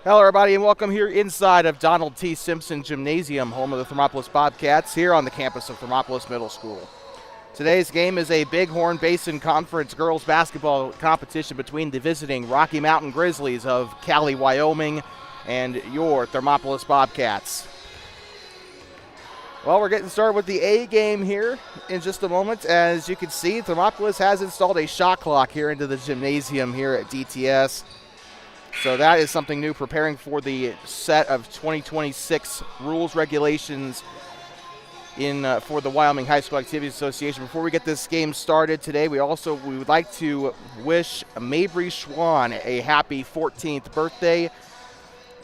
Hello, everybody, and welcome here inside of Donald T. Simpson Gymnasium, home of the Thermopolis Bobcats, here on the campus of Thermopolis Middle School. Today's game is a Bighorn Basin Conference girls basketball competition between the visiting Rocky Mountain Grizzlies of Cali, Wyoming, and your Thermopolis Bobcats. Well, we're getting started with the A game here in just a moment. As you can see, Thermopolis has installed a shot clock here into the gymnasium here at DTS. So that is something new, preparing for the set of 2026 rules regulations for the Wyoming High School Activities Association. Before we get this game started today, we would like to wish Mabry Schwann a happy 14th birthday.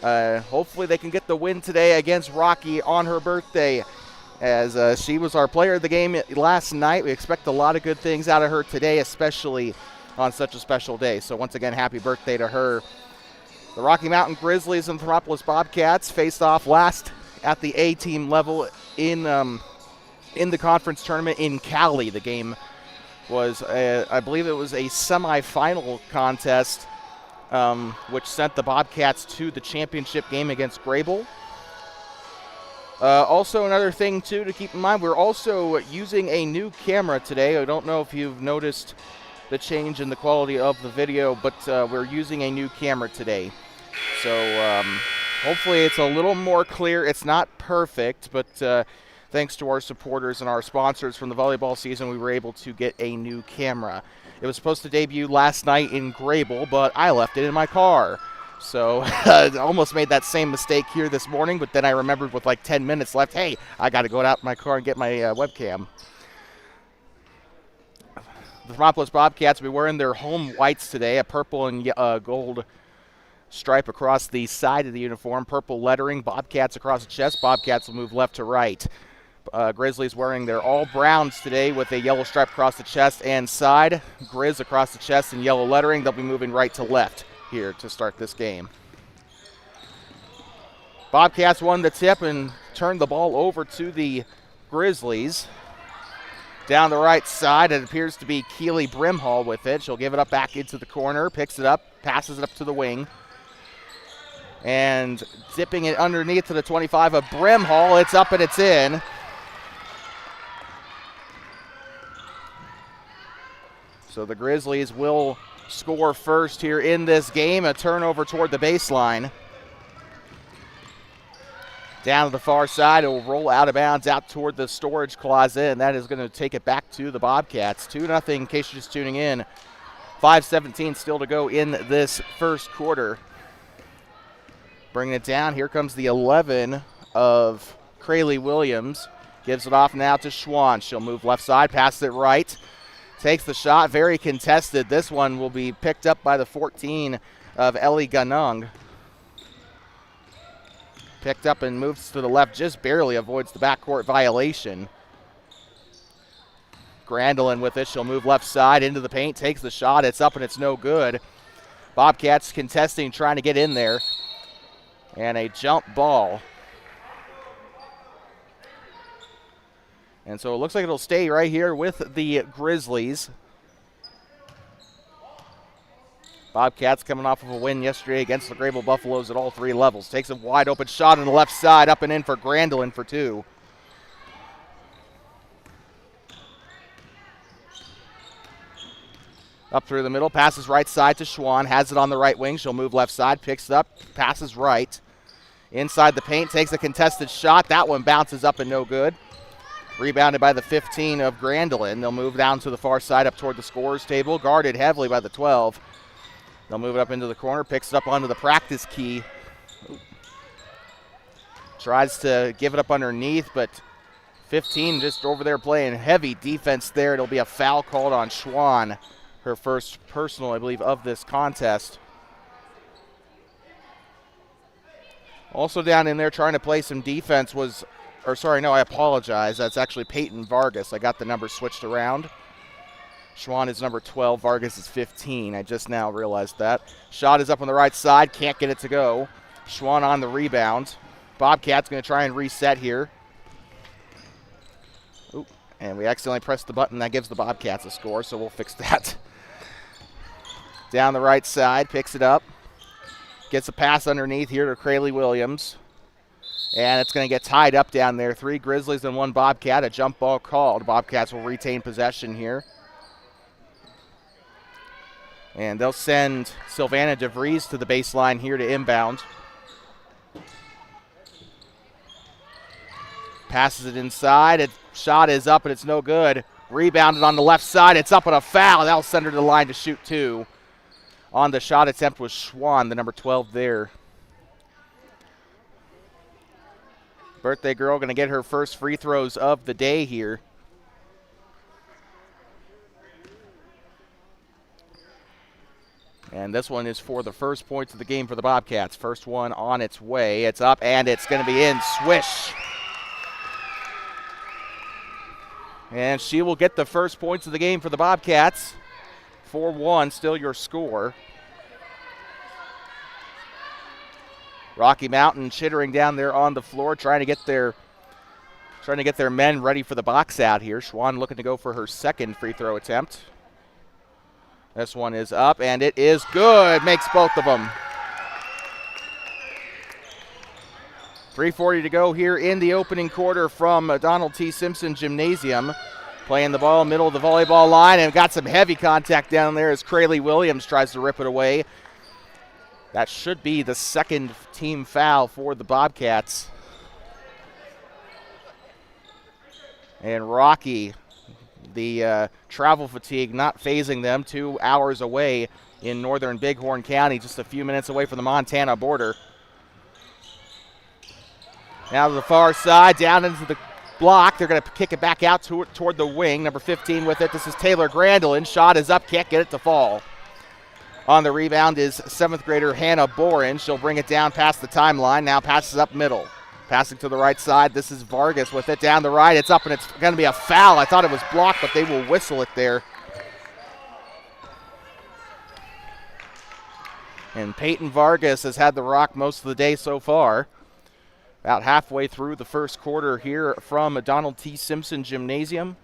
Hopefully they can get the win today against Rocky on her birthday, as she was our player of the game last night. We expect a lot of good things out of her today, especially on such a special day. So once again, happy birthday to her. The Rocky Mountain Grizzlies and Thermopolis Bobcats faced off last at the A-team level in the conference tournament in Cali. The game was, I believe it was a semifinal contest, which sent the Bobcats to the championship game against Grable. Also, another thing, too, to keep in mind, we're also using a new camera today. I don't know if you've noticed the change in the quality of the video, but we're using a new camera today. So hopefully it's a little more clear. It's not perfect, but thanks to our supporters and our sponsors from the volleyball season, we were able to get a new camera. It was supposed to debut last night in Grable, but I left it in my car. So I almost made that same mistake here this morning, but then I remembered with like 10 minutes left, hey, I got to go out in my car and get my webcam. The Thermopolis Bobcats will be wearing their home whites today, a purple and gold stripe across the side of the uniform, purple lettering, Bobcats across the chest. Bobcats will move left to right. Grizzlies wearing their all browns today with a yellow stripe across the chest and side. Grizz across the chest and yellow lettering. They'll be moving right to left here to start this game. Bobcats won the tip and turned the ball over to the Grizzlies. Down the right side, it appears to be Keely Brimhall with it. She'll give it up back into the corner, picks it up, passes it up to the wing. And dipping it underneath to the 25 of Brimhall. It's up and it's in. So the Grizzlies will score first here in this game. A turnover toward the baseline. Down to the far side, it will roll out of bounds out toward the storage closet, and that is going to take it back to the Bobcats. 2-0 in case you're just tuning in. 5:17 still to go in this first quarter. Bringing it down, here comes the 11 of Crayley Williams. Gives it off now to Schwann. She'll move left side, passes it right. Takes the shot, very contested. This one will be picked up by the 14 of Ellie Ganung. Picked up and moves to the left, just barely avoids the backcourt violation. Grandolin with it, she'll move left side into the paint, takes the shot, it's up and it's no good. Bobcats contesting, trying to get in there. And a jump ball. And so it looks like it'll stay right here with the Grizzlies. Bobcats coming off of a win yesterday against the Grable Buffaloes at all three levels. Takes a wide open shot on the left side, up and in for Grandolin for two. Up through the middle, passes right side to Schwann, has it on the right wing. She'll move left side, picks it up, passes right. Inside the paint, takes a contested shot. That one bounces up and no good. Rebounded by the 15 of Grandolin. They'll move down to the far side up toward the scorer's table, guarded heavily by the 12. They'll move it up into the corner, picks it up onto the practice key. Tries to give it up underneath, but 15 just over there playing heavy defense there. It'll be a foul called on Schwann, her first personal, I believe, of this contest. Also down in there trying to play some defense I apologize. That's actually Peyton Vargas. I got the numbers switched around. Schwann is number 12, Vargas is 15. I just now realized that. Shot is up on the right side, can't get it to go. Schwann on the rebound. Bobcats going to try and reset here. Ooh, and we accidentally pressed the button. That gives the Bobcats a score, so we'll fix that. Down the right side, picks it up. Gets a pass underneath here to Crayley Williams. And it's going to get tied up down there. 3 Grizzlies and 1 Bobcat. A jump ball called. Bobcats will retain possession here. And they'll send Sylvana DeVries to the baseline here to inbound. Passes it inside. Its shot is up and it's no good. Rebounded on the left side. It's up on a foul. That'll send her to the line to shoot 2. On the shot attempt was Schwann, the number 12 there. Birthday girl going to get her first free throws of the day here. And this one is for the first points of the game for the Bobcats. First one on its way. It's up and it's going to be in. Swish. And she will get the first points of the game for the Bobcats. 4-1, still your score. Rocky Mountain chittering down there on the floor, trying to get their men ready for the box out here. Schwann looking to go for her second free throw attempt. This one is up, and it is good. Makes both of them. 3:40 to go here in the opening quarter from Donald T. Simpson Gymnasium. Playing the ball middle of the volleyball line, and got some heavy contact down there as Crayley Williams tries to rip it away. That should be the second team foul for the Bobcats. And Rocky, the travel fatigue not phasing them, 2 hours away in northern Bighorn County, just a few minutes away from the Montana border. Now to the far side, down into the block. They're going to kick it back out toward the wing. Number 15 with it. This is Taylor Grandelin. Shot is up, can't get it to fall. On the rebound is 7th grader Hannah Boren. She'll bring it down past the timeline. Now passes up middle. Passing to the right side. This is Vargas with it down the right. It's up and it's going to be a foul. I thought it was blocked, but they will whistle it there. And Peyton Vargas has had the rock most of the day so far. About halfway through the first quarter here from Donald T. Simpson Gymnasium.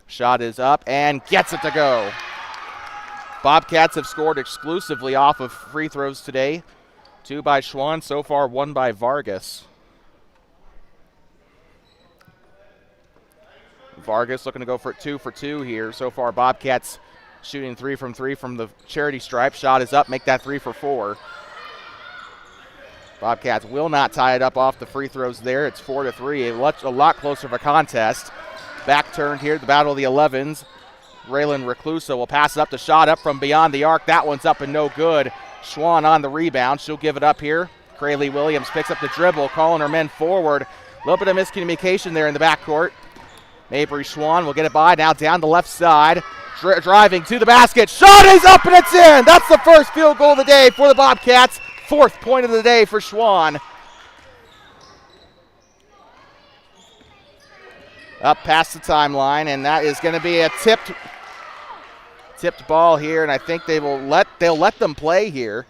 Shot is up and gets it to go. Bobcats have scored exclusively off of free throws today. 2 by Schwann, so far 1 by Vargas. Vargas looking to go for 2 for 2 here. So far Bobcats shooting 3 from the charity stripe. Shot is up, make that 3 for 4. Bobcats will not tie it up off the free throws there. It's 4-3, a lot closer of a contest. Back turned here, the battle of the 11s. Raylan Recluso will pass it up. The shot up from beyond the arc. That one's up and no good. Schwann on the rebound. She'll give it up here. Crayley Williams picks up the dribble, calling her men forward. A little bit of miscommunication there in the backcourt. Mabry Schwann will get it by. Now down the left side. Driving to the basket. Shot is up and it's in. That's the first field goal of the day for the Bobcats. 4th point of the day for Schwann. Up past the timeline, and that is going to be a tipped ball here, and I think they'll let them play here.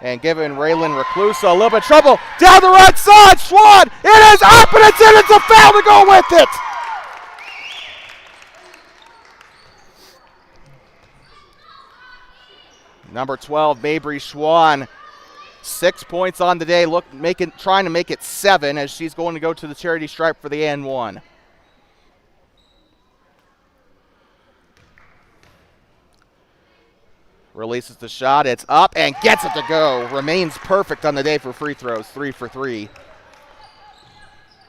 And giving Raylan Recluso a little bit of trouble. Down the right side, Schwann. It is up and it's in. It's a foul to go with it. Number 12, Mabry Schwann. 6 points on the day, trying to make it 7 as she's going to go to the charity stripe for the N1. Releases the shot, it's up and gets it to go. Remains perfect on the day for free throws, 3 for 3.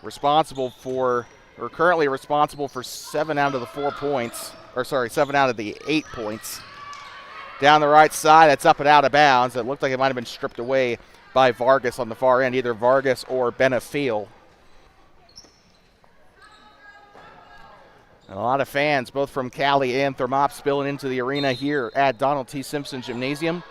Currently responsible for 7 out of the 4 points, 7 out of the 8 points. Down the right side, that's up and out of bounds. It looked like it might have been stripped away by Vargas on the far end, either Vargas or Benefiel. And a lot of fans, both from Cali and Thermop, spilling into the arena here at Donald T. Simpson Gymnasium.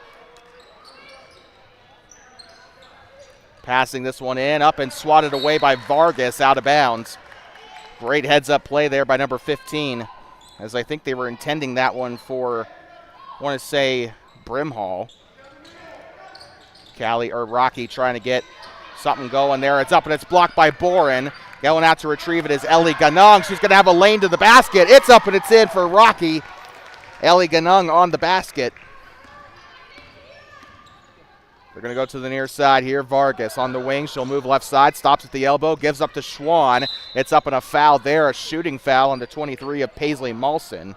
Passing this one in, up and swatted away by Vargas, out of bounds. Great heads-up play there by number 15, as I think they were intending that one for, I want to say, Brimhall. Rocky trying to get something going there. It's up and it's blocked by Boren. Got Going out to retrieve it is Ellie Ganong. She's going to have a lane to the basket. It's up and it's in for Rocky. Ellie Ganong on the basket. They're going to go to the near side here. Vargas on the wing. She'll move left side. Stops at the elbow. Gives up to Schwann. It's up and a foul there. A shooting foul on the 23 of Paisley Malson.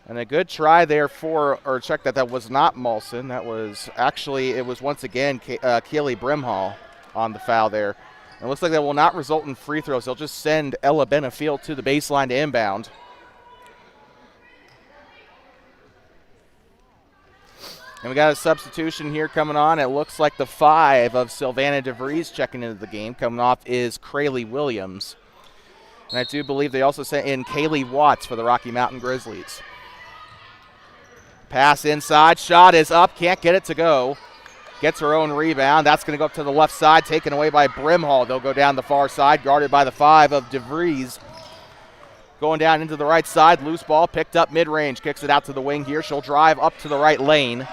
And a good try there check that was not Malson. That was actually, it was once again Keely Brimhall on the foul there. And it looks like that will not result in free throws. They'll just send Ella Benefiel to the baseline to inbound. And we got a substitution here coming on. It looks like the 5 of Sylvana DeVries checking into the game. Coming off is Krayley Williams. And I do believe they also sent in Kaylee Watts for the Rocky Mountain Grizzlies. Pass inside. Shot is up. Can't get it to go. Gets her own rebound. That's going to go up to the left side. Taken away by Brimhall. They'll go down the far side. Guarded by the 5 of DeVries. Going down into the right side. Loose ball. Picked up mid-range. Kicks it out to the wing here. She'll drive up to the right lane.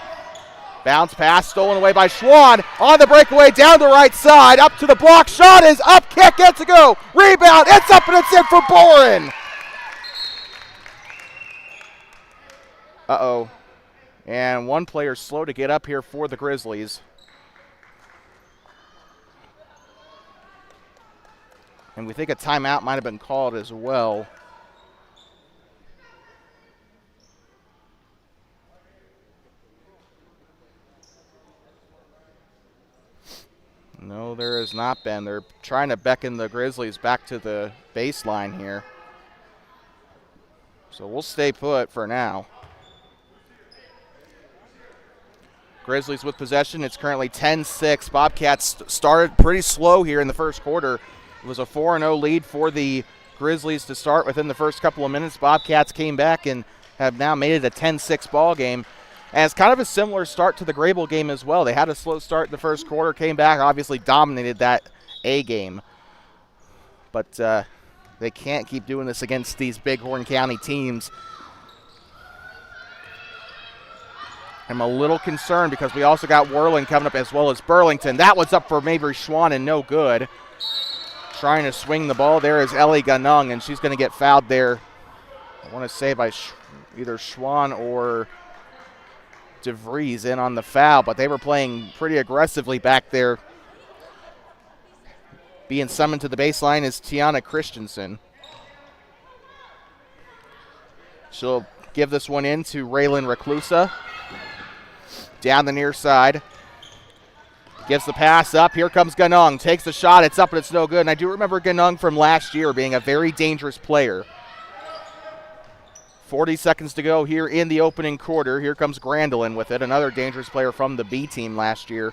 Bounce pass stolen away by Schwann. On the breakaway down the right side. Up to the block. Shot is up. Can't get to go. Rebound. It's up and it's in for Boren. Uh-oh. And one player slow to get up here for the Grizzlies. And we think a timeout might have been called as well. No, there has not been. They're trying to beckon the Grizzlies back to the baseline here. So we'll stay put for now. Grizzlies with possession. It's currently 10-6. Bobcats started pretty slow here in the first quarter. It was a 4-0 lead for the Grizzlies to start within the first couple of minutes. Bobcats came back and have now made it a 10-6 ball game. And it's kind of a similar start to the Grable game as well. They had a slow start in the first quarter, came back, obviously dominated that A game. But they can't keep doing this against these Bighorn County teams. I'm a little concerned because we also got Whirling coming up as well as Burlington. That one's up for Mabry Schwann and no good. Trying to swing the ball there is Ellie Ganong, and she's going to get fouled there, I want to say by either Schwann or DeVries in on the foul, but they were playing pretty aggressively back there. Being summoned to the baseline is Tiana Christensen. She'll give this one in to Raylan Reclusa. Down the near side. Gives the pass up. Here comes Ganong. Takes the shot. It's up and it's no good. And I do remember Ganong from last year being a very dangerous player. 40 seconds to go here in the opening quarter. Here comes Grandelin with it, another dangerous player from the B team last year.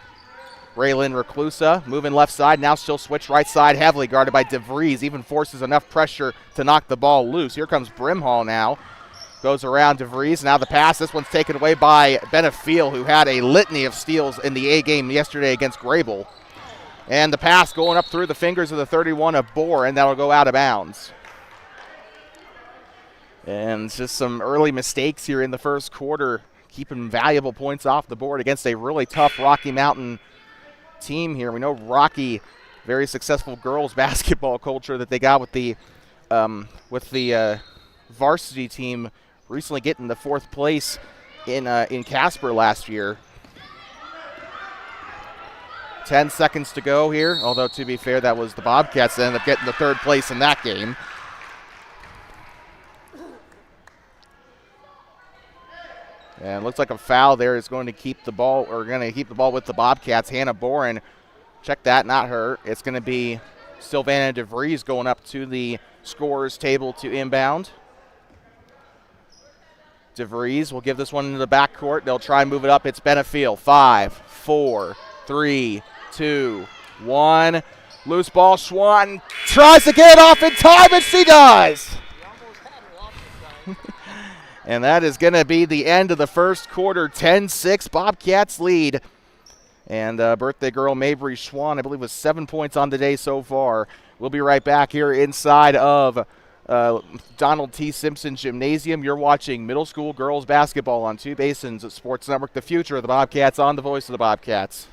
Raylan Reclusa moving left side. Now she'll switch right side, heavily guarded by DeVries. Even forces enough pressure to knock the ball loose. Here comes Brimhall now. Goes around DeVries. Now the pass. This one's taken away by Benefiel, who had a litany of steals in the A game yesterday against Grable. And the pass going up through the fingers of the 31 of Bohr, and that'll go out of bounds. And just some early mistakes here in the first quarter, keeping valuable points off the board against a really tough Rocky Mountain team here. We know Rocky, very successful girls basketball culture that they got with the varsity team recently getting the 4th place in Casper last year. 10 seconds to go here, although to be fair, that was the Bobcats that ended up getting the 3rd place in that game. And it looks like a foul there is going to keep the ball, with the Bobcats. Hannah Boren, check that, not her. It's going to be Sylvana DeVries going up to the scorer's table to inbound. DeVries will give this one into the backcourt. They'll try and move it up. It's Benefiel. 5, 4, 3, 2, 1. Loose ball. Schwann tries to get it off in time, and she does. And that is going to be the end of the first quarter. 10-6, Bobcats lead. And birthday girl Mabry Schwann, I believe, was 7 points on the day so far. We'll be right back here inside of Donald T. Simpson Gymnasium. You're watching middle school girls basketball on Two Basins Sports Network. The future of the Bobcats on the voice of the Bobcats.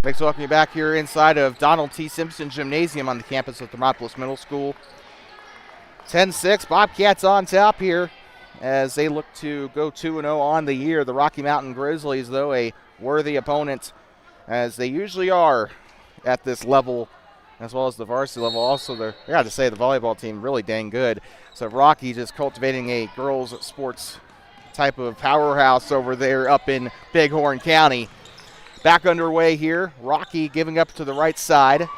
Thanks for welcoming me back here inside of Donald T. Simpson Gymnasium on the campus of Thermopolis Middle School. 10-6, Bobcats on top here as they look to go 2-0 on the year. The Rocky Mountain Grizzlies, though, a worthy opponent, as they usually are at this level, as well as the varsity level. Also, I got to say, the volleyball team really dang good. So Rocky just cultivating a girls' sports type of powerhouse over there up in Bighorn County. Back underway here. Rocky giving up to the right side.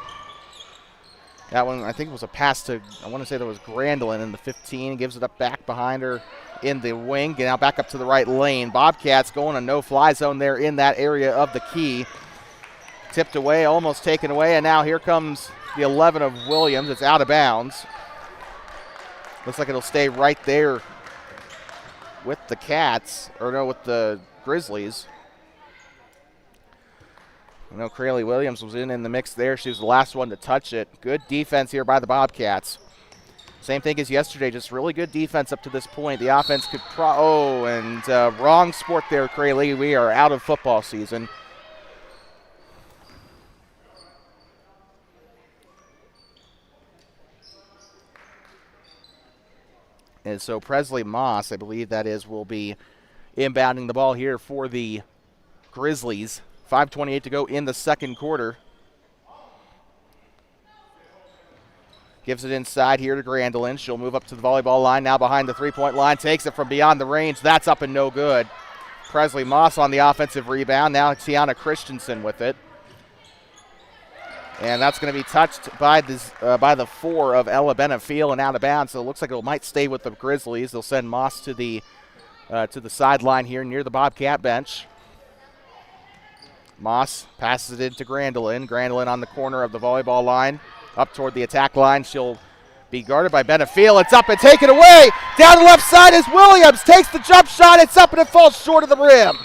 That one, I think, was a pass to, I want to say that was Grandolin in the 15. Gives it up back behind her in the wing. Now back up to the right lane. Bobcats going a no-fly zone there in that area of the key. Tipped away, almost taken away, and now here comes the 11 of Williams. It's out of bounds. Looks like it'll stay right there with the Cats, or no, with the Grizzlies. I know Crayley Williams was in the mix there. She was the last one to touch it. Good defense here by the Bobcats. Same thing as yesterday, just really good defense up to this point. The offense could wrong sport there, Crayley. We are out of football season. And so Presley Moss, I believe that is, will be inbounding the ball here for the Grizzlies. 5:28 to go in the second quarter. Gives it inside here to Grandolin. She'll move up to the volleyball line, now behind the three-point line. Takes it from beyond the range. That's up and no good. Presley Moss on the offensive rebound. Now Tiana Christensen with it. And that's going to be touched by the 4 of Ella Benefiel and out of bounds. So it looks like it might stay with the Grizzlies. They'll send Moss to the sideline here near the Bobcat bench. Moss passes it into Grandolin. Grandolin on the corner of the volleyball line. Up toward the attack line. She'll be guarded by Benefiel. It's up and taken away. Down the left side is Williams. Takes the jump shot. It's up and it falls short of the rim.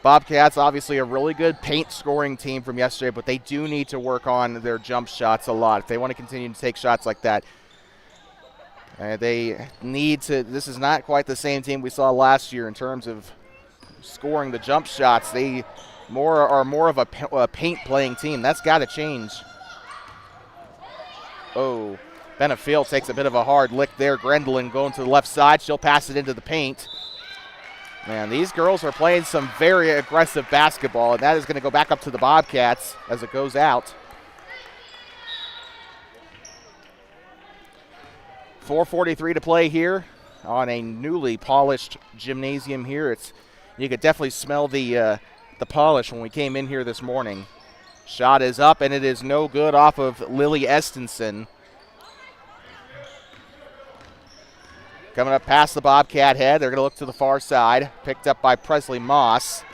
Bobcats, obviously a really good paint scoring team from yesterday, but they do need to work on their jump shots a lot if they want to continue to take shots like that. They need to. This is not quite the same team we saw last year in terms of scoring the jump shots. They are more of a paint-playing team. That's got to change. Oh, Benefiel takes a bit of a hard lick there. Grandolin going to the left side. She'll pass it into the paint. Man, these girls are playing some very aggressive basketball, and that is going to go back up to the Bobcats as it goes out. 4:43 to play here on a newly polished gymnasium here. You could definitely smell the polish when we came in here this morning. Shot is up, and it is no good off of Lily Estenson. Coming up past the Bobcat head, they're going to look to the far side. Picked up by Presley Moss.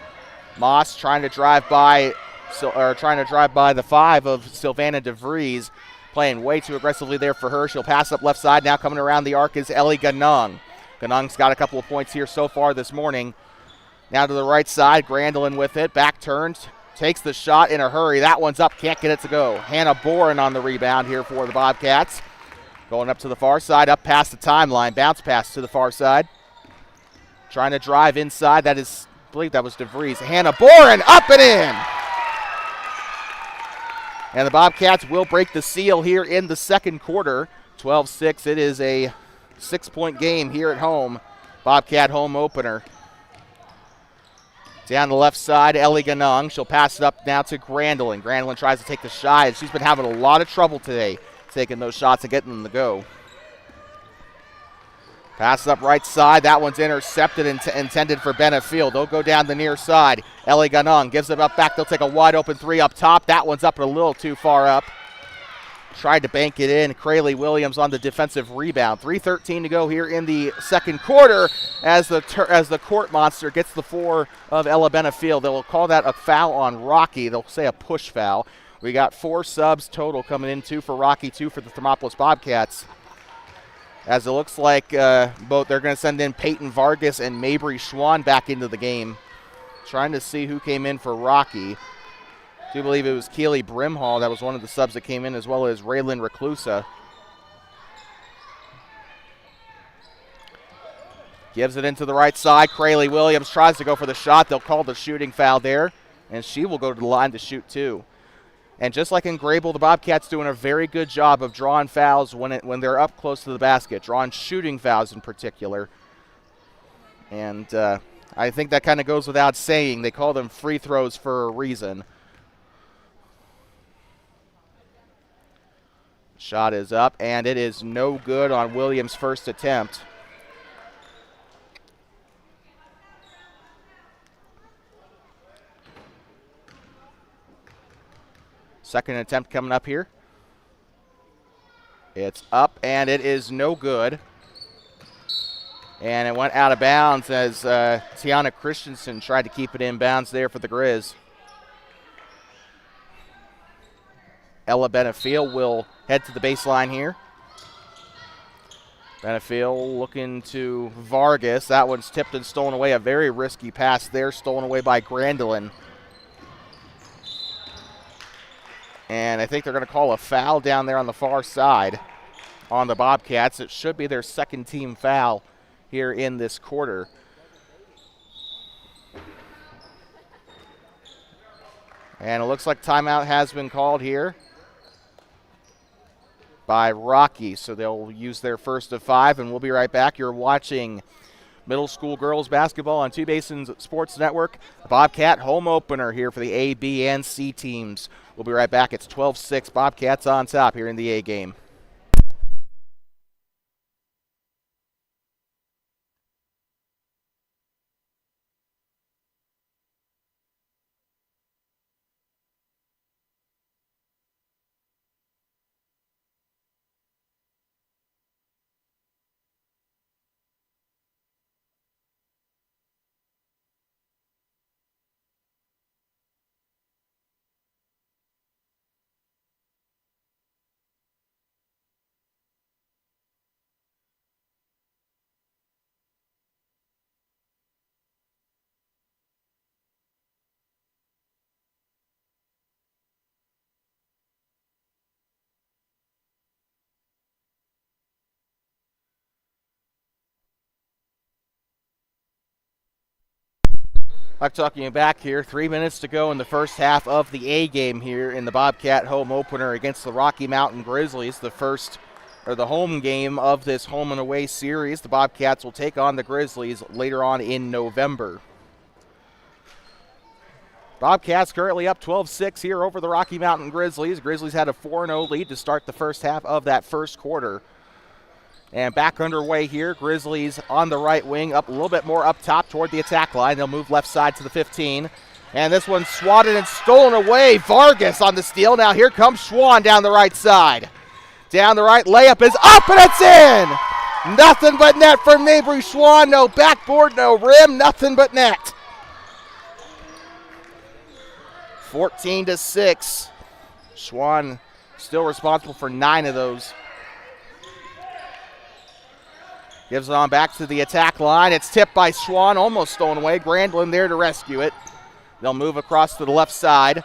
Moss trying to drive by the 5 of Sylvana DeVries. Playing way too aggressively there for her. She'll pass up left side. Now coming around the arc is Ellie Ganong. Ganong's got a couple of points here so far this morning. Now to the right side, Grandolin with it. Back turns, takes the shot in a hurry. That one's up, can't get it to go. Hannah Boren on the rebound here for the Bobcats. Going up to the far side, up past the timeline. Bounce pass to the far side. Trying to drive inside. I believe that was DeVries. Hannah Boren up and in. And the Bobcats will break the seal here in the second quarter. 12-6. It is a 6-point game here at home. Bobcat home opener. Down the left side, Ellie Ganong. She'll pass it up now to Grandolin. Grandolin tries to take the shot, and she's been having a lot of trouble today taking those shots and getting them to go. Pass up right side. That one's intercepted and intended for Benefiel. They'll go down the near side. Ellie Ganong gives it up back. They'll take a wide open 3 up top. That one's up a little too far up. Tried to bank it in. Crayley Williams on the defensive rebound. 3:13 to go here in the second quarter as the court monster gets the 4 of Ella Benefiel. They'll call that a foul on Rocky. They'll say a push foul. We got 4 subs total coming in, 2 for Rocky, 2 for the Thermopolis Bobcats. As it looks like they're going to send in Peyton Vargas and Mabry Schwann back into the game. Trying to see who came in for Rocky. I do believe it was Keely Brimhall that was one of the subs that came in, as well as Raylan Reclusa. Gives it into the right side. Crayley Williams tries to go for the shot. They'll call the shooting foul there, and she will go to the line to shoot too. And just like in Grable, the Bobcats doing a very good job of drawing fouls when they're up close to the basket, drawing shooting fouls in particular. And I think that kind of goes without saying. They call them free throws for a reason. Shot is up, and it is no good on Williams' first attempt. Second attempt coming up here. It's up, and it is no good. And it went out of bounds as Tiana Christensen tried to keep it in bounds there for the Grizz. Ella Benefiel will head to the baseline here. Benefiel looking to Vargas. That one's tipped and stolen away. A very risky pass there, stolen away by Grandelin. And I think they're going to call a foul down there on the far side on the Bobcats. It should be their second team foul here in this quarter. And it looks like timeout has been called here by Rocky. So they'll use their first of 5, and we'll be right back. You're watching middle school girls basketball on Two Basins Sports Network. The Bobcat home opener here for the A, B, and C teams. We'll be right back. It's 12-6 Bobcats on top here in the A game. I'm talking you back here. 3 minutes to go in the first half of the A game here in the Bobcat home opener against the Rocky Mountain Grizzlies. The home game of this home and away series. The Bobcats will take on the Grizzlies later on in November. Bobcats currently up 12-6 here over the Rocky Mountain Grizzlies. Grizzlies had a 4-0 lead to start the first half of that first quarter. And back underway here, Grizzlies on the right wing, up a little bit more up top toward the attack line. They'll move left side to the 15. And this one's swatted and stolen away. Vargas on the steal. Now here comes Schwann down the right side. Down the right, layup is up and it's in! Nothing but net for Mabry Schwann. No backboard, no rim, nothing but net. 14-6. Schwann still responsible for 9 of those. Gives it on back to the attack line. It's tipped by Schwann, almost stolen away. Grandlin there to rescue it. They'll move across to the left side.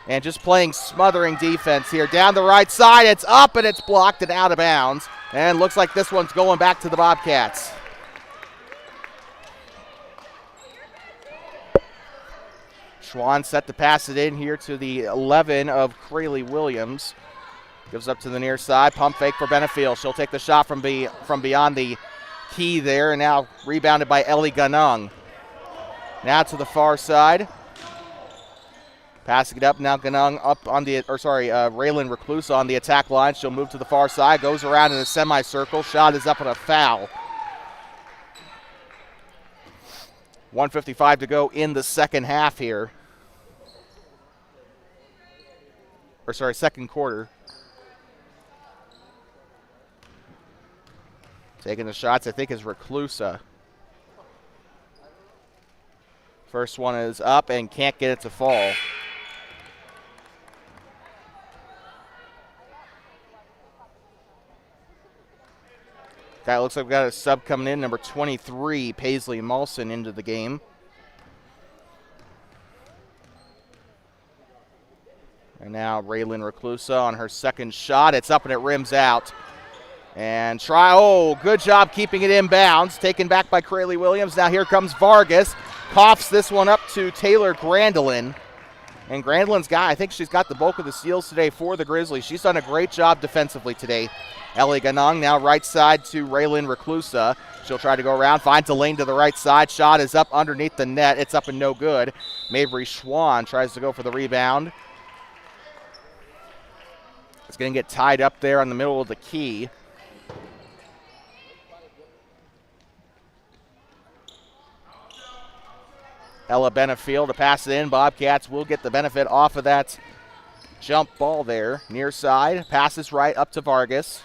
And just playing smothering defense here. Down the right side, it's up and it's blocked and out of bounds. And looks like this one's going back to the Bobcats. Schwann set to pass it in here to the 11 of Crayley Williams. Gives up to the near side. Pump fake for Benefiel. She'll take the shot from beyond the key there. And now rebounded by Ellie Ganong. Now to the far side. Passing it up. Now Ganong up on the, Raylan Recluse on the attack line. She'll move to the far side. Goes around in a semicircle. Shot is up on a foul. 1:55 to go in the second half here. Second quarter. Taking the shots, I think, is Reclusa. First one is up and can't get it to fall. That looks like we've got a sub coming in, number 23, Paisley Malson, into the game. And now Raylan Reclusa on her second shot. It's up and it rims out. And good job keeping it in bounds. Taken back by Crayley Williams. Now here comes Vargas. Coughs this one up to Taylor Grandelin. And Grandelin's I think she's got the bulk of the steals today for the Grizzlies. She's done a great job defensively today. Ellie Ganong now right side to Raylan Reclusa. She'll try to go around, finds a lane to the right side. Shot is up underneath the net. It's up and no good. Mabry Schwann tries to go for the rebound. It's going to get tied up there in the middle of the key. Ella Benefield to pass it in. Bobcats will get the benefit off of that jump ball there. Near side, passes right up to Vargas.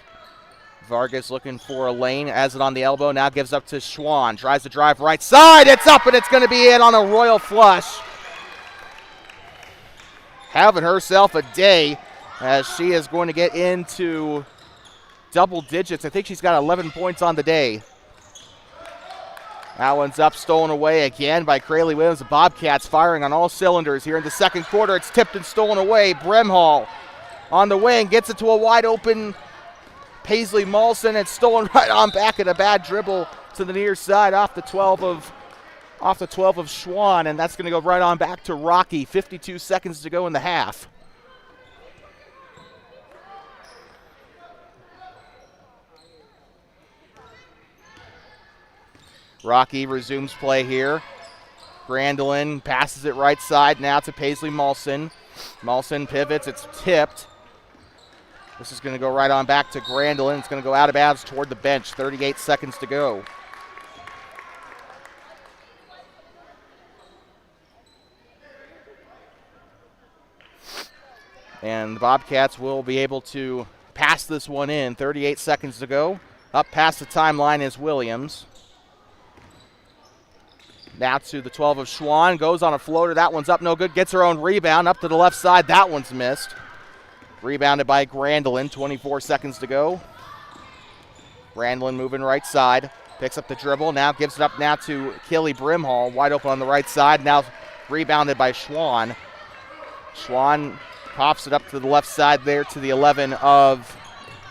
Vargas looking for a lane, has it on the elbow, now gives up to Schwann. Tries to drive right side, it's up and it's going to be in on a royal flush. Having herself a day as she is going to get into double digits. I think she's got 11 points on the day. That one's up, stolen away again by Crayley Williams. The Bobcats firing on all cylinders here in the second quarter. It's tipped and stolen away. Bremhall on the wing, gets it to a wide open Paisley Molson. It's stolen right on back at a bad dribble to the near side off the 12 of Schwann, and that's going to go right on back to Rocky. 52 seconds to go in the half. Rocky resumes play here. Grandelin passes it right side now to Paisley Molson. Molson pivots, it's tipped. This is going to go right on back to Grandelin. It's going to go out of bounds toward the bench. 38 seconds to go. And the Bobcats will be able to pass this one in. 38 seconds to go. Up past the timeline is Williams. Now to the 12 of Schwann. Goes on a floater. That one's up, no good. Gets her own rebound up to the left side. That one's missed. Rebounded by Grandelin. 24 seconds to go. Grandelin moving right side. Picks up the dribble. Now gives it up now to Kelly Brimhall. Wide open on the right side. Now rebounded by Schwann. Schwann pops it up to the left side there to the 11 of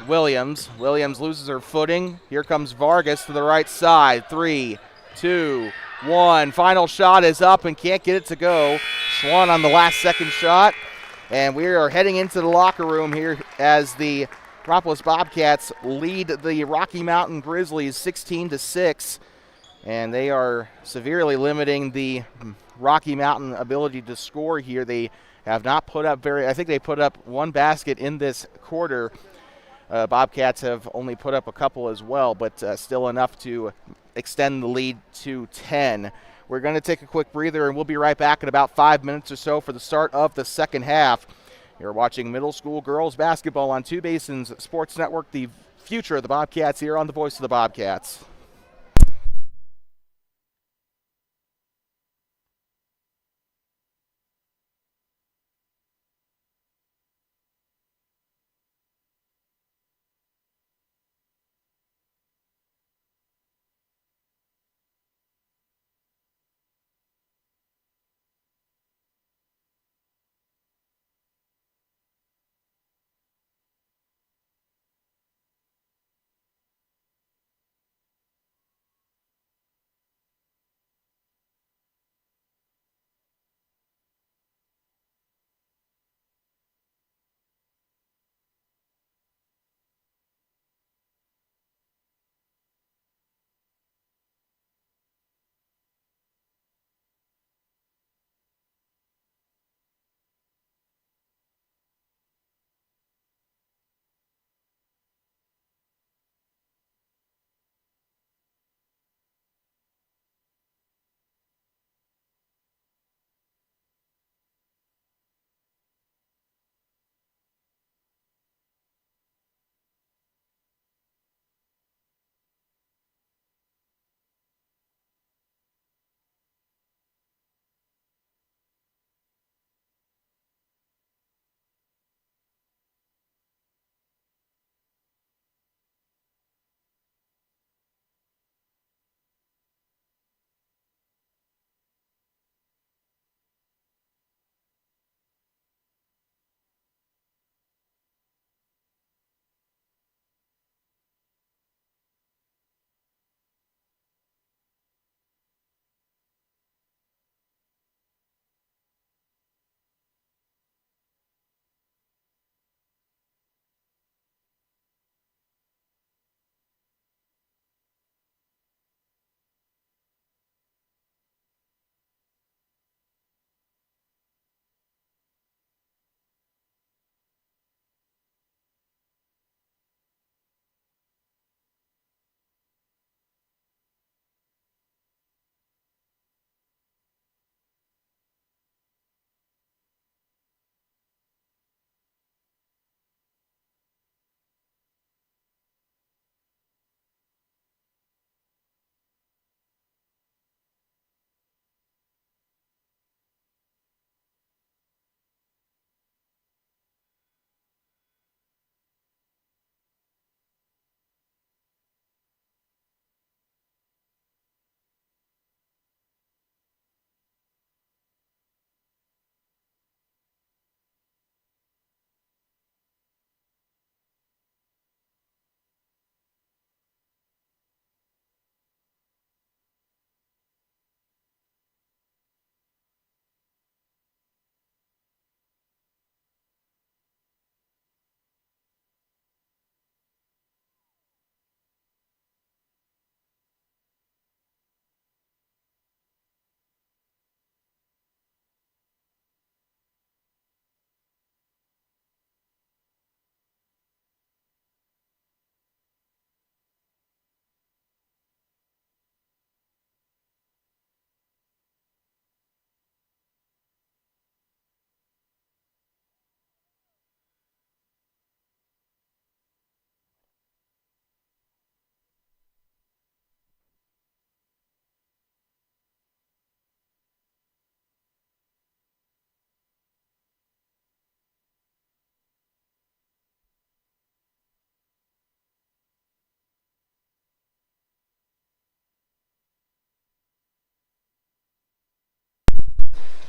Williams. Williams loses her footing. Here comes Vargas to the right side. 3, 2, 1. Final shot is up and can't get it to go. Schwann on the last second shot. And we are heading into the locker room here as the Thermopolis Bobcats lead the Rocky Mountain Grizzlies 16-6. And they are severely limiting the Rocky Mountain ability to score here. They have not put up I think they put up one basket in this quarter. Bobcats have only put up a couple as well, but still enough to extend the lead to 10. We're going to take a quick breather, and we'll be right back in about 5 minutes or so for the start of the second half. You're watching middle school girls basketball on Two Basins Sports Network, the future of the Bobcats here on the Voice of the Bobcats.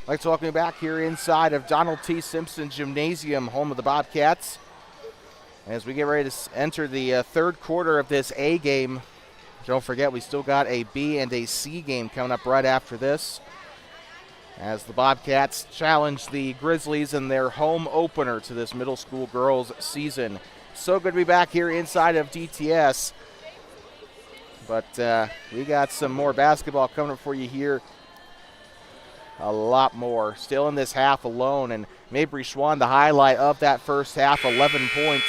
I'd like to welcome you back here inside of Donald T. Simpson Gymnasium, home of the Bobcats. As we get ready to enter the third quarter of this A game, don't forget we still got a B and a C game coming up right after this, as the Bobcats challenge the Grizzlies in their home opener to this middle school girls season. So good to be back here inside of DTS. But we got some more basketball coming up for you here. A lot more. Still in this half alone. And Mabry Schwann, the highlight of that first half, 11 points.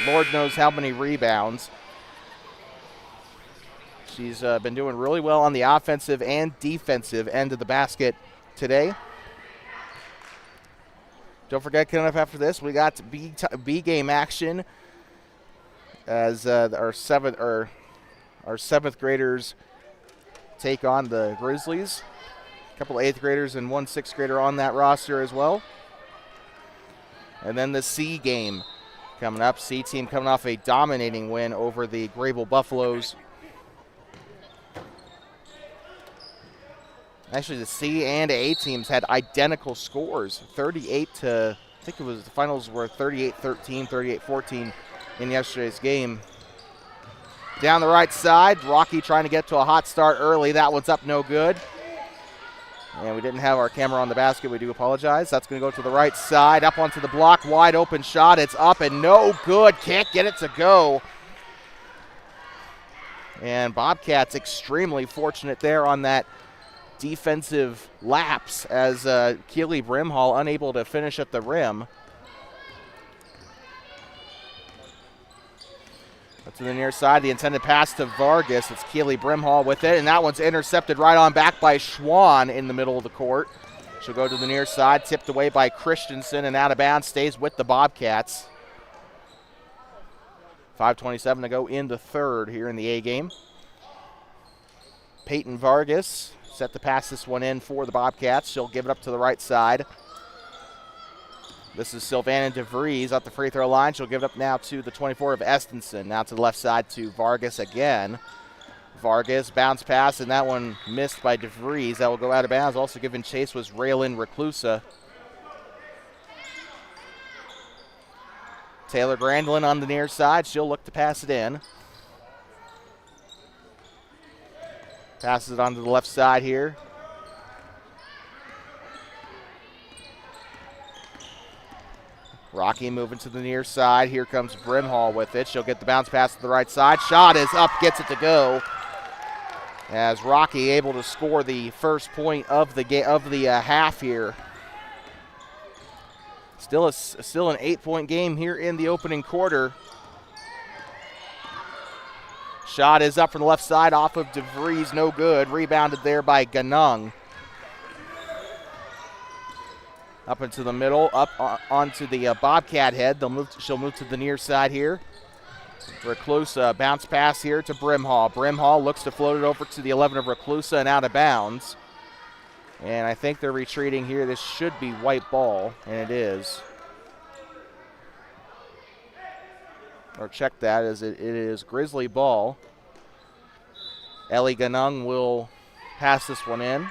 Lord knows how many rebounds. She's been doing really well on the offensive and defensive end of the basket today. Don't forget, coming up after this, we got B game action as our seventh graders take on the Grizzlies. A couple of 8th graders and one 6th grader on that roster as well. And then the C game coming up. C team coming off a dominating win over the Grable Buffaloes. Actually, the C and A teams had identical scores. 38 to, I think it was, the finals were 38-13, 38-14 in yesterday's game. Down the right side, Rocky trying to get to a hot start early. That one's up, no good. And we didn't have our camera on the basket. We do apologize. That's going to go to the right side, up onto the block, wide open shot. It's up and no good. Can't get it to go. And Bobcats extremely fortunate there on that defensive lapse, as Keely Brimhall unable to finish at the rim. To the near side, the intended pass to Vargas. It's Keely Brimhall with it, and that one's intercepted right on back by Schwann in the middle of the court. She'll go to the near side, tipped away by Christensen, and out of bounds, stays with the Bobcats. 5:27 to go in the third here in the A game. Peyton Vargas set to pass this one in for the Bobcats. She'll give it up to the right side. This is Sylvana DeVries at the free throw line. She'll give it up now to the 24 of Estenson. Now to the left side to Vargas again. Vargas, bounce pass, and that one missed by DeVries. That will go out of bounds. Also giving chase was Raylan Reclusa. Taylor Grandlin on the near side. She'll look to pass it in. Passes it onto the left side here. Rocky moving to the near side. Here comes Brimhall with it. She'll get the bounce pass to the right side. Shot is up, gets it to go. As Rocky able to score the first point of the half here. Still an 8-point game here in the opening quarter. Shot is up from the left side off of DeVries, no good. Rebounded there by Ganung. Up into the middle, up onto the Bobcat head. She'll move to the near side here. Reclusa, bounce pass here to Brimhall. Brimhall looks to float it over to the 11 of Reclusa and out of bounds. And I think they're retreating here. This should be white ball, and it is. Or check that, as it is Grizzly ball. Ellie Ganung will pass this one in.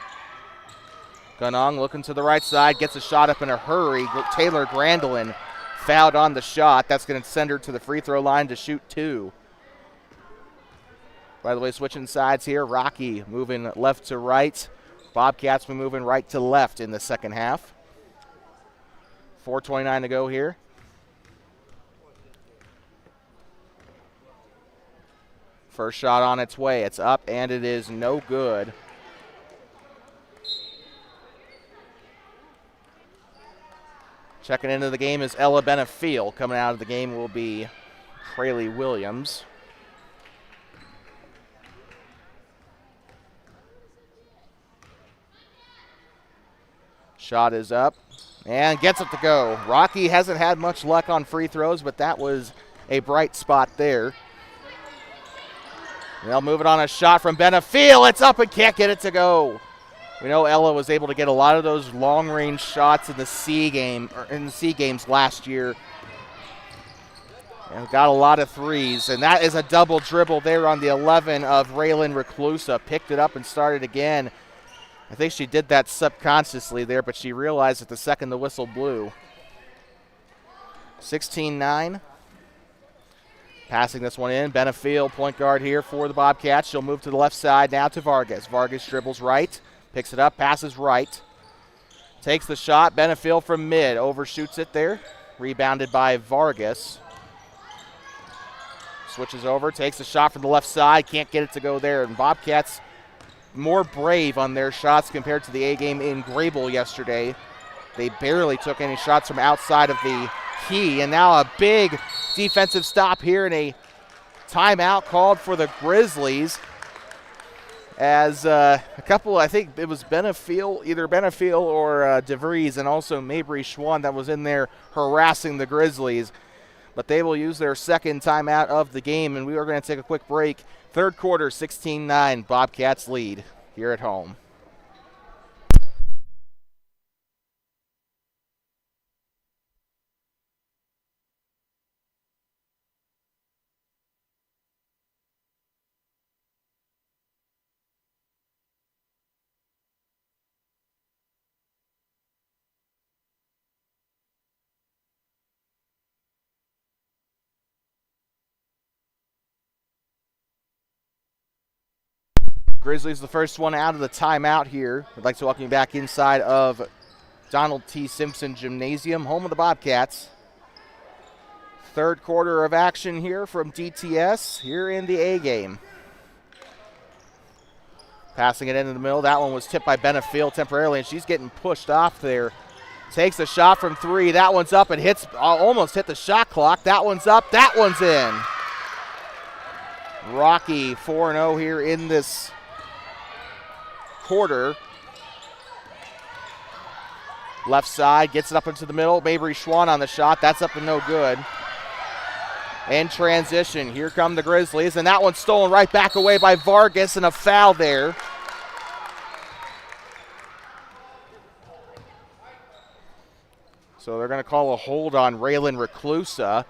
Ganung looking to the right side, gets a shot up in a hurry. Taylor Grandlin fouled on the shot. That's going to send her to the free throw line to shoot 2. By the way, switching sides here. Rocky moving left to right. Bobcats will be moving right to left in the second half. 4:29 to go here. First shot on its way. It's up, and it is no good. Checking into the game is Ella Benefiel. Coming out of the game will be Crayley Williams. Shot is up and gets it to go. Rocky hasn't had much luck on free throws, but that was a bright spot there. They'll move it on a shot from Benefiel. It's up and can't get it to go. We know Ella was able to get a lot of those long-range shots in the C games last year. And got a lot of threes, and that is a double dribble there on the 11 of Raylan Reclusa. Picked it up and started again. I think she did that subconsciously there, but she realized at the second the whistle blew. 16-9. Passing this one in. Benefield, point guard here for the Bobcats. She'll move to the left side now to Vargas. Vargas dribbles right, picks it up, passes right. Takes the shot. Benefield from mid. Overshoots it there. Rebounded by Vargas. Switches over, takes a shot from the left side. Can't get it to go there. And Bobcats more brave on their shots compared to the A game in Grable yesterday. They barely took any shots from outside of the key. And now a big defensive stop here and a timeout called for the Grizzlies. As a couple, I think it was Benefield, either Benefield or DeVries, and also Mabry Schwann that was in there harassing the Grizzlies. But they will use their second timeout of the game, and we are going to take a quick break. Third quarter, 16-9, Bobcats lead here at home. Grizzlies the first one out of the timeout here. I'd like to welcome you back inside of Donald T. Simpson Gymnasium, home of the Bobcats. Third quarter of action here from DTS here in the A game. Passing it into the middle. That one was tipped by Benefield temporarily, and she's getting pushed off there. Takes a shot from three. That one's up and hits, almost hit the shot clock. That one's up. That one's in. Rocky 4-0 here in this quarter. Left side, gets it up into the middle. Mabry Schwann on the shot. That's up and no good. In transition, here come the Grizzlies, and that one's stolen right back away by Vargas, and a foul there. So they're going to call a hold on Raylan Reclusa.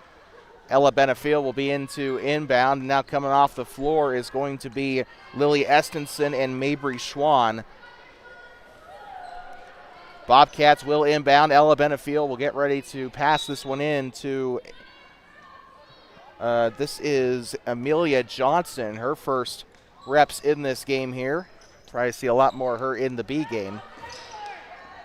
Ella Benefield will be into inbound. And now coming off the floor is going to be Lily Estenson and Mabry Schwann. Bobcats will inbound. Ella Benefield will get ready to pass this one in to, this is Amelia Johnson, her first reps in this game here. Try to see a lot more of her in the B game.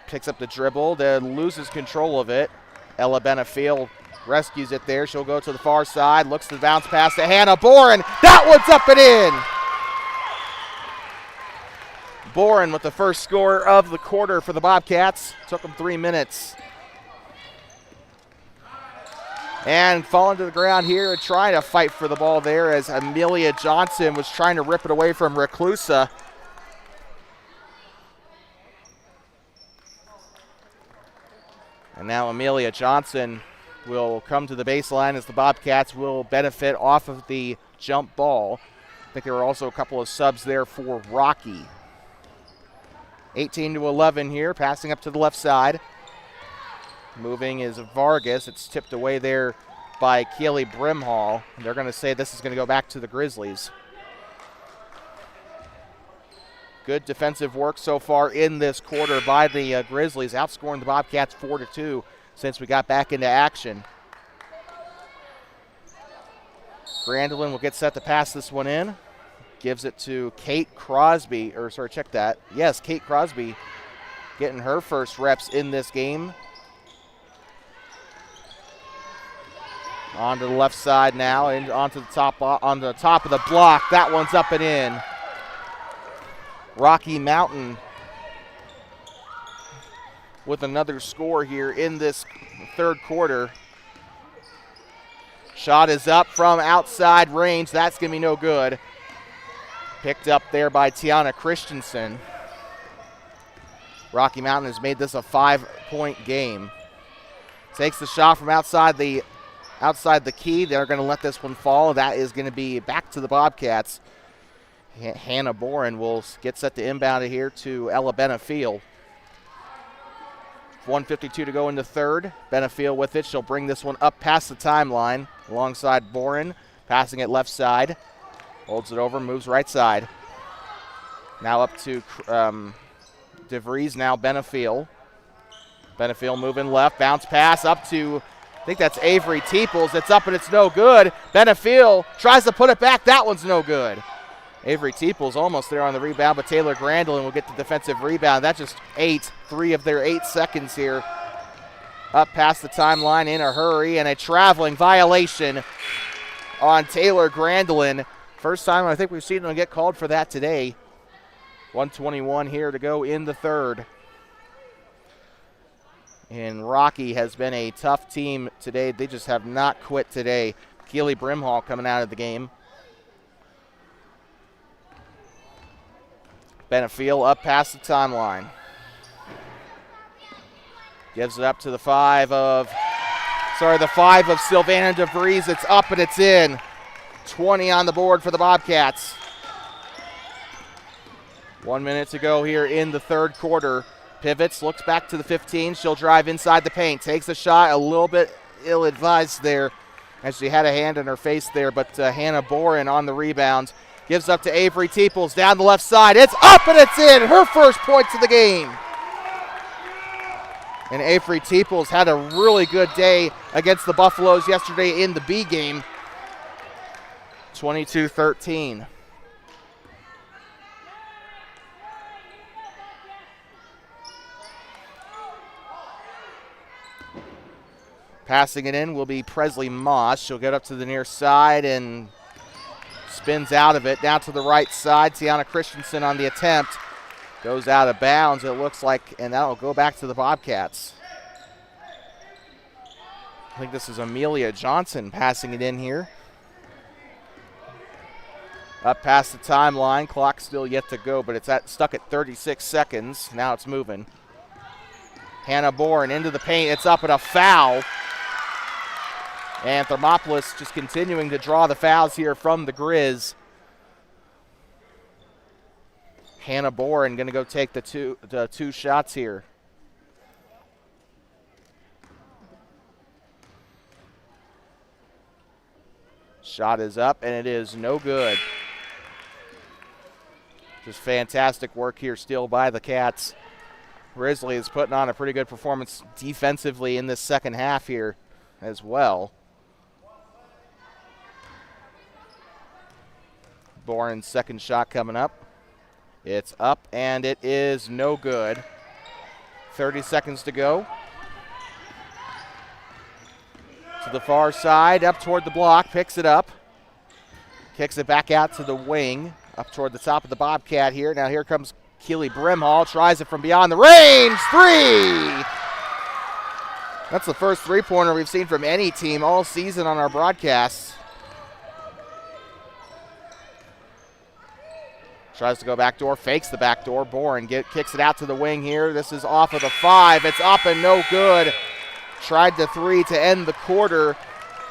Picks up the dribble, then loses control of it. Ella Benefield rescues it there. She'll go to the far side, looks to the bounce pass to Hannah Boren. That one's up and in. Boren with the first score of the quarter for the Bobcats. Took them 3 minutes. And falling to the ground here and trying to fight for the ball there as Amelia Johnson was trying to rip it away from Reclusa. And now Amelia Johnson will come to the baseline as the Bobcats will benefit off of the jump ball. I think there were also a couple of subs there for Rocky. 18-11 here, passing up to the left side. Moving is Vargas. It's tipped away there by Keely Brimhall. They're going to say this is going to go back to the Grizzlies. Good defensive work so far in this quarter by the Grizzlies, outscoring the Bobcats 4-2 since we got back into action. Grandolin will get set to pass this one in. Gives it to Kate Crosby, or sorry, check that. Yes, Kate Crosby getting her first reps in this game. On to the left side now, and onto the top, on the top of the block. That one's up and in. Rocky Mountain with another score here in this third quarter. Shot is up from outside range. That's going to be no good. Picked up there by Tiana Christensen. Rocky Mountain has made this a 5-point game. Takes the shot from outside the key. They're going to let this one fall. That is going to be back to the Bobcats. Hannah Boren will get set to inbound it here to Ella Benefield. 1:52 to go in the third. Benefield with it. She'll bring this one up past the timeline alongside Boren. Passing it left side. Holds it over, moves right side. Now up to DeVries now Benefiel. Benefiel moving left, bounce pass up to, I think that's Avery Teeples. It's up and it's no good. Benefiel tries to put it back. That one's no good. Avery Teeples almost there on the rebound, but Taylor Grandlin will get the defensive rebound. That's just 3 of their 8 seconds here. Up past the timeline in a hurry, and a traveling violation on Taylor Grandlin. First time I think we've seen him get called for that today. 1:21 here to go in the third. And Rocky has been a tough team today. They just have not quit today. Keely Brimhall coming out of the game. Benefiel up past the timeline. Gives it up to the 5 of Sylvana DeVries. It's up and it's in. 20 on the board for the Bobcats. 1 minute to go here in the third quarter. Pivots, looks back to the 15. She'll drive inside the paint. Takes a shot, a little bit ill-advised there as she had a hand in her face there, but Hannah Boren on the rebound. Gives up to Avery Teeples down the left side. It's up and it's in. Her first points of the game. And Avery Teeples had a really good day against the Buffaloes yesterday in the B game. 22-13. Passing it in will be Presley Moss. She'll get up to the near side and spins out of it. Down to the right side. Tiana Christensen on the attempt. Goes out of bounds, it looks like, and that'll go back to the Bobcats. I think this is Amelia Johnson passing it in here. Up past the timeline. Clock still yet to go, but it's stuck at 36 seconds. Now it's moving. Hannah Bourne into the paint. It's up and a foul. And Thermopolis just continuing to draw the fouls here from the Grizz. Hannah Bourne going to go take the two shots here. Shot is up, and it is no good. Just fantastic work here still by the Cats. Grizzlies putting on a pretty good performance defensively in this second half here as well. Bourne's second shot coming up. It's up, and it is no good. 30 seconds to go. To the far side, up toward the block, picks it up. Kicks it back out to the wing, up toward the top of the Bobcat here. Now here comes Keely Brimhall, tries it from beyond the range. 3! That's the first three-pointer we've seen from any team all season on our broadcasts. Tries to go back door, fakes the back door. Bourne kicks it out to the wing here. This is off of the 5. It's up and no good. Tried the 3 to end the quarter.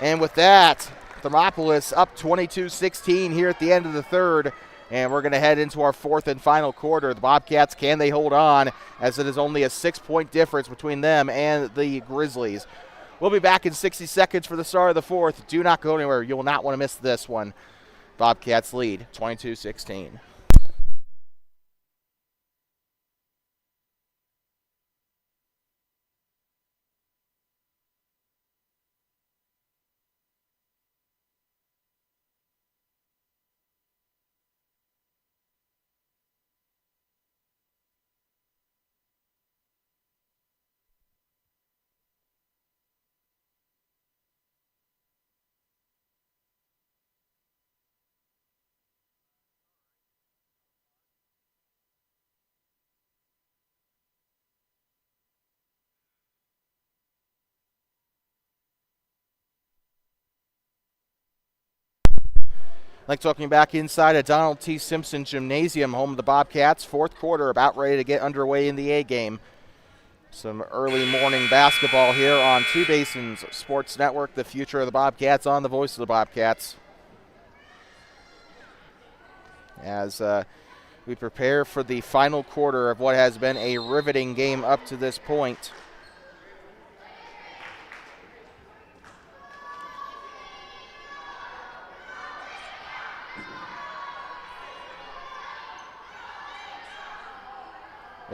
And with that, Thermopolis up 22-16 here at the end of the third. And we're going to head into our fourth and final quarter. The Bobcats, can they hold on, as it is only a 6-point difference between them and the Grizzlies. We'll be back in 60 seconds for the start of the fourth. Do not go anywhere. You will not want to miss this one. Bobcats lead 22-16. Like talking back inside at Donald T. Simpson Gymnasium, home of the Bobcats. Fourth quarter about ready to get underway in the A game. Some early morning basketball here on Two Basins Sports Network, the future of the Bobcats on the voice of the Bobcats. As we prepare for the final quarter of what has been a riveting game up to this point.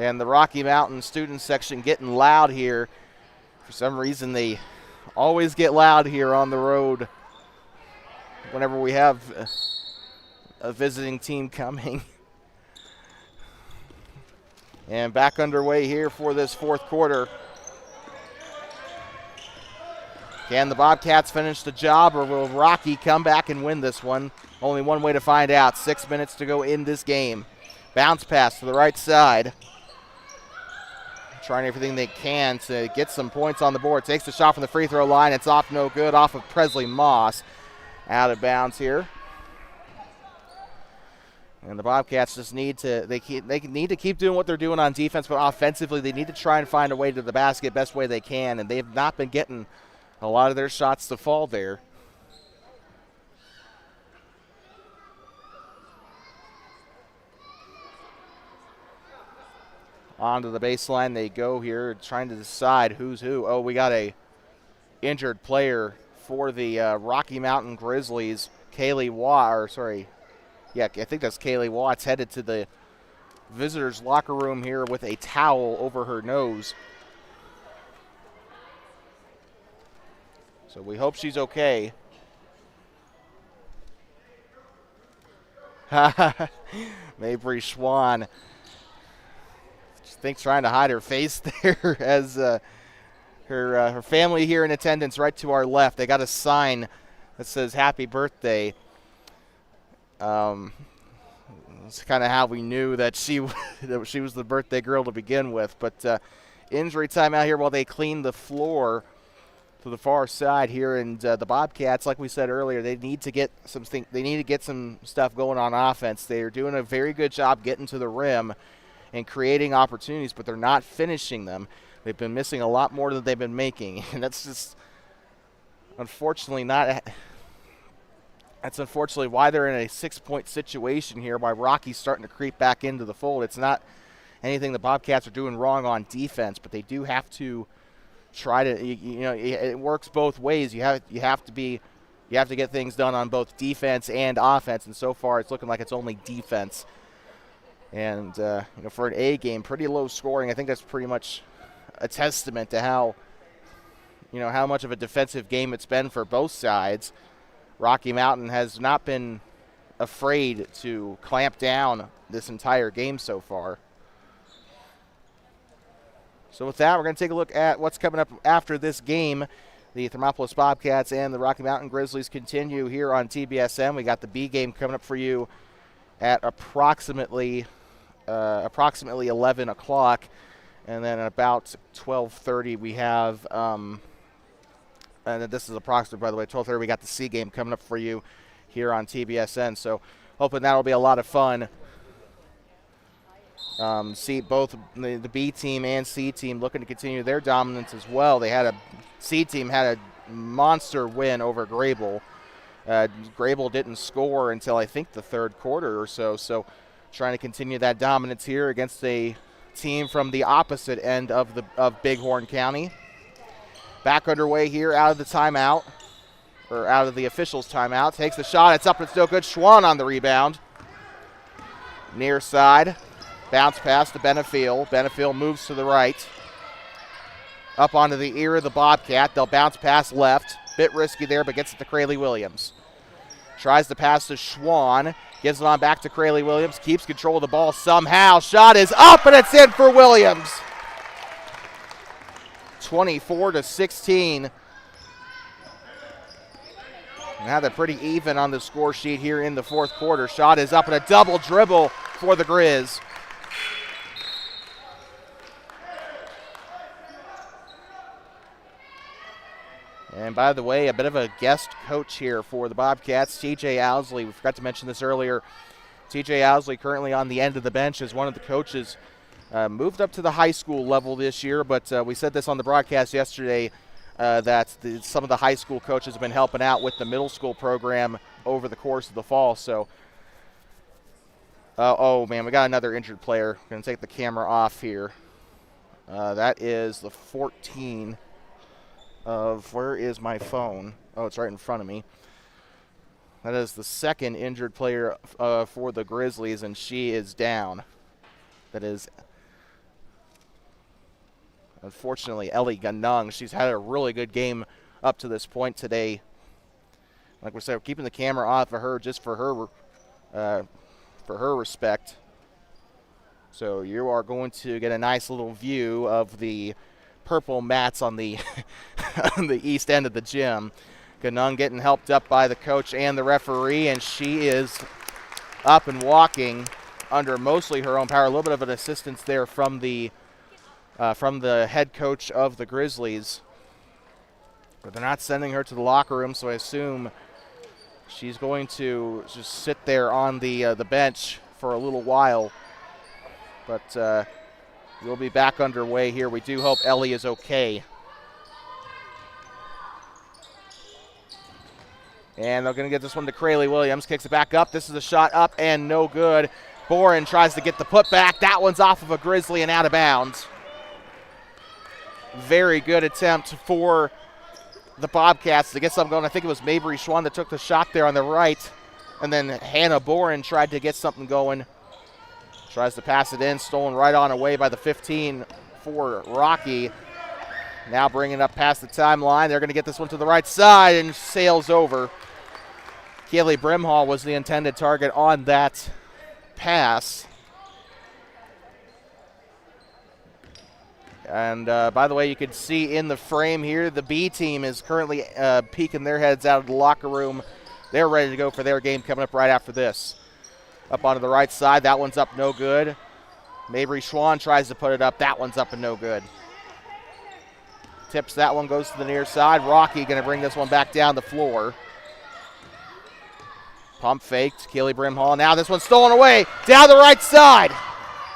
And the Rocky Mountain student section getting loud here. For some reason, they always get loud here on the road whenever we have a visiting team coming. And back underway here for this fourth quarter. Can the Bobcats finish the job, or will Rocky come back and win this one? Only one way to find out. 6 minutes to go in this game. Bounce pass to the right side. Trying everything they can to get some points on the board. Takes the shot from the free throw line. It's off, no good, off of Presley Moss. Out of bounds here. And the Bobcats just need to need to keep doing what they're doing on defense, but offensively they need to try and find a way to the basket best way they can, and they've not been getting a lot of their shots to fall there. Onto the baseline they go here, trying to decide who's who. Oh, we got a injured player for the Rocky Mountain Grizzlies. Kaylee Watt, I think that's Kaylee Watts, headed to the visitors' locker room here with a towel over her nose. So we hope she's okay. Mabry Schwann, I think, trying to hide her face there as her family here in attendance right to our left. They got a sign that says happy birthday. It's kind of how we knew that she was the birthday girl to begin with. But injury timeout here while they clean the floor to the far side here. And the Bobcats, like we said earlier, they need to get some stuff going on offense. They are doing a very good job getting to the rim and creating opportunities, but they're not finishing them. They've been missing a lot more than they've been making, and that's just unfortunately not. That's unfortunately why they're in a 6-point situation here, why Rocky's starting to creep back into the fold. It's not anything the Bobcats are doing wrong on defense, but they do have to try to, it works both ways. You have to get things done on both defense and offense, and so far it's looking like it's only defense. And, for an A game, pretty low scoring. I think that's pretty much a testament to how much of a defensive game it's been for both sides. Rocky Mountain has not been afraid to clamp down this entire game so far. So with that, we're going to take a look at what's coming up after this game. The Thermopolis Bobcats and the Rocky Mountain Grizzlies continue here on TBSM. We got the B game coming up for you at approximately 11 o'clock. And then at about 12:30 we have, and this is approximately, by the way, 12:30 we got the C game coming up for you here on TBSN. So hoping that'll be a lot of fun. See both the B team and C team looking to continue their dominance as well. C team had a monster win over Grable. Grable didn't score until I think the third quarter or so. So trying to continue that dominance here against a team from the opposite end of Bighorn County. Back underway here out of the timeout, or out of the officials' timeout. Takes the shot. It's up. It's no good. Schwann on the rebound. Near side. Bounce pass to Benefiel. Benefiel moves to the right. Up onto the ear of the Bobcat. They'll bounce pass left. Bit risky there, but gets it to Crayley Williams. Tries to pass to Schwann. Gives it on back to Crayley Williams. Keeps control of the ball somehow. Shot is up, and it's in for Williams. 24-16. Now they're pretty even on the score sheet here in the fourth quarter. Shot is up, and a double dribble for the Grizz. And by the way, a bit of a guest coach here for the Bobcats, TJ Owsley. We forgot to mention this earlier. TJ Owsley currently on the end of the bench as one of the coaches. Moved up to the high school level this year, but we said this on the broadcast yesterday that some of the high school coaches have been helping out with the middle school program over the course of the fall. So, oh man, we got another injured player. Going to take the camera off here. That is the 14 of, where is my phone? Oh, it's right in front of me. That is the second injured player for the Grizzlies, and she is down. That is Unfortunately, Ellie Ganung, she's had a really good game up to this point today. Like we said, we're keeping the camera off of her just for her respect. So you are going to get a nice little view of the purple mats on the on the east end of the gym. Ganung getting helped up by the coach and the referee, and she is up and walking under mostly her own power. A little bit of an assistance there from the head coach of the Grizzlies. But they're not sending her to the locker room, so I assume she's going to just sit there on the bench for a little while. But we'll be back underway here. We do hope Ellie is okay. And they're going to get this one to Crayley Williams. Kicks it back up. This is a shot up and no good. Boren tries to get the putback. That one's off of a Grizzly and out of bounds. Very good attempt for the Bobcats to get something going. I think it was Mabry Schwann that took the shot there on the right. And then Hannah Boren tried to get something going. Tries to pass it in. Stolen right on away by the 15 for Rocky. Now bringing it up past the timeline. They're going to get this one to the right side and sails over. Kaylee Brimhall was the intended target on that pass. And by the way, you can see in the frame here, the B team is currently peeking their heads out of the locker room. They're ready to go for their game coming up right after this. Up onto the right side. That one's up no good. Mabry Schwann tries to put it up. That one's up and no good. Tips that one, goes to the near side. Rocky going to bring this one back down the floor. Pump faked. Keely Brimhall. Now this one's stolen away. Down the right side.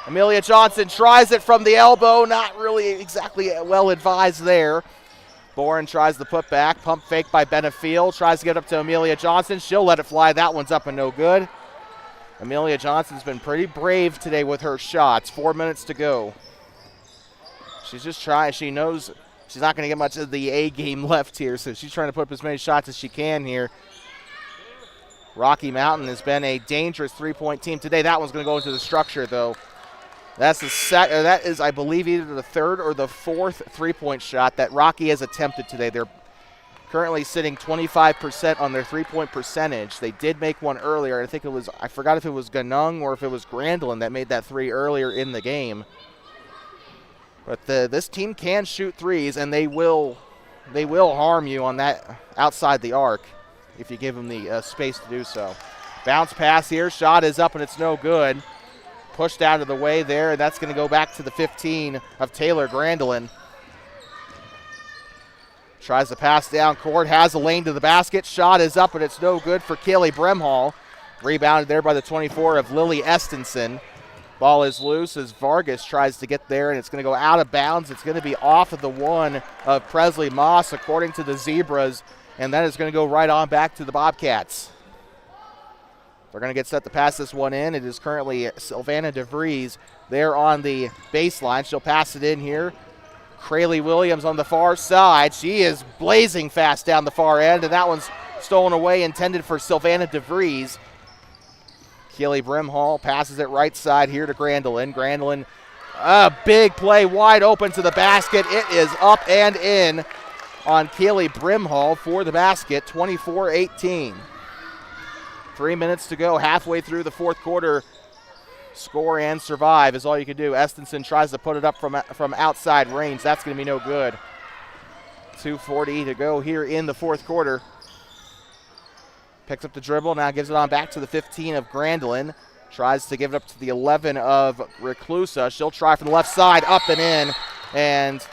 Amelia Johnson tries it from the elbow. Not really exactly well advised there. Boren tries the putback. Pump fake by Benefiel. Tries to get up to Amelia Johnson. She'll let it fly. That one's up and no good. Amelia Johnson's been pretty brave today with her shots. 4 minutes to go. She's just trying. She knows she's not going to get much of the A game left here, so she's trying to put up as many shots as she can here. Rocky Mountain has been a dangerous three-point team today. That one's going to go into the structure, though. That is, I believe, either the third or the fourth three-point shot that Rocky has attempted today. They're currently sitting 25% on their three-point percentage. They did make one earlier. I forgot if it was Ganung or if it was Grandlin that made that three earlier in the game. But this team can shoot threes, and they will harm you on that outside the arc if you give them the space to do so. Bounce pass here. Shot is up, and it's no good. Pushed out of the way there, and that's going to go back to the 15 of Taylor Grandlin. Tries to pass down court, has a lane to the basket. Shot is up, and it's no good for Kaylee Brimhall. Rebounded there by the 24 of Lily Estenson. Ball is loose as Vargas tries to get there, and it's going to go out of bounds. It's going to be off of the one of Presley Moss, according to the Zebras, and that is going to go right on back to the Bobcats. They're going to get set to pass this one in. It is currently Sylvana DeVries there on the baseline. She'll pass it in here. Crayley Williams on the far side. She is blazing fast down the far end, and that one's stolen away, intended for Sylvana DeVries. Keely Brimhall passes it right side here to Grandlin. Grandlin, a big play, wide open to the basket. It is up and in on Keely Brimhall for the basket, 24-18. 3 minutes to go, halfway through the fourth quarter. Score and survive is all you can do. Estenson tries to put it up from outside range. That's going to be no good. 2:40 to go here in the fourth quarter. Picks up the dribble, now gives it on back to the 15 of Grandlin. Tries to give it up to the 11 of Reclusa. She'll try from the left side, up and in. And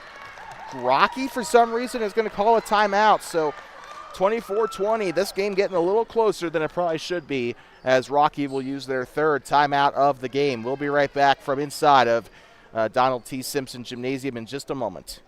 Rocky, for some reason, is going to call a timeout. So 24-20, this game getting a little closer than it probably should be, as Rocky will use their third timeout of the game. We'll be right back from inside of Donald T. Simpson Gymnasium in just a moment.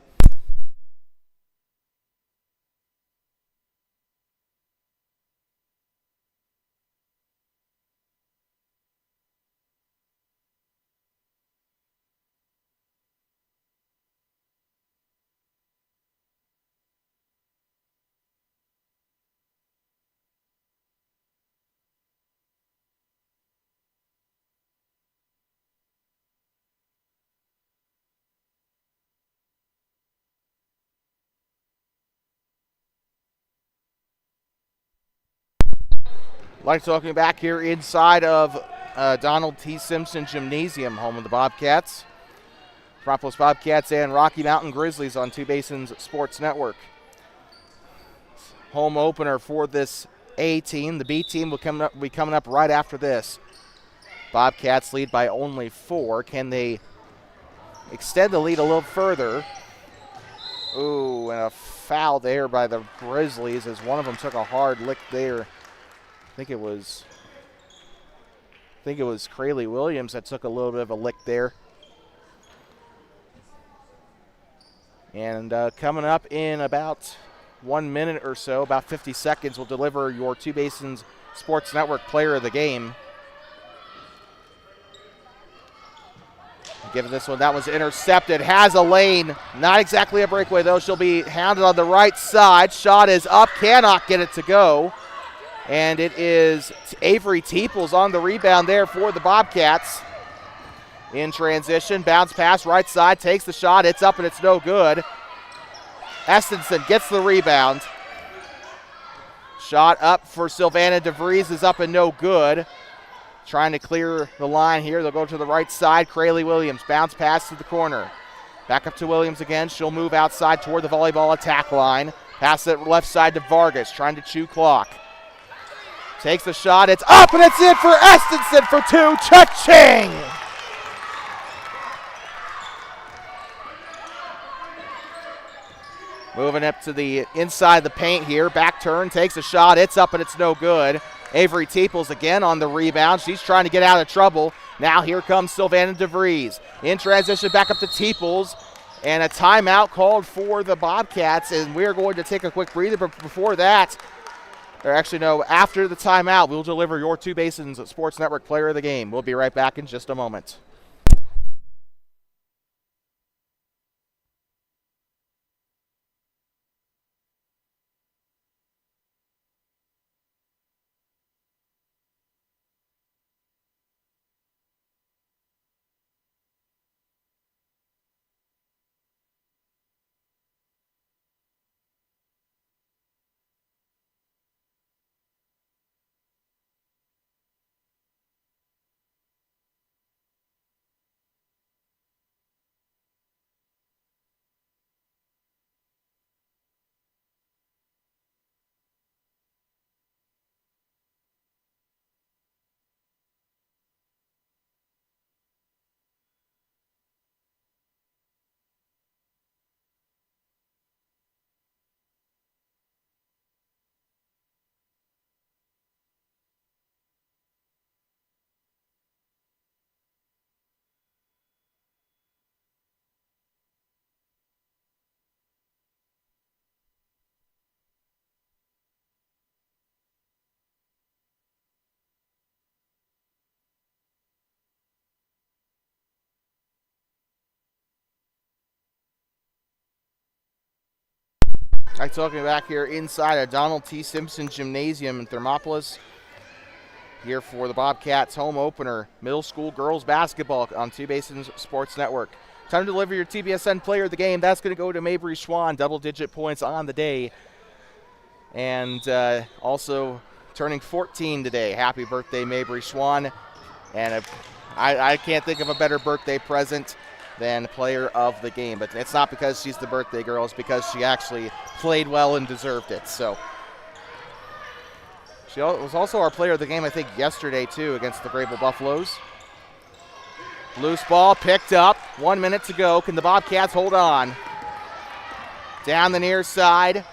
Like talking back here inside of Donald T. Simpson Gymnasium, home of the Bobcats. Thermopolis Bobcats and Rocky Mountain Grizzlies on Two Basins Sports Network. Home opener for this A team. The B team will be coming up right after this. Bobcats lead by only 4. Can they extend the lead a little further? Ooh, and a foul there by the Grizzlies as one of them took a hard lick there. I think it was Crayley Williams that took a little bit of a lick there. And coming up in about 1 minute or so, about 50 seconds, we'll deliver your Two Basins Sports Network Player of the Game. Given this one, that was intercepted. Has a lane. Not exactly a breakaway, though. She'll be hounded on the right side. Shot is up. Cannot get it to go. And it is Avery Teeples on the rebound there for the Bobcats. In transition, bounce pass, right side, takes the shot. It's up and it's no good. Estenson gets the rebound. Shot up for Sylvana DeVries is up and no good. Trying to clear the line here. They'll go to the right side. Crayley Williams, bounce pass to the corner. Back up to Williams again. She'll move outside toward the volleyball attack line. Pass it left side to Vargas, trying to chew clock. Takes the shot. It's up and it's in for Estenson for 2. Cha-ching! Moving up to the inside the paint here. Back turn, takes a shot. It's up and it's no good. Avery Teeples again on the rebound. She's trying to get out of trouble. Now here comes Sylvana DeVries. In transition, back up to Teeples. And a timeout called for the Bobcats. And we're going to take a quick breather. But before that, or actually no, after the timeout, we'll deliver your Two Basins Sports Network Player of the Game. We'll be right back in just a moment. I'm talking back here inside of Donald T. Simpson Gymnasium in Thermopolis. Here for the Bobcats home opener, middle school girls basketball on Two Basins Sports Network. Time to deliver your TBSN Player of the Game. That's going to go to Mabry Schwann, double-digit points on the day. And also turning 14 today. Happy birthday, Mabry Schwann. And I can't think of a better birthday present than Player of the Game. But it's not because she's the birthday girl. It's because she actually played well and deserved it. So she was also our Player of the Game, I think, yesterday, too, against the Grable Buffaloes. Loose ball picked up. 1 minute to go. Can the Bobcats hold on? Down the near side.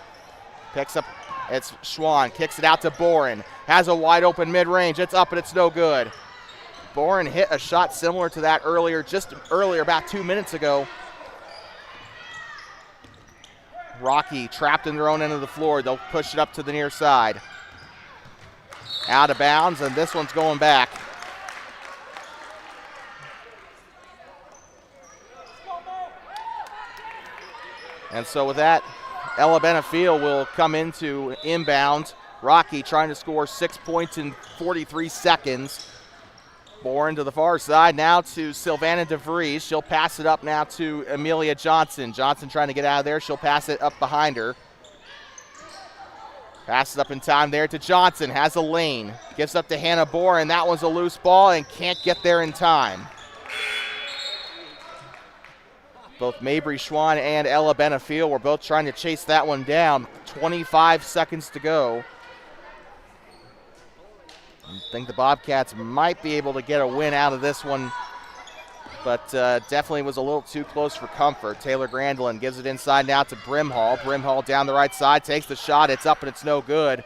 Picks up. It's Schwann. Kicks it out to Boren. Has a wide open mid-range. It's up and it's no good. Boren hit a shot similar to that just earlier, about 2 minutes ago. Rocky trapped in their own end of the floor. They'll push it up to the near side. Out of bounds, and this one's going back. And so with that, Ella Benefiel will come into inbound. Rocky trying to score 6 points in 43 seconds. Boren to the far side, now to Sylvana DeVries. She'll pass it up now to Amelia Johnson. Johnson trying to get out of there. She'll pass it up behind her. Passes up in time there to Johnson, has a lane. Gives up to Hannah Bohr, and that one's a loose ball and can't get there in time. Both Mabry Schwann and Ella Benefiel were both trying to chase that one down. 25 seconds to go. I think the Bobcats might be able to get a win out of this one, but definitely was a little too close for comfort. Taylor Grandelin gives it inside now to Brimhall. Brimhall down the right side, takes the shot. It's up and it's no good.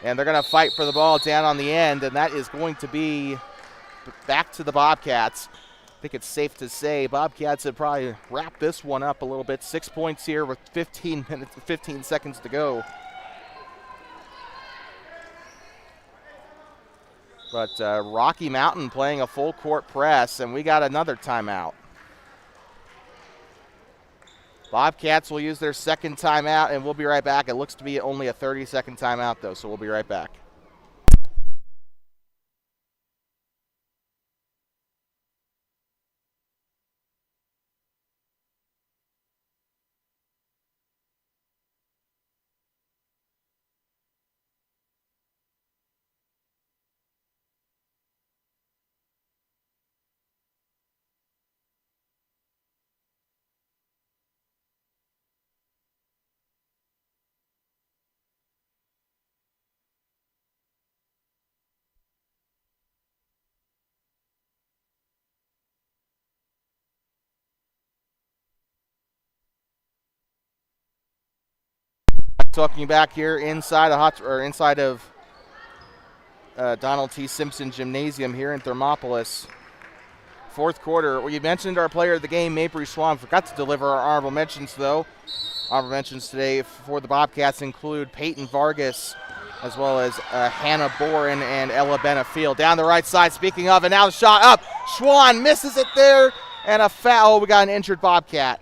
And they're going to fight for the ball down on the end, and that is going to be back to the Bobcats. I think it's safe to say Bobcats have probably wrapped this one up a little bit. 6 points here with 15 seconds to go. But Rocky Mountain playing a full court press, and we got another timeout. Bobcats will use their second timeout, and we'll be right back. It looks to be only a 30-second timeout, though, so we'll be right back. Talking back here inside of Donald T. Simpson Gymnasium here in Thermopolis. Fourth quarter. Well, you mentioned our player of the game, Mabry Schwann. Forgot to deliver our honorable mentions, though. Honorable mentions today for the Bobcats include Peyton Vargas, as well as Hannah Boren and Ella Benefiel. Down the right side, speaking of, and now the shot up. Schwann misses it there, and a foul. We got an injured Bobcat.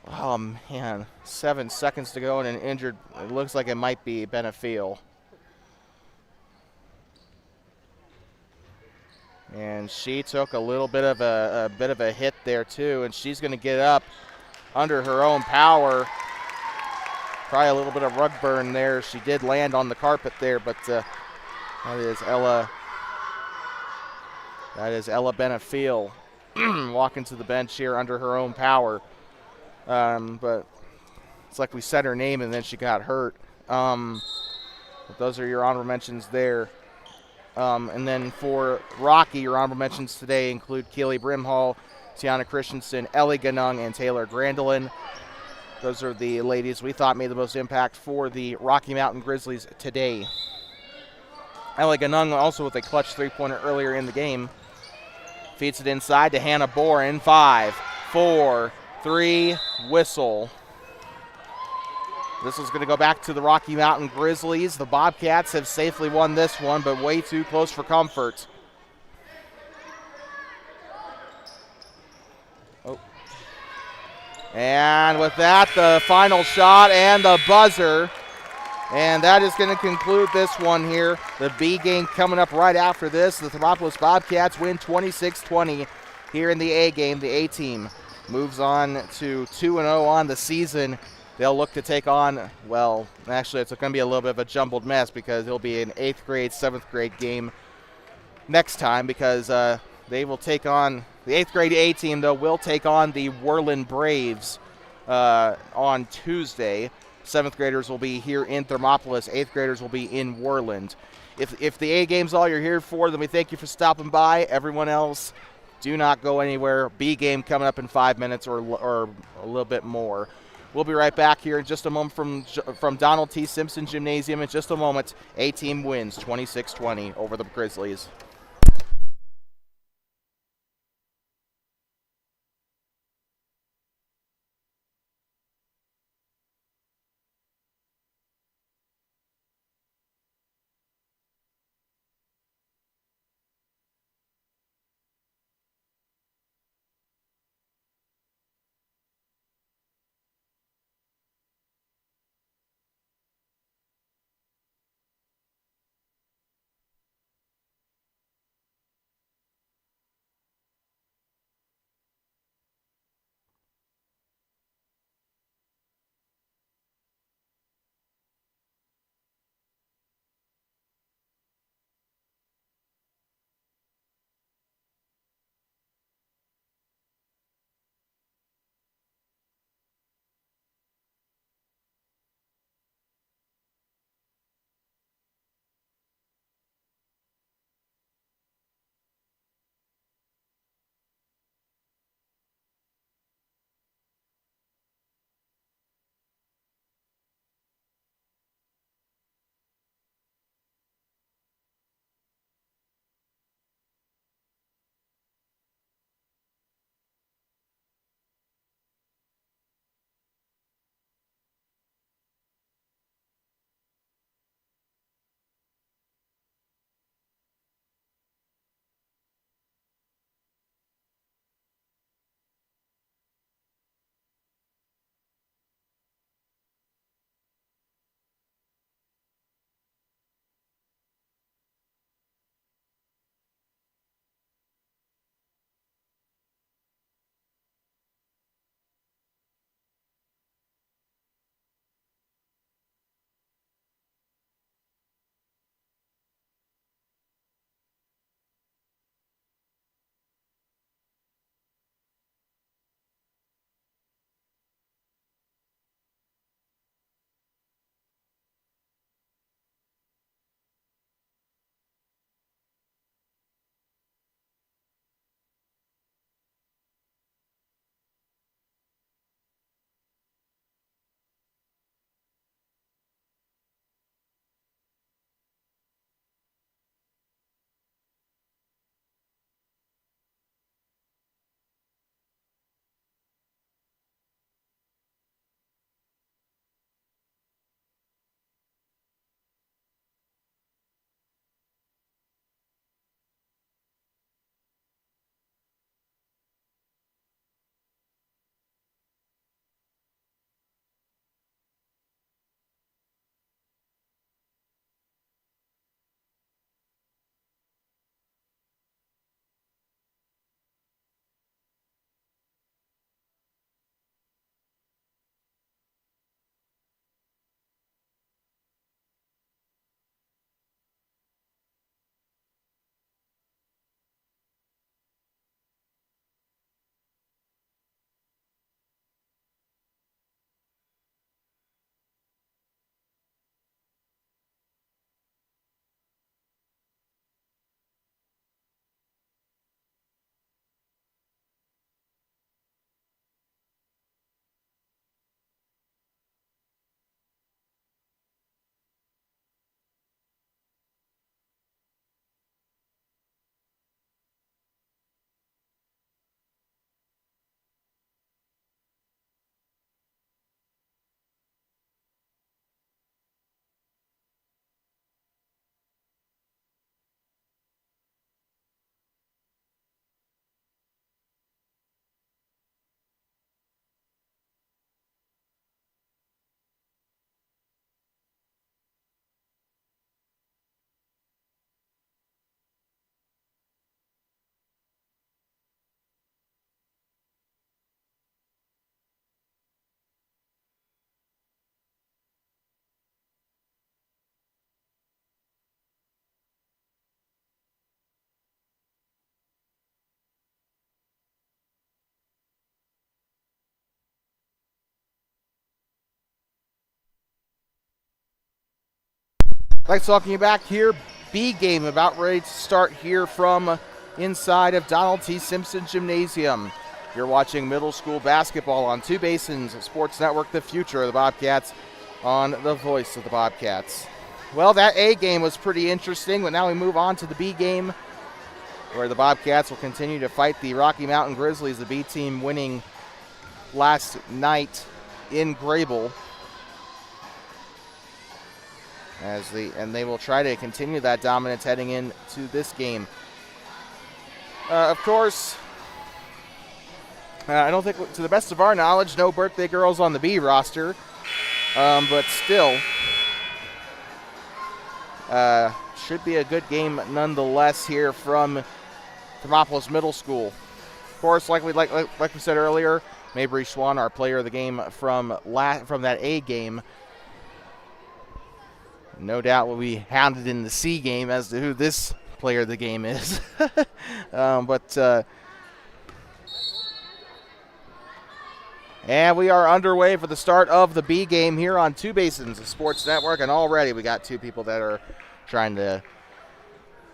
Oh, man. 7 seconds to go and an injured. It looks like it might be Benefiel. And she took a little bit of a hit there too, and she's going to get up under her own power. Probably a little bit of rug burn there. She did land on the carpet there, but that is Ella Benefiel walking to the bench here under her own power. But it's like we said her name and then she got hurt. But those are your honorable mentions there. And then for Rocky, your honorable mentions today include Keely Brimhall, Tiana Christensen, Ellie Ganung, and Taylor Grandelin. Those are the ladies we thought made the most impact for the Rocky Mountain Grizzlies today. Ellie Ganung also with a clutch three-pointer earlier in the game. Feeds it inside to Hannah Boren. 5, 4, 3, whistle. This is going to go back to the Rocky Mountain Grizzlies. The Bobcats have safely won this one, but way too close for comfort. Oh. And with that, the final shot and the buzzer. And that is going to conclude this one here. The B game coming up right after this. The Thermopolis Bobcats win 26-20 here in the A game. The A team moves on to 2-0 on the season. They'll look to take on, well, actually it's going to be a little bit of a jumbled mess because it'll be an 8th grade, 7th grade game next time because they will take on, the 8th grade A team, though, will take on the Worland Braves on Tuesday. 7th graders will be here in Thermopolis. 8th graders will be in Worland. If the A game's all you're here for, then we thank you for stopping by. Everyone else, do not go anywhere. B game coming up in 5 minutes or a little bit more. We'll be right back here in just a moment from Donald T. Simpson Gymnasium. In just a moment, A team wins 26-20 over the Grizzlies. Thanks for welcoming you back here. B game about ready to start here from inside of Donald T. Simpson Gymnasium. You're watching middle school basketball on Two Basins Sports Network, the future of the Bobcats, on the voice of the Bobcats. Well, that A game was pretty interesting, but now we move on to the B game, where the Bobcats will continue to fight the Rocky Mountain Grizzlies, the B team winning last night in Grable. And they will try to continue that dominance heading into this game. Of course, I don't think, to the best of our knowledge, no birthday girls on the B roster, but still, should be a good game nonetheless here from Thermopolis Middle School. Of course, like we said earlier, Mabry Schwann, our player of the game from that A game, no doubt will be hounded in the C game as to who this player of the game is. And we are underway for the start of the B game here on Two Basins Sports Network, and already we got two people that are trying to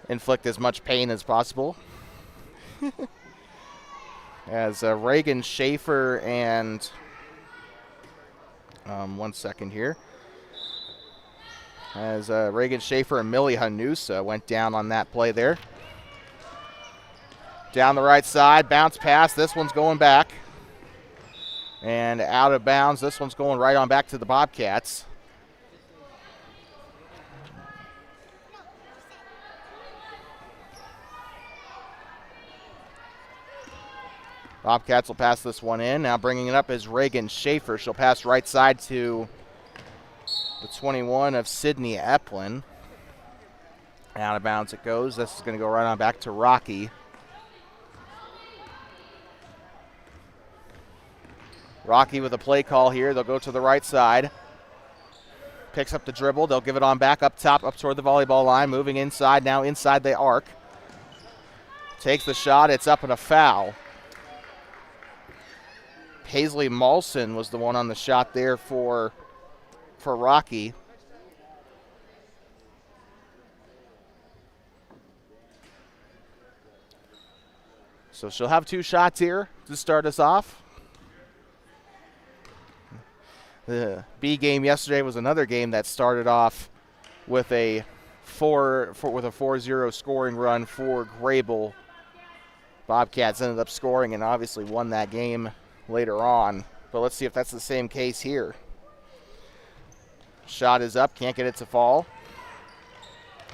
inflict as much pain as possible. As Reagan Schaefer and one second here. As Reagan Schaefer and Millie Hanusa went down on that play there. Down the right side, bounce pass. This one's going back. And out of bounds. This one's going right on back to the Bobcats. Bobcats will pass this one in. Now bringing it up is Reagan Schaefer. She'll pass right side to the 21 of Sydney Eplin. Out of bounds it goes. This is going to go right on back to Rocky. Rocky with a play call here. They'll go to the right side. Picks up the dribble. They'll give it on back up top, up toward the volleyball line. Moving inside, now inside the arc. Takes the shot. It's up and a foul. Paisley Malson was the one on the shot there for Rocky. So she'll have two shots here to start us off. The B game yesterday was another game that started off with a 4-0 scoring run for Grable. Bobcats ended up scoring and obviously won that game later on. But let's see if that's the same case here. Shot is up, can't get it to fall.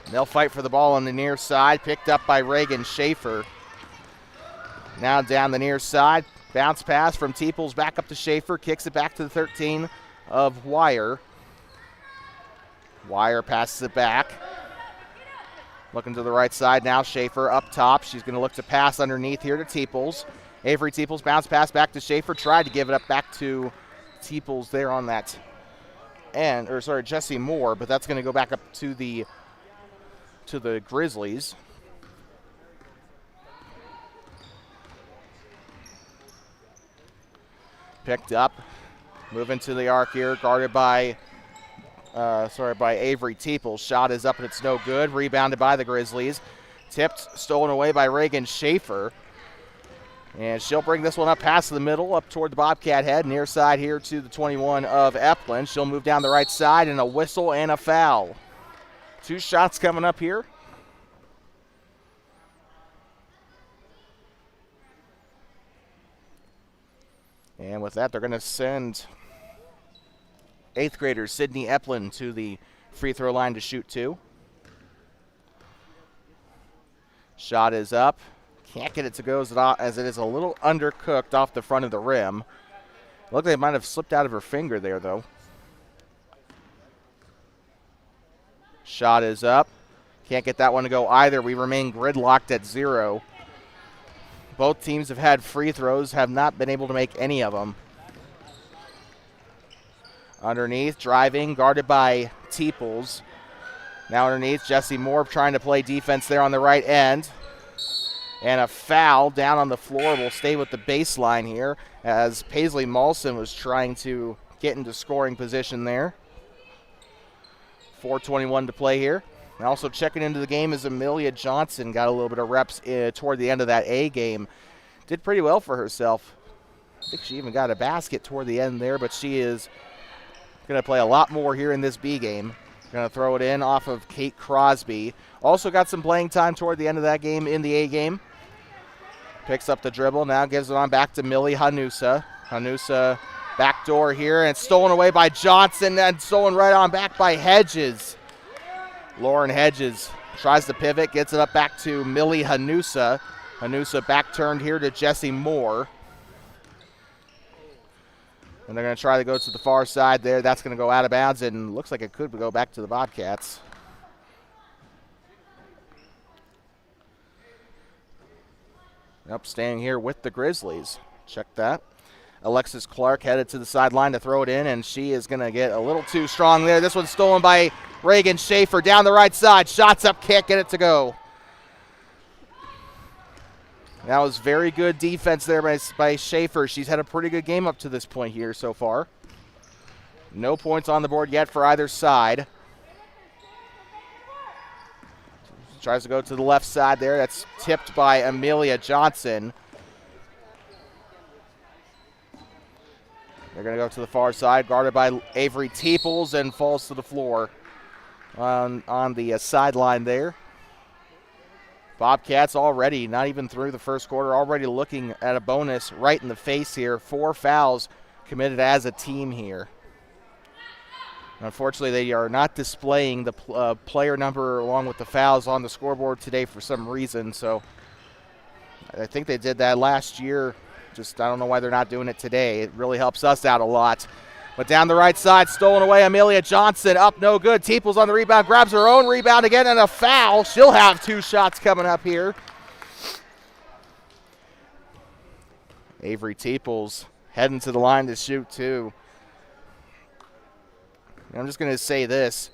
They'll fight for the ball on the near side, picked up by Reagan Schaefer. Now down the near side, bounce pass from Teeples back up to Schaefer, kicks it back to the 13 of Wire. Wire passes it back. Looking to the right side now, Schaefer up top. She's going to look to pass underneath here to Teeples. Avery Teeples, bounce pass back to Schaefer, tried to give it up back to Teeples there on that end, Jesse Moore, but that's going to go back up to the Grizzlies. Picked up, moving to the arc here, guarded by Avery Teeples. Shot is up and it's no good. Rebounded by the Grizzlies. Tipped, stolen away by Reagan Schaefer. And she'll bring this one up past the middle, up toward the Bobcat head, near side here to the 21 of Eplin. She'll move down the right side, and a whistle and a foul. Two shots coming up here. And with that, they're going to send 8th grader Sydney Eplin to the free throw line to shoot two. Shot is up. Can't get it to go as it is a little undercooked off the front of the rim. Looked like it might have slipped out of her finger there, though. Shot is up. Can't get that one to go either. We remain gridlocked at 0. Both teams have had free throws, have not been able to make any of them. Underneath, driving, guarded by Teeples. Now underneath, Jesse Moore trying to play defense there on the right end. And a foul down on the floor. Will stay with the baseline here as Paisley Malson was trying to get into scoring position there. 4:21 to play here. And also checking into the game is Amelia Johnson. Got a little bit of reps toward the end of that A game. Did pretty well for herself. I think she even got a basket toward the end there, but she is going to play a lot more here in this B game. Going to throw it in off of Kate Crosby. Also got some playing time toward the end of that game in the A game. Picks up the dribble, now gives it on back to Millie Hanusa. Hanusa backdoor here, and it's stolen away by Johnson, and stolen right on back by Hedges. Lauren Hedges tries to pivot, gets it up back to Millie Hanusa. Hanusa back turned here to Jessie Moore. And they're going to try to go to the far side there. That's going to go out of bounds, and looks like it could go back to the Bobcats. Up staying here with the Grizzlies. Check that. Alexis Clark headed to the sideline to throw it in, and she is going to get a little too strong there. This one's stolen by Reagan Schaefer down the right side. Shots up, can't get it to go. That was very good defense there by Schaefer. She's had a pretty good game up to this point here so far. No points on the board yet for either side. Tries to go to the left side there. That's tipped by Amelia Johnson. They're going to go to the far side, guarded by Avery Teeples, and falls to the floor on the sideline there. Bobcats already, not even through the first quarter, already looking at a bonus right in the face here. 4 fouls committed as a team here. Unfortunately, they are not displaying the player number along with the fouls on the scoreboard today for some reason. So I think they did that last year. Just I don't know why they're not doing it today. It really helps us out a lot. But down the right side, stolen away, Amelia Johnson up, no good. Teeples on the rebound, grabs her own rebound again, and a foul. She'll have 2 shots coming up here. Avery Teeples heading to the line to shoot 2. I'm just going to say this.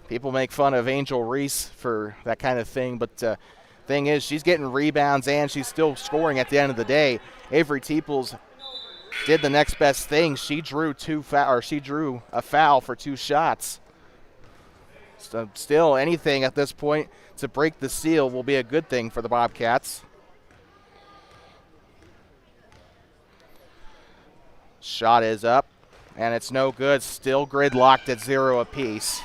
People make fun of Angel Reese for that kind of thing, but thing is, she's getting rebounds and she's still scoring at the end of the day. Avery Teeples did the next best thing. She drew a foul for 2 shots. So still, anything at this point to break the seal will be a good thing for the Bobcats. Shot is up, and it's no good. Still gridlocked at 0 apiece.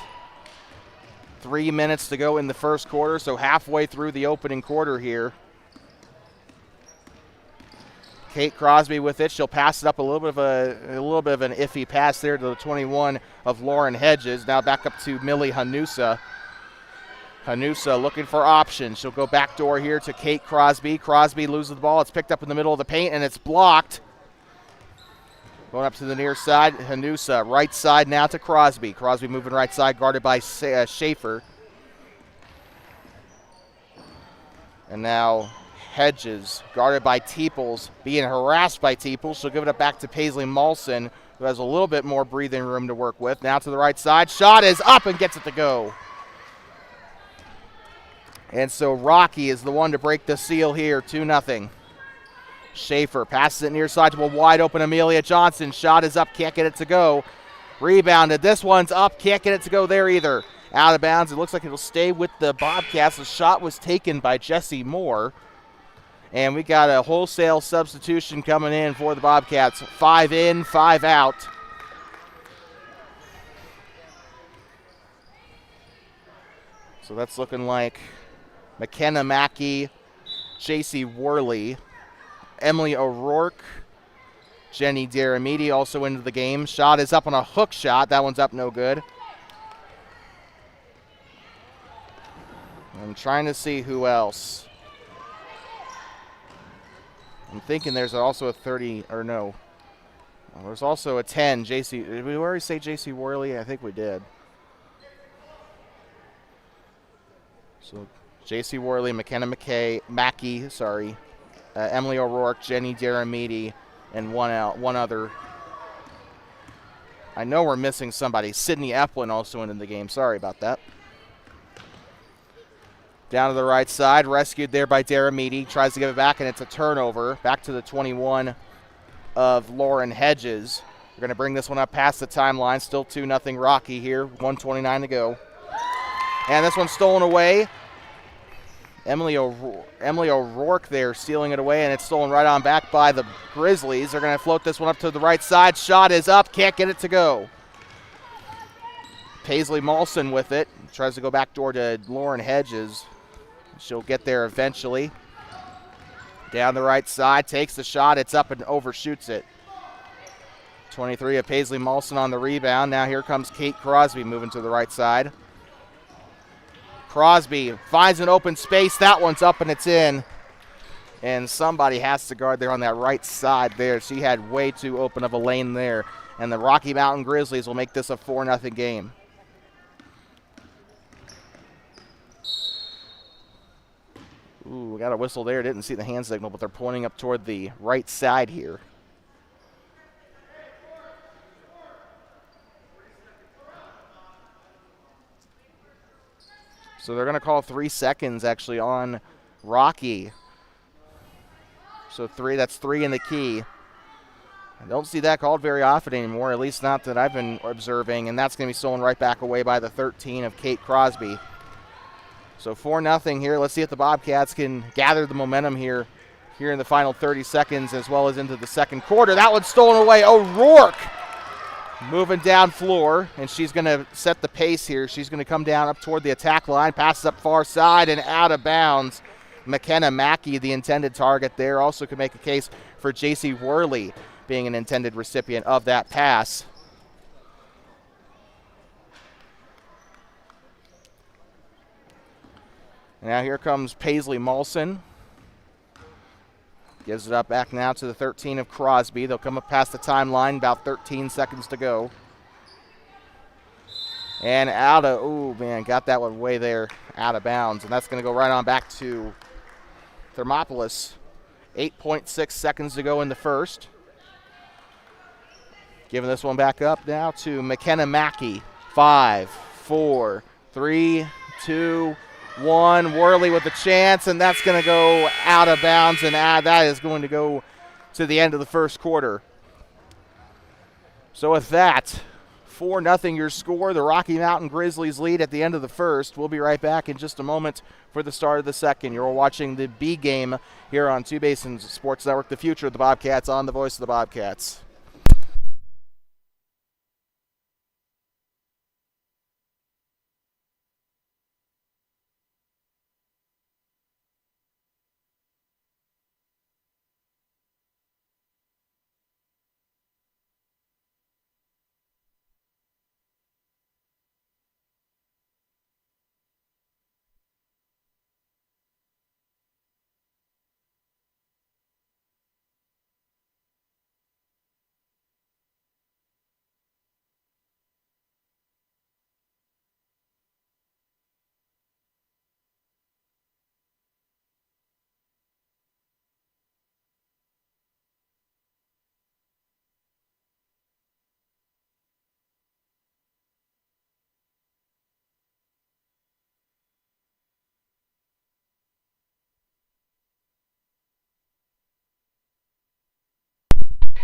3 minutes to go in the first quarter, so halfway through the opening quarter here. Kate Crosby with it. She'll pass it up a little bit of an iffy pass there to the 21 of Lauren Hedges. Now back up to Millie Hanusa. Hanusa looking for options. She'll go backdoor here to Kate Crosby. Crosby loses the ball. It's picked up in the middle of the paint, and it's blocked. Going up to the near side, Hanusa. Right side now to Crosby. Crosby moving right side, guarded by Schaefer. And now Hedges, guarded by Teeples, being harassed by Teeples. She'll give it back to Paisley Molson, who has a little bit more breathing room to work with. Now to the right side. Shot is up and gets it to go. And so Rocky is the one to break the seal here, 2-0. Schaefer passes it near side to a wide open Amelia Johnson. Shot is up, can't get it to go. Rebounded. This one's up, can't get it to go there either. Out of bounds. It looks like it'll stay with the Bobcats. The shot was taken by Jessie Moore. And we got a wholesale substitution coming in for the Bobcats. 5 in, 5 out. So that's looking like McKenna Mackey, J.C. Worley, Emily O'Rourke, Jenny Deramiti also into the game. Shot is up on a hook shot. That one's up, no good. I'm trying to see who else. I'm thinking there's also a 30, or no. There's also a 10. JC, did we already say J.C. Worley? I think we did. So J.C. Worley, McKenna Mackey, Emily O'Rourke, Jenny Deramiti, and one other. I know we're missing somebody. Sydney Eplin also into the game. Sorry about that. Down to the right side, rescued there by Deramiti. Tries to give it back, and it's a turnover. Back to the 21 of Lauren Hedges. We're going to bring this one up past the timeline. Still 2-0 Rocky here. 1:29 to go. And this one's stolen away. Emily O'Rourke there stealing it away, and it's stolen right on back by the Grizzlies. They're going to float this one up to the right side. Shot is up. Can't get it to go. Paisley Molson with it. Tries to go back door to Lauren Hedges. She'll get there eventually. Down the right side. Takes the shot. It's up and overshoots it. 23 of Paisley Molson on the rebound. Now here comes Kate Crosby moving to the right side. Crosby finds an open space. That one's up and it's in. And somebody has to guard there on that right side there. She had way too open of a lane there. And the Rocky Mountain Grizzlies will make this a 4-0 game. Ooh, we got a whistle there. Didn't see the hand signal, but they're pointing up toward the right side here. So they're going to call 3 seconds actually on Rocky. So that's 3 in the key. I don't see that called very often anymore, at least not that I've been observing, and that's going to be stolen right back away by the 13 of Kate Crosby. So 4-0 here. Let's see if the Bobcats can gather the momentum here in the final 30 seconds as well as into the second quarter. That one's stolen away. O'Rourke moving down floor, and she's going to set the pace here. She's going to come down up toward the attack line, passes up far side and out of bounds. McKenna Mackey, the intended target there, also could make a case for J.C. Worley being an intended recipient of that pass. Now here comes Paisley Molson. Gives it up back now to the 13 of Crosby. They'll come up past the timeline, about 13 seconds to go. And got that one way there, out of bounds. And that's going to go right on back to Thermopolis. 8.6 seconds to go in the first. Giving this one back up now to McKenna Mackey. 5, 4, 3, 2, 1. Worley with a chance, and that's going to go out of bounds, and that is going to go to the end of the first quarter. So with that, 4-0 your score. The Rocky Mountain Grizzlies lead at the end of the first. We'll be right back in just a moment for the start of the second. You're watching the B game here on Two Basins Sports Network, the future of the Bobcats on the voice of the Bobcats.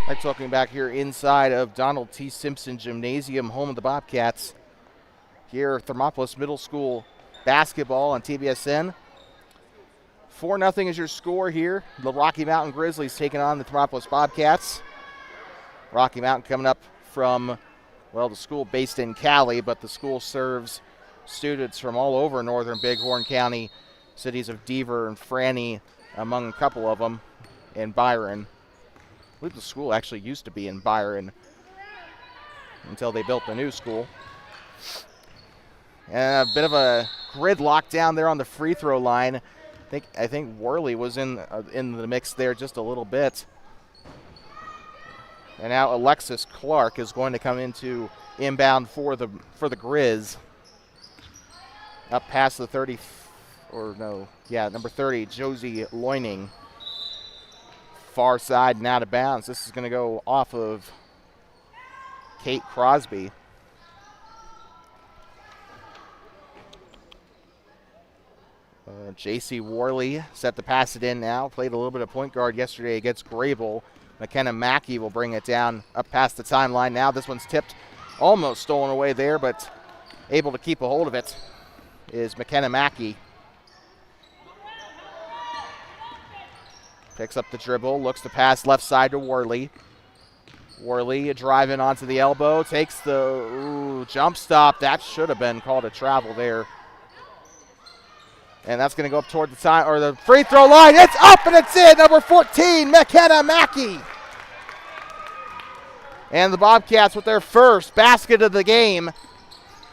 I'm talking back here inside of Donald T. Simpson Gymnasium, home of the Bobcats. Here, Thermopolis Middle School basketball on TBSN. 4-0 is your score here. The Rocky Mountain Grizzlies taking on the Thermopolis Bobcats. Rocky Mountain coming up from, the school based in Cali, but the school serves students from all over northern Bighorn County, cities of Deaver and Franny, among a couple of them, and Byron. I believe the school actually used to be in Byron until they built the new school. And a bit of a gridlock down there on the free throw line. I think Worley was in the mix there just a little bit. And now Alexis Clark is going to come into inbound for the Grizz. Up past the number 30, Josie Loining. Far side and out of bounds. This is going to go off of Kate Crosby. J.C. Worley set to pass it in now. Played a little bit of point guard yesterday against Grable. McKenna Mackey will bring it down up past the timeline. Now this one's tipped, almost stolen away there, but able to keep a hold of it is McKenna Mackey. Picks up the dribble, looks to pass left side to Worley. Worley driving onto the elbow, takes the jump stop. That should have been called a travel there. And that's going to go up toward the free throw line. It's up and it's in. Number 14, McKenna Mackey. And the Bobcats with their first basket of the game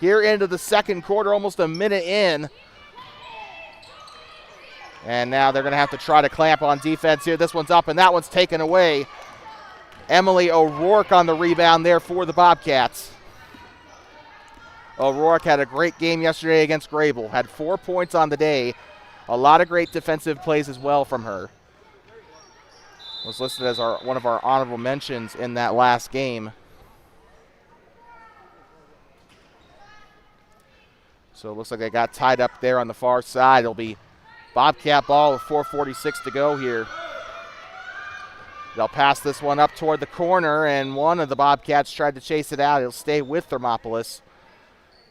here into the second quarter, almost a minute in. And now they're going to have to try to clamp on defense here. This one's up and that one's taken away. Emily O'Rourke on the rebound there for the Bobcats. O'Rourke had a great game yesterday against Grable. Had 4 points on the day. A lot of great defensive plays as well from her. Was listed as one of our honorable mentions in that last game. So it looks like they got tied up there on the far side. It'll be Bobcat ball with 4:46 to go here. They'll pass this one up toward the corner, and one of the Bobcats tried to chase it out. It'll stay with Thermopolis.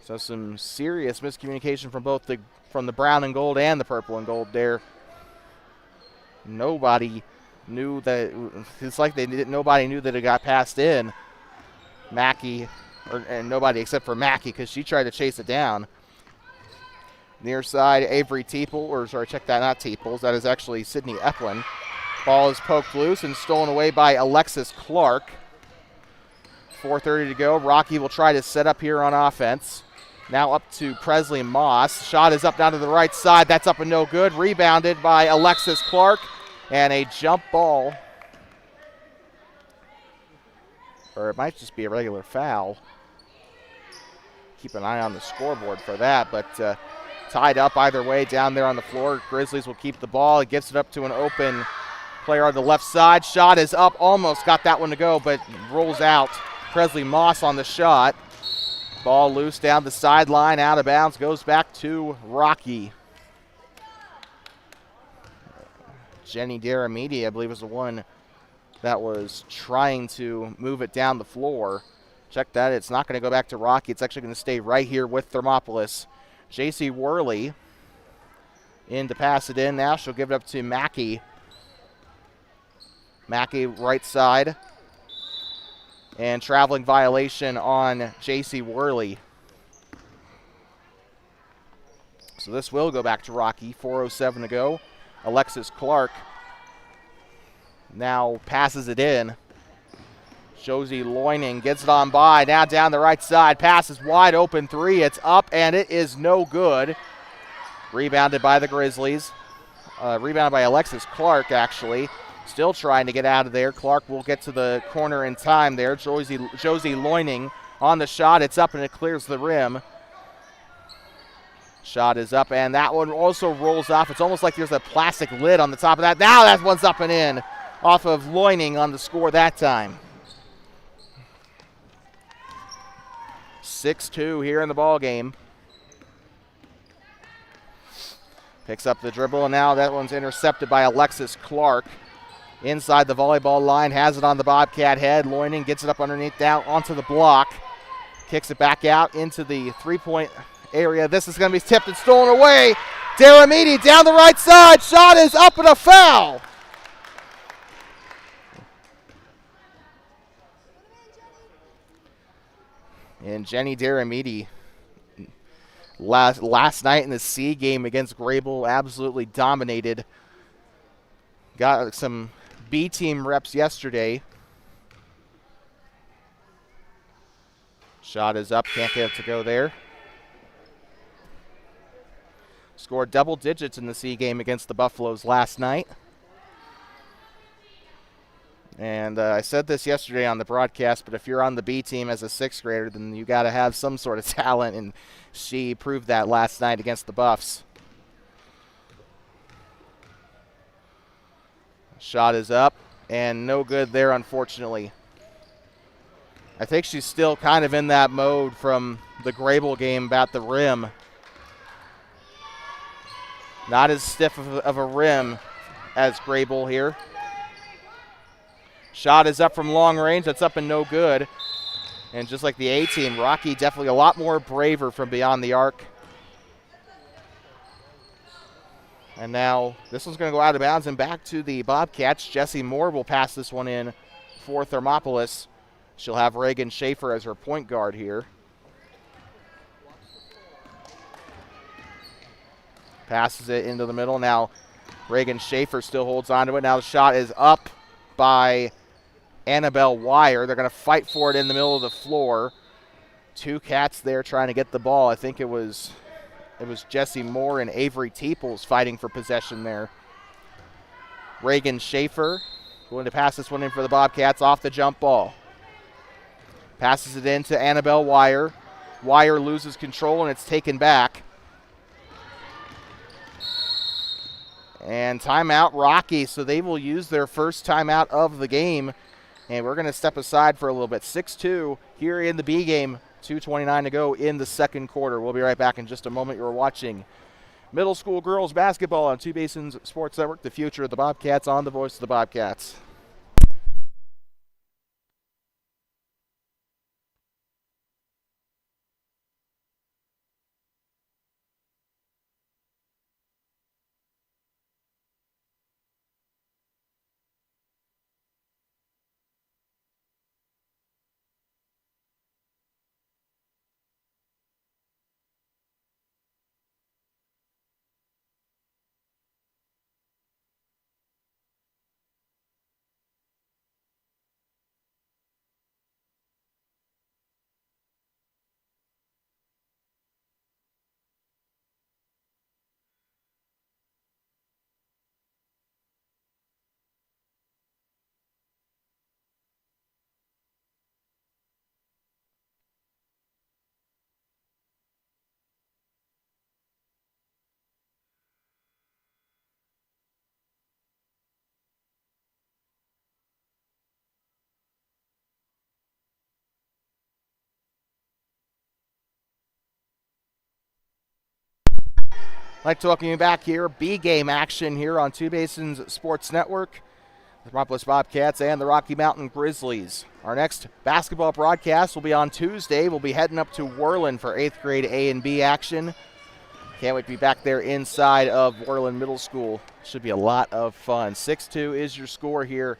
So some serious miscommunication from both from the brown and gold and the purple and gold there. Nobody knew that. It's like nobody knew that it got passed in. Mackey, and nobody except for Mackey, because she tried to chase it down. Near side, Avery not Teeples. That is actually Sydney Eplin. Ball is poked loose and stolen away by Alexis Clark. 4:30 to go. Rocky will try to set up here on offense. Now up to Presley Moss. Shot is up down to the right side. That's up and no good. Rebounded by Alexis Clark. And a jump ball. Or it might just be a regular foul. Keep an eye on the scoreboard for that. But tied up either way down there on the floor. Grizzlies will keep the ball. It gets it up to an open player on the left side. Shot is up. Almost got that one to go, but rolls out. Presley Moss on the shot. Ball loose down the sideline, out of bounds, goes back to Rocky. Jenny Daramidi, I believe, was the one that was trying to move it down the floor. Check that. It's not going to go back to Rocky. It's actually going to stay right here with Thermopolis. J.C. Worley in to pass it in. Now she'll give it up to Mackey. Mackey right side. And traveling violation on J.C. Worley. So this will go back to Rocky. 4:07 to go. Alexis Clark now passes it in. Josie Loining gets it on by. Now down the right side. Pass is wide open three. It's up and it is no good. Rebounded by the Grizzlies. Rebounded by Alexis Clark, actually. Still trying to get out of there. Clark will get to the corner in time there. Josie Loining on the shot. It's up and it clears the rim. Shot is up and that one also rolls off. It's almost like there's a plastic lid on the top of that. Now that one's up and in off of Loining on the score that time. 6-2 here in the ball game. Picks up the dribble and now that one's intercepted by Alexis Clark. Inside the volleyball line, has it on the Bobcat head. Loining gets it up underneath, down onto the block. Kicks it back out into the three-point area. This is going to be tipped and stolen away. Daramidi down the right side. Shot is up and a foul. And Jenny Daramidi, last night in the C game against Grable, absolutely dominated. Got some B team reps yesterday. Shot is up, can't get it to go there. Scored double digits in the C game against the Buffaloes last night. And I said this yesterday on the broadcast, but if you're on the B team as a sixth grader, then you got to have some sort of talent, and she proved that last night against the Buffs. Shot is up and no good there, unfortunately. I think she's still kind of in that mode from the Grable game about the rim. Not as stiff of a rim as Grable here. Shot is up from long range. That's up and no good. And just like the A team, Rocky definitely a lot more braver from beyond the arc. And now this one's going to go out of bounds and back to the Bobcats. Jessie Moore will pass this one in for Thermopolis. She'll have Reagan Schaefer as her point guard here. Passes it into the middle. Now Reagan Schaefer still holds on to it. Now the shot is up by Annabelle Wire. They're going to fight for it in the middle of the floor. Two Cats there trying to get the ball. I think it was Jessie Moore and Avery Teeples fighting for possession there. Reagan Schaefer going to pass this one in for the Bobcats off the jump ball. Passes it in to Annabelle Wire. Wire loses control and it's taken back. And timeout Rocky, so they will use their first timeout of the game. And we're going to step aside for a little bit. 6-2 here in the B game. 2:29 to go in the second quarter. We'll be right back in just a moment. You're watching middle school girls basketball on Two Basins Sports Network. The future of the Bobcats on the voice of the Bobcats. I'd like to welcome you back here. B-game action here on Two Basins Sports Network. The Thermopolis Bobcats and the Rocky Mountain Grizzlies. Our next basketball broadcast will be on Tuesday. We'll be heading up to Worland for 8th grade A and B action. Can't wait to be back there inside of Worland Middle School. Should be a lot of fun. 6-2 is your score here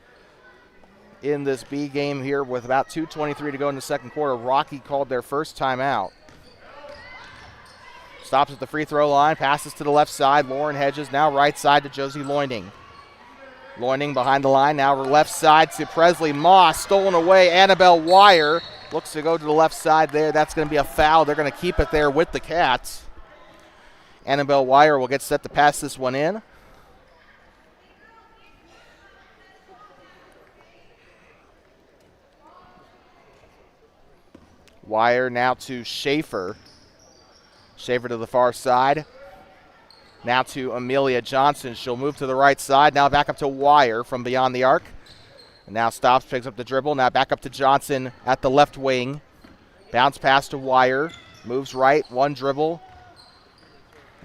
in this B game here with about 2:23 to go in the second quarter. Rocky called their first timeout. Stops at the free throw line, passes to the left side. Lauren Hedges now right side to Josie Loining. Loining behind the line, now left side to Presley Moss. Stolen away, Annabelle Wire. Looks to go to the left side there. That's going to be a foul. They're going to keep it there with the Cats. Annabelle Wire will get set to pass this one in. Wire now to Schaefer. Schaefer to the far side. Now to Amelia Johnson. She'll move to the right side. Now back up to Wire from beyond the arc. And now stops, picks up the dribble. Now back up to Johnson at the left wing. Bounce pass to Wire. Moves right, one dribble.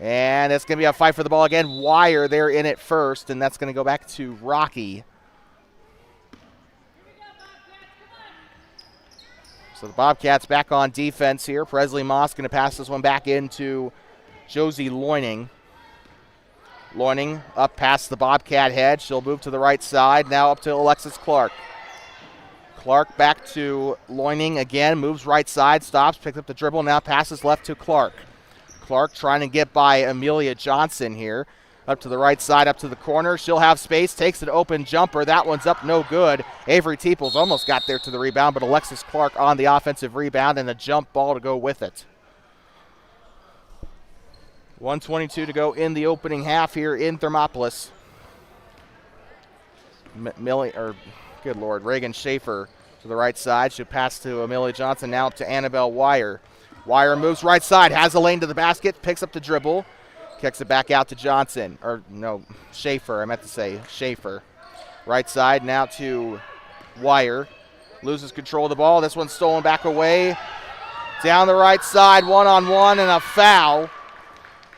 And it's going to be a fight for the ball again. Wire there in it first, and that's going to go back to Rocky. So the Bobcats back on defense here. Presley Moss going to pass this one back into Josie Loining. Loining up past the Bobcat head. She'll move to the right side. Now up to Alexis Clark. Clark back to Loining again. Moves right side. Stops. Picks up the dribble. Now passes left to Clark. Clark trying to get by Amelia Johnson here. Up to the right side, up to the corner. She'll have space. Takes an open jumper. That one's up, no good. Avery Teeples almost got there to the rebound, but Alexis Clark on the offensive rebound and a jump ball to go with it. 1:22 to go in the opening half here in Thermopolis. Good Lord, Reagan Schaefer to the right side. She'll pass to Amelia Johnson, now up to Annabelle Wire. Wire moves right side, has a lane to the basket, picks up the dribble, kicks it back out to Johnson. Schaefer, I meant to say Schaefer. Right side now to Wire. Loses control of the ball. This one's stolen back away. Down the right side, one-on-one, and a foul.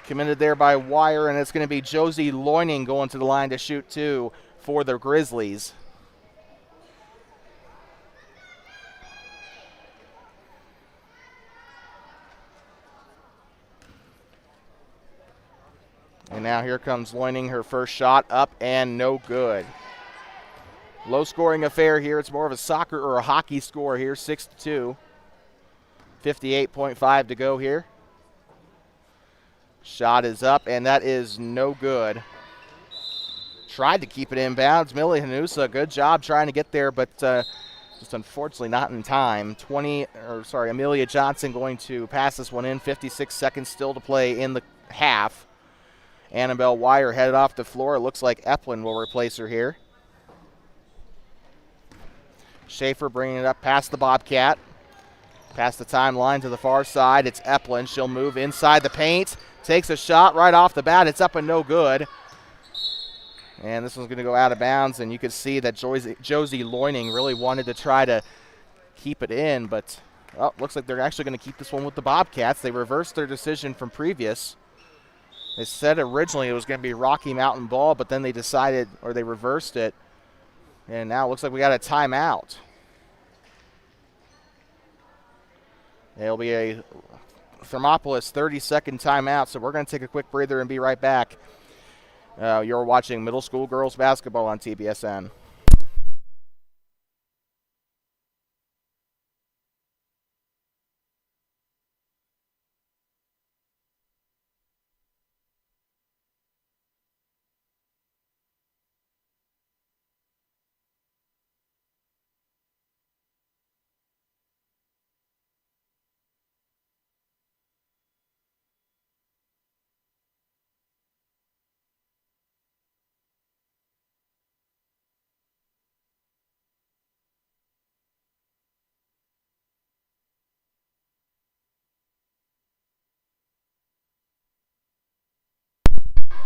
Committed there by Wire, and it's going to be Josie Loining going to the line to shoot two for the Grizzlies. And now here comes Loining, her first shot up and no good. Low scoring affair here. It's more of a soccer or a hockey score here, 6-2. 58.5 to go here. Shot is up and that is no good. Tried to keep it inbounds. Millie Hanusa, good job trying to get there, but just unfortunately not in time. Amelia Johnson going to pass this one in. 56 seconds still to play in the half. Annabelle Wire headed off the floor. It looks like Eplin will replace her here. Schaefer bringing it up past the Bobcat. Past the timeline to the far side. It's Eplin. She'll move inside the paint. Takes a shot right off the bat. It's up and no good. And this one's going to go out of bounds, and you can see that Josie Loining really wanted to try to keep it in, but looks like they're actually going to keep this one with the Bobcats. They reversed their decision from previous. They said originally it was going to be Rocky Mountain ball, but then they reversed it, and now it looks like we got a timeout. It'll be a Thermopolis 30-second timeout, so we're going to take a quick breather and be right back. You're watching middle school girls basketball on TBSN.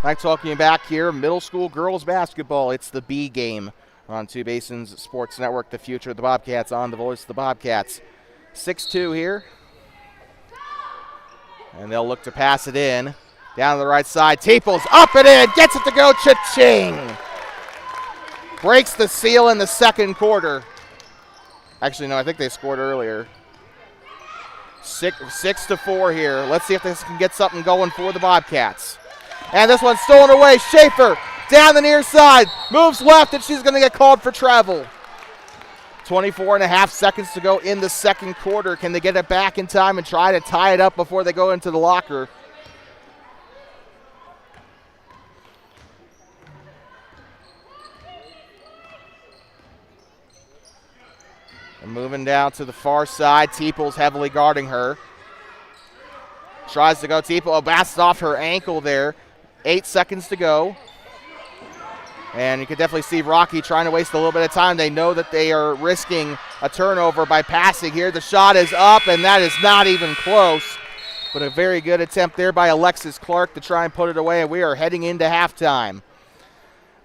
Mike talking you back here, middle school girls basketball. It's the B game on Two Basins Sports Network, the future of the Bobcats on the voice of the Bobcats. 6-2 here. And they'll look to pass it in. Down to the right side, Teeples up and in, gets it to go, cha-ching! Breaks the seal in the second quarter. Actually, no, I think they scored earlier. 6-4 here. Let's see if this can get something going for the Bobcats. And this one's stolen away. Schaefer down the near side. Moves left, and she's going to get called for travel. 24.5 seconds to go in the second quarter. Can they get it back in time and try to tie it up before they go into the locker? And moving down to the far side. Teeples heavily guarding her. Tries to go. Teeples basted off her ankle there. 8 seconds to go. And you can definitely see Rocky trying to waste a little bit of time. They know that they are risking a turnover by passing here. The shot is up, and that is not even close. But a very good attempt there by Alexis Clark to try and put it away, and we are heading into halftime.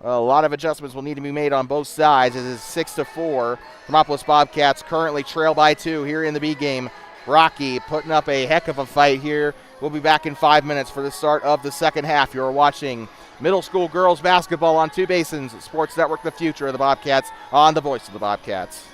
A lot of adjustments will need to be made on both sides. It is 6-4. Thermopolis Bobcats currently trail by 2 here in the B game. Rocky putting up a heck of a fight here. We'll be back in 5 minutes for the start of the second half. You're watching middle school girls basketball on Two Basins Sports Network, the future of the Bobcats, on the voice of the Bobcats.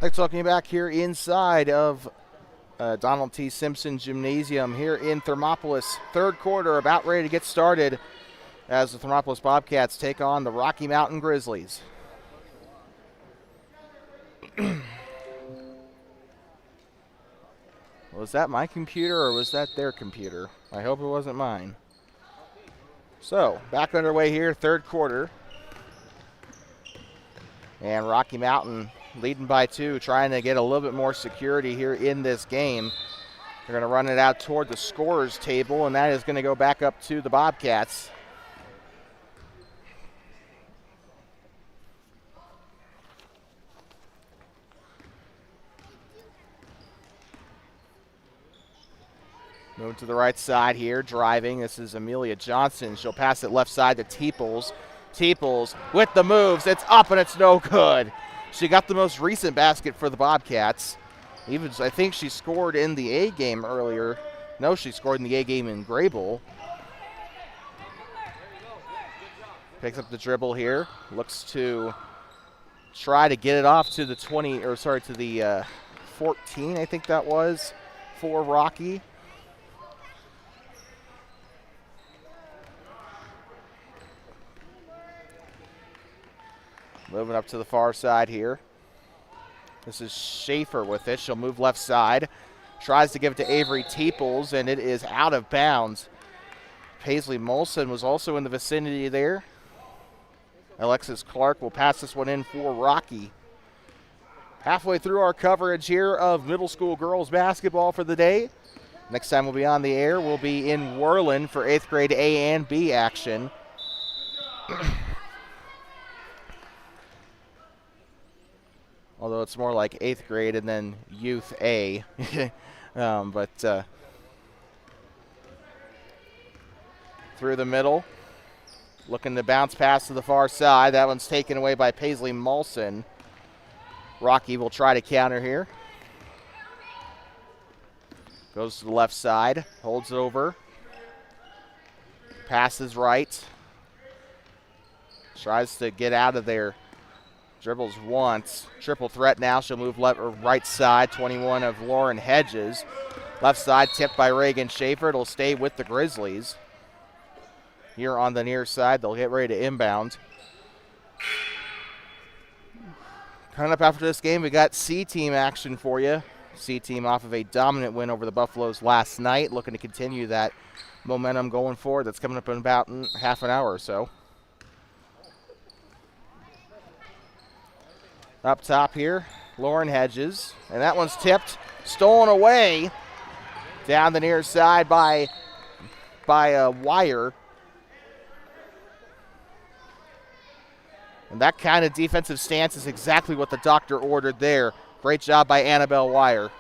Next, talking back here inside of Donald T. Simpson Gymnasium here in Thermopolis. Third quarter about ready to get started as the Thermopolis Bobcats take on the Rocky Mountain Grizzlies. Was that my computer or was that their computer? I hope it wasn't mine. So, back underway here, third quarter. And Rocky Mountain leading by 2, trying to get a little bit more security here in this game. They're going to run it out toward the scorer's table, and that is going to go back up to the Bobcats. Move to the right side here, driving. This is Amelia Johnson. She'll pass it left side to Teeples. Teeples with the moves. It's up and it's no good. She got the most recent basket for the Bobcats. Even I think she scored in the A game earlier. No, she scored in the A game in Grable. Picks up the dribble here. Looks to try to get it off to the 14, I think that was, for Rocky. Moving up to the far side here. This is Schaefer with it. She'll move left side. Tries to give it to Avery Teeples, and it is out of bounds. Paisley Molson was also in the vicinity there. Alexis Clark will pass this one in for Rocky. Halfway through our coverage here of middle school girls basketball for the day. Next time we'll be on the air, we'll be in Worland for 8th grade A and B action. Although it's more like 8th grade and then youth A. Through the middle. Looking to bounce pass to the far side. That one's taken away by Paisley Molson. Rocky will try to counter here. Goes to the left side. Holds it over. Passes right. Tries to get out of there. Dribbles once. Triple threat now. She'll move left or right side. 21 of Lauren Hedges. Left side tipped by Reagan Schaefer. It'll stay with the Grizzlies. Here on the near side, they'll get ready to inbound. Coming up after this game, we got C-Team action for you. C-Team off of a dominant win over the Buffaloes last night, looking to continue that momentum going forward. That's coming up in about half an hour or so. Up top here, Lauren Hedges, and that one's tipped, stolen away down the near side by Wire. And that kind of defensive stance is exactly what the doctor ordered there. Great job by Annabelle Wire.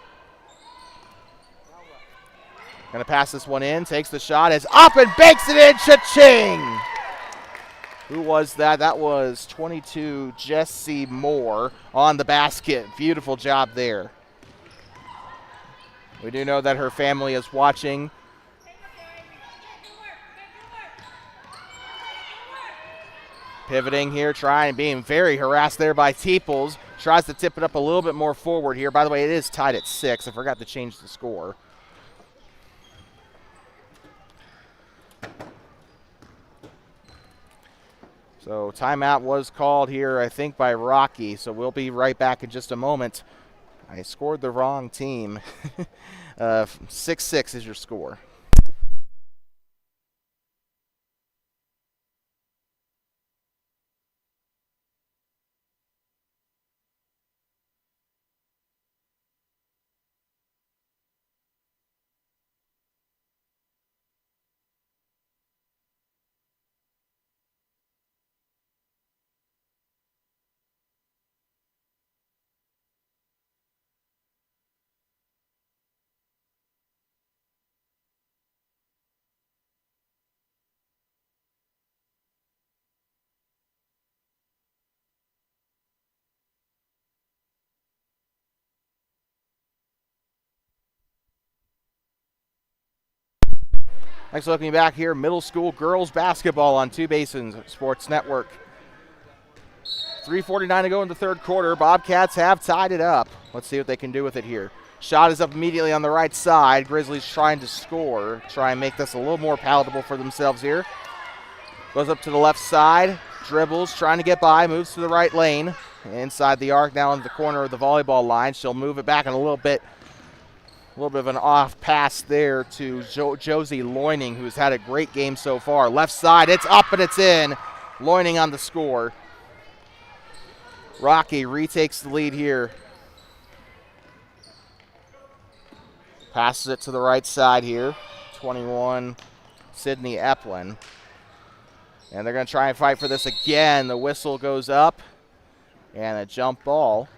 Going to pass this one in, takes the shot, is up and banks it in, cha-ching! Who was that? That was 22 Jessie Moore on the basket. Beautiful job there. We do know that her family is watching. Pivoting here, being very harassed there by Teeples. Tries to tip it up a little bit more forward here. By the way, it is tied at 6. I forgot to change the score. So timeout was called here, I think, by Rocky. So we'll be right back in just a moment. I scored the wrong team. 6-6 is your score. Thanks for looking back here. Middle school girls basketball on Two Basins Sports Network. 3:49 to go in the third quarter. Bobcats have tied it up. Let's see what they can do with it here. Shot is up immediately on the right side. Grizzlies trying to score. Try and make this a little more palatable for themselves here. Goes up to the left side. Dribbles, trying to get by. Moves to the right lane. Inside the arc now in the corner of the volleyball line. She'll move it back in a little bit of an off pass there to Josie Loining, who's had a great game so far. Left side, it's up and it's in. Loining on the score. Rocky retakes the lead here. Passes it to the right side here. 21, Sydney Eplin. And they're going to try and fight for this again. The whistle goes up. And a jump ball.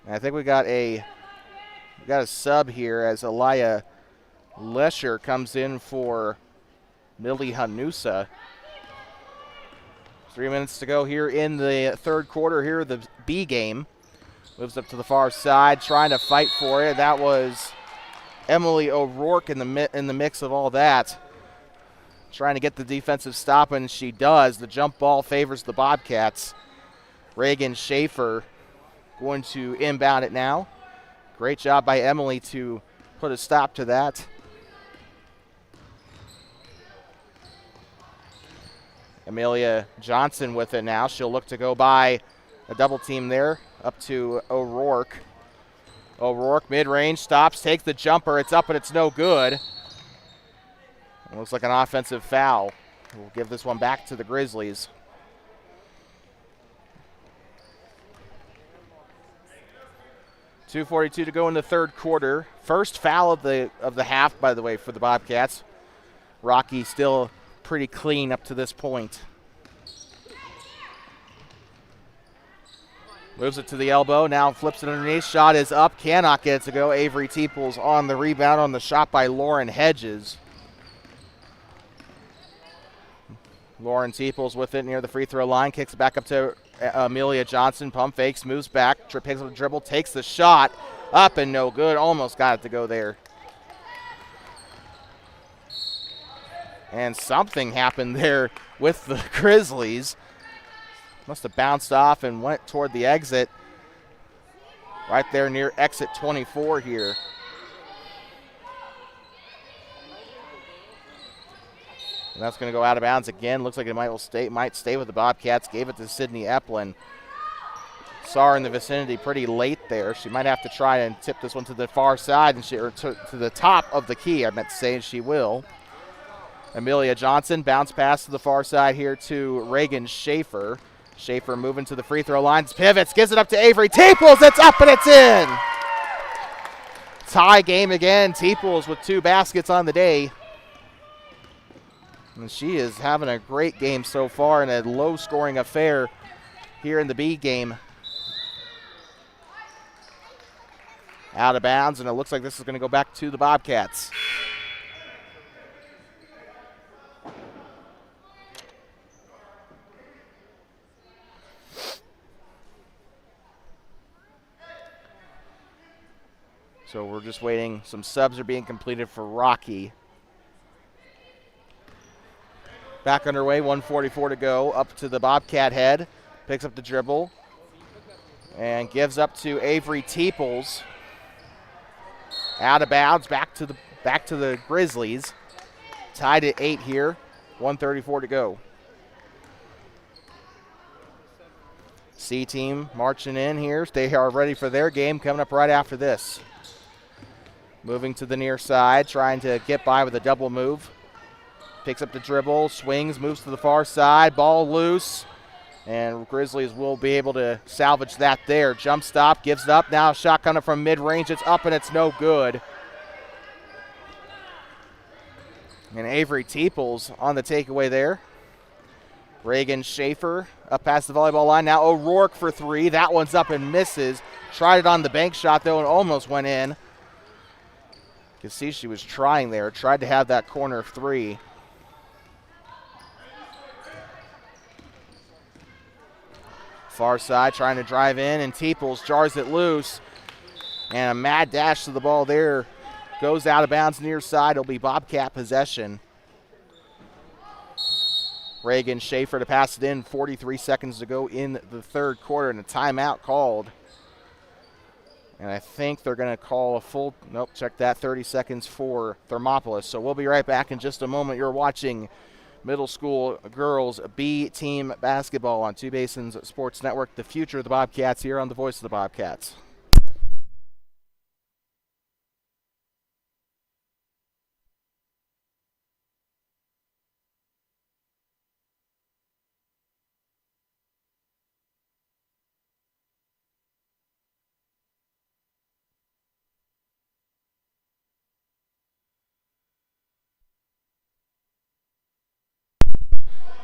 And I think we got a sub here as Elia Lesher comes in for Millie Hanusa. 3 minutes to go here in the third quarter here, the B game. Moves up to the far side, trying to fight for it. That was Emily O'Rourke in the mix of all that. Trying to get the defensive stop, and she does. The jump ball favors the Bobcats. Reagan Schaefer going to inbound it now. Great job by Emily to put a stop to that. Amelia Johnson with it now. She'll look to go by a double team there up to O'Rourke. O'Rourke mid-range, stops, takes the jumper. It's up and it's no good. It looks like an offensive foul. We'll give this one back to the Grizzlies. .242 to go in the third quarter. First foul of the half, by the way, for the Bobcats. Rocky still pretty clean up to this point. Moves it to the elbow, now flips it underneath. Shot is up, cannot get it to go. Avery Teeples on the rebound on the shot by Lauren Hedges. Lauren Teeples with it near the free throw line, kicks it back up to Amelia Johnson. Pump fakes, moves back, picks up the dribble, takes the shot. Up and no good, almost got it to go there. And something happened there with the Grizzlies. Must have bounced off and went toward the exit. Right there near exit 24 here. And that's going to go out of bounds again. Looks like it might stay with the Bobcats. Gave it to Sydney Eplin. Saw her in the vicinity pretty late there. She might have to try and tip this one to the far side, and to the top of the key, I meant to say, and she will. Amelia Johnson, bounce pass to the far side here to Reagan Schaefer. Schaefer moving to the free throw line, pivots, gives it up to Avery Teeples. It's up and it's in. Tie game again. Teeples with 2 baskets on the day. And she is having a great game so far in a low-scoring affair here in the B game. Out of bounds, and it looks like this is going to go back to the Bobcats. So we're just waiting. Some subs are being completed for Rocky. Back underway, 1:44 to go. Up to the Bobcat head. Picks up the dribble. And gives up to Avery Teeples. Out of bounds, back to the Grizzlies. Tied at 8 here. 1:34 to go. C team marching in here. They are ready for their game coming up right after this. Moving to the near side, trying to get by with a double move. Picks up the dribble, swings, moves to the far side, ball loose. And Grizzlies will be able to salvage that there. Jump stop, gives it up. Now a shot coming from mid-range. It's up and it's no good. And Avery Teeples on the takeaway there. Reagan Schaefer up past the volleyball line. Now O'Rourke for 3. That one's up and misses. Tried it on the bank shot, though, and almost went in. You can see she was trying there. Tried to have that corner 3. Far side trying to drive in, and Teeples jars it loose. And a mad dash to the ball there. Goes out of bounds near side. It'll be Bobcat possession. Reagan Schaefer to pass it in. 43 seconds to go in the third quarter, and a timeout called. And I think they're going to call a full, nope, check that, 30 seconds for Thermopolis. So we'll be right back in just a moment. You're watching middle school girls B team basketball on Two Basins Sports Network. The future of the Bobcats here on the Voice of the Bobcats.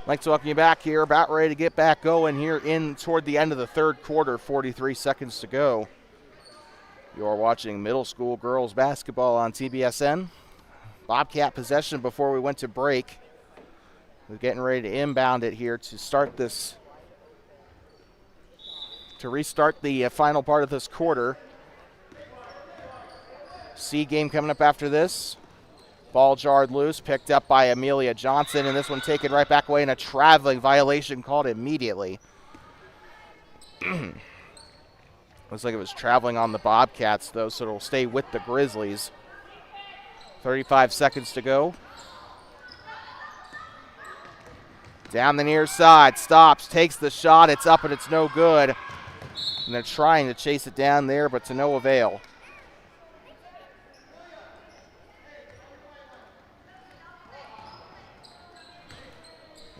I'd like to welcome you back here, about ready to get back going here in toward the end of the third quarter, 43 seconds to go. You're watching middle school girls basketball on TBSN. Bobcat possession before we went to break. We're getting ready to inbound it here to start this, to restart the final part of this quarter. C game coming up after this. Ball jarred loose, picked up by Amelia Johnson, and this one taken right back away, and a traveling violation called immediately. Looks like it was traveling on the Bobcats, though, so it'll stay with the Grizzlies. 35 seconds to go. Down the near side, stops, takes the shot, it's up and it's no good. And they're trying to chase it down there, but to no avail.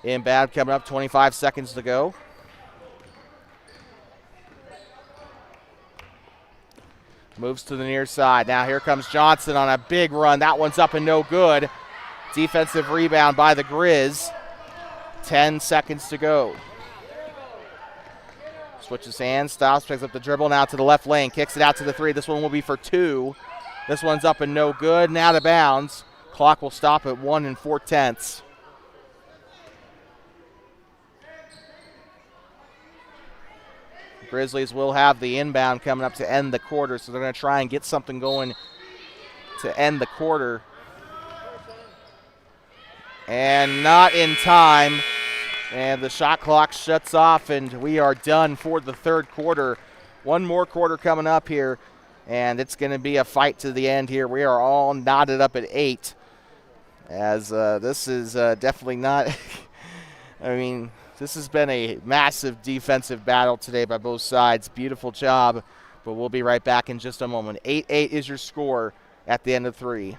Inbound coming up, 25 seconds to go. Moves to the near side. Now here comes Johnson on a big run. That one's up and no good. Defensive rebound by the Grizz. 10 seconds to go. Switches hands, stops, picks up the dribble, now to the left lane, kicks it out to the three. This one will be for two. This one's up and no good, and out of bounds. Clock will stop at 1 4/10. Grizzlies will have the inbound coming up to end the quarter, so they're going to try and get something going to end the quarter. And not in time. And the shot clock shuts off, and we are done for the third quarter. One more quarter coming up here, and it's going to be a fight to the end here. We are all knotted up at 8, as this is definitely not – I mean – this has been a massive defensive battle today by both sides. Beautiful job, but we'll be right back in just a moment. 8-8 is your score at the end of 3.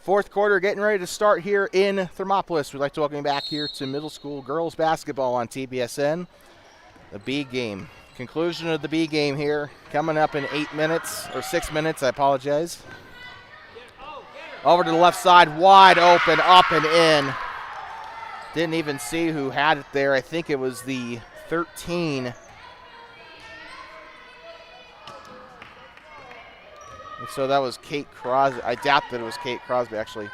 Fourth quarter getting ready to start here in Thermopolis. We'd like to welcome you back here to middle school girls basketball on TBSN. The B game. Conclusion of the B game here coming up in 8 minutes, or 6 minutes, I apologize. Over to the left side, wide open, up and in. Didn't even see who had it there. I think it was the 13. So that was Kate Crosby. I doubt that it was Kate Crosby, actually.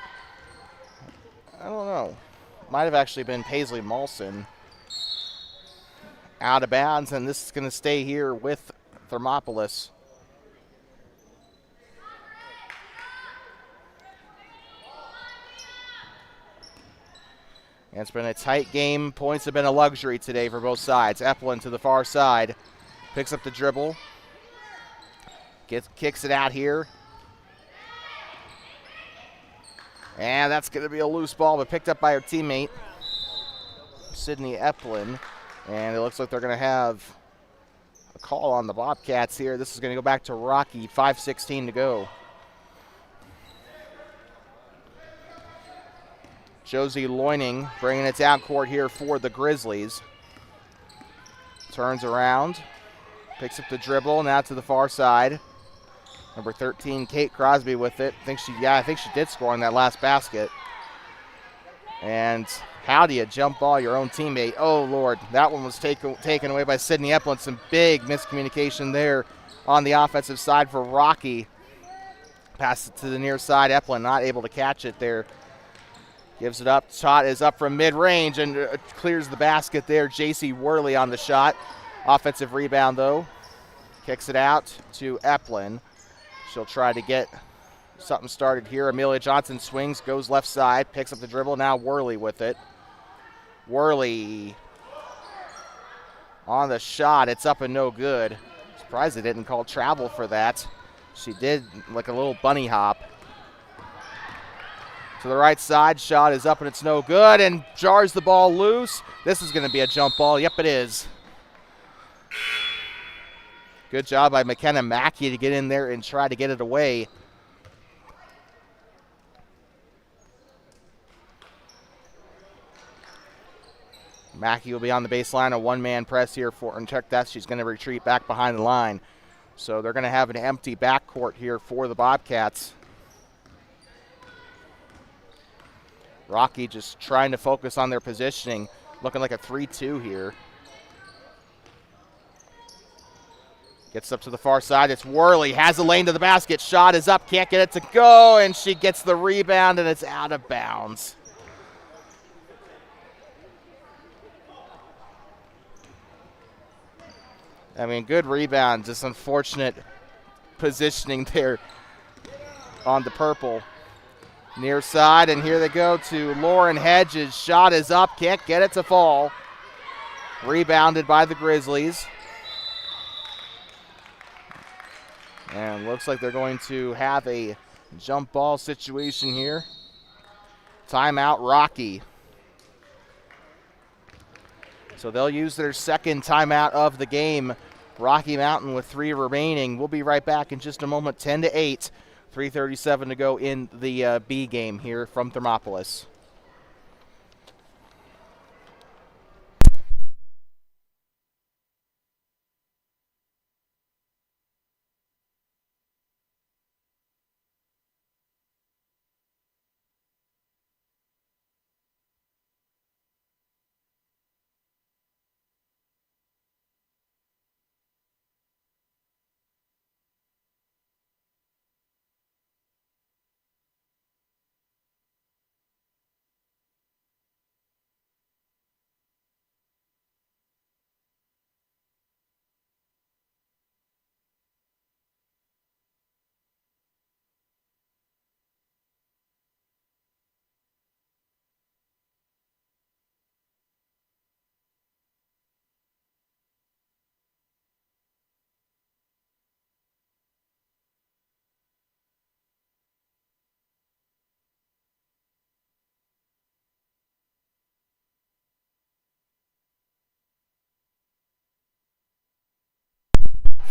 I don't know. Might have actually been Paisley Molson. Out of bounds, and this is going to stay here with Thermopolis. And it's been a tight game. Points have been a luxury today for both sides. Eplin to the far side. Picks up the dribble. Kicks it out here. And that's going to be a loose ball, but picked up by her teammate, Sydney Eplin. And it looks like they're going to have a call on the Bobcats here. This is going to go back to Rocky, 5:16 to go. Josie Loining bringing it down court here for the Grizzlies. Turns around, picks up the dribble, now to the far side. Number 13, Kate Crosby with it. I think she did score on that last basket. And how do you jump ball your own teammate? Oh, Lord. That one was taken away by Sydney Eplin. Some big miscommunication there on the offensive side for Rocky. Pass it to the near side. Eplin not able to catch it there. Gives it up. Shot is up from mid-range and clears the basket there. J.C. Worley on the shot. Offensive rebound, though. Kicks it out to Eplin. She'll try to get something started here. Amelia Johnson swings, goes left side, picks up the dribble. Now Worley with it. Worley on the shot. It's up and no good. Surprised they didn't call travel for that. She did like a little bunny hop. To the right side, shot is up and it's no good and jars the ball loose. This is going to be a jump ball. Yep, it is. Good job by McKenna Mackey to get in there and try to get it away. Mackey will be on the baseline, a one-man press here for, and check that, she's going to retreat back behind the line. So they're going to have an empty backcourt here for the Bobcats. Rocky just trying to focus on their positioning, looking like a 3-2 here. Gets up to the far side. It's Worley. Has a lane to the basket. Shot is up. Can't get it to go. And she gets the rebound, and it's out of bounds. I mean, good rebound. Just unfortunate positioning there on the purple. Near side, and here they go to Lauren Hedges. Shot is up. Can't get it to fall. Rebounded by the Grizzlies. And looks like they're going to have a jump ball situation here. Timeout, Rocky. So they'll use their second timeout of the game. Rocky Mountain with 3 remaining. We'll be right back in just a moment, 10-8. 3:37 to go in the B game here from Thermopolis.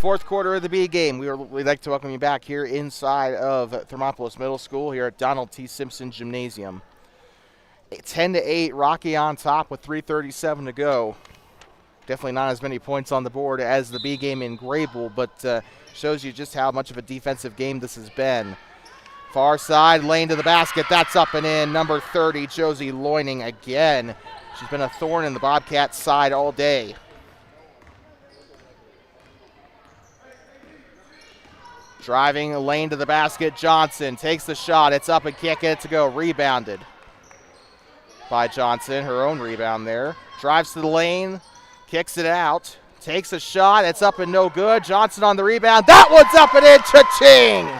Fourth quarter of the B game. We'd like to welcome you back here inside of Thermopolis Middle School here at Donald T. Simpson Gymnasium. 10-8, Rocky on top with 3:37 to go. Definitely not as many points on the board as the B game in Grable, but shows you just how much of a defensive game this has been. Far side, lane to the basket. That's up and in. Number 30, Josie Loining again. She's been a thorn in the Bobcats' side all day. Driving a lane to the basket, Johnson takes the shot. It's up and can't get it to go. Rebounded by Johnson, her own rebound there. Drives to the lane, kicks it out, takes a shot. It's up and no good. Johnson on the rebound. That one's up and in. Cha-ching!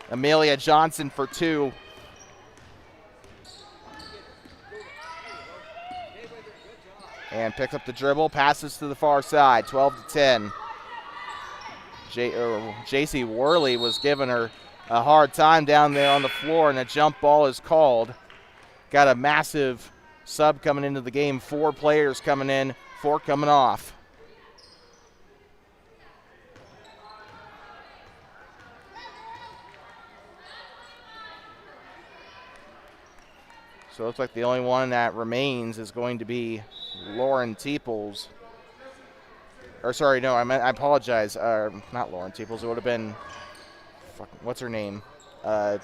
Amelia Johnson for 2. And picks up the dribble, passes to the far side, 12-10. J.C. Worley was giving her a hard time down there on the floor, and a jump ball is called. Got a massive sub coming into the game. 4 players coming in, 4 coming off. So it looks like the only one that remains is going to be Lauren Teeples. Or sorry, no, I apologize. Not Lauren Teeples. It would have been, what's her name? It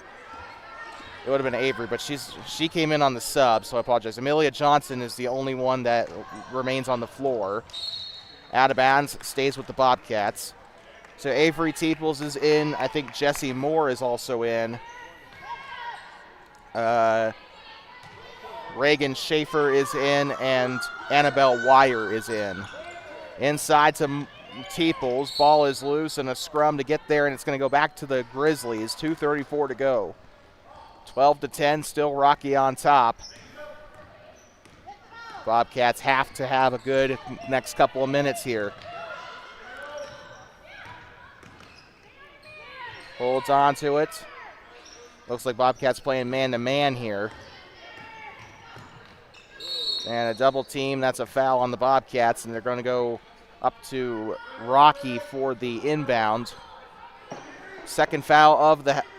would have been Avery, but she came in on the sub, so I apologize. Amelia Johnson is the only one that remains on the floor. Out of bounds, stays with the Bobcats. So Avery Teeples is in. I think Jessie Moore is also in. Reagan Schaefer is in, and Annabelle Wire is in. Inside to Teeples. Ball is loose and a scrum to get there, and it's going to go back to the Grizzlies. 2:34 to go. 12-10, still Rocky on top. Bobcats have to have a good next couple of minutes here. Holds on to it. Looks like Bobcats playing man-to-man here. And a double team, that's a foul on the Bobcats, and they're going to go up to Rocky for the inbound. Second foul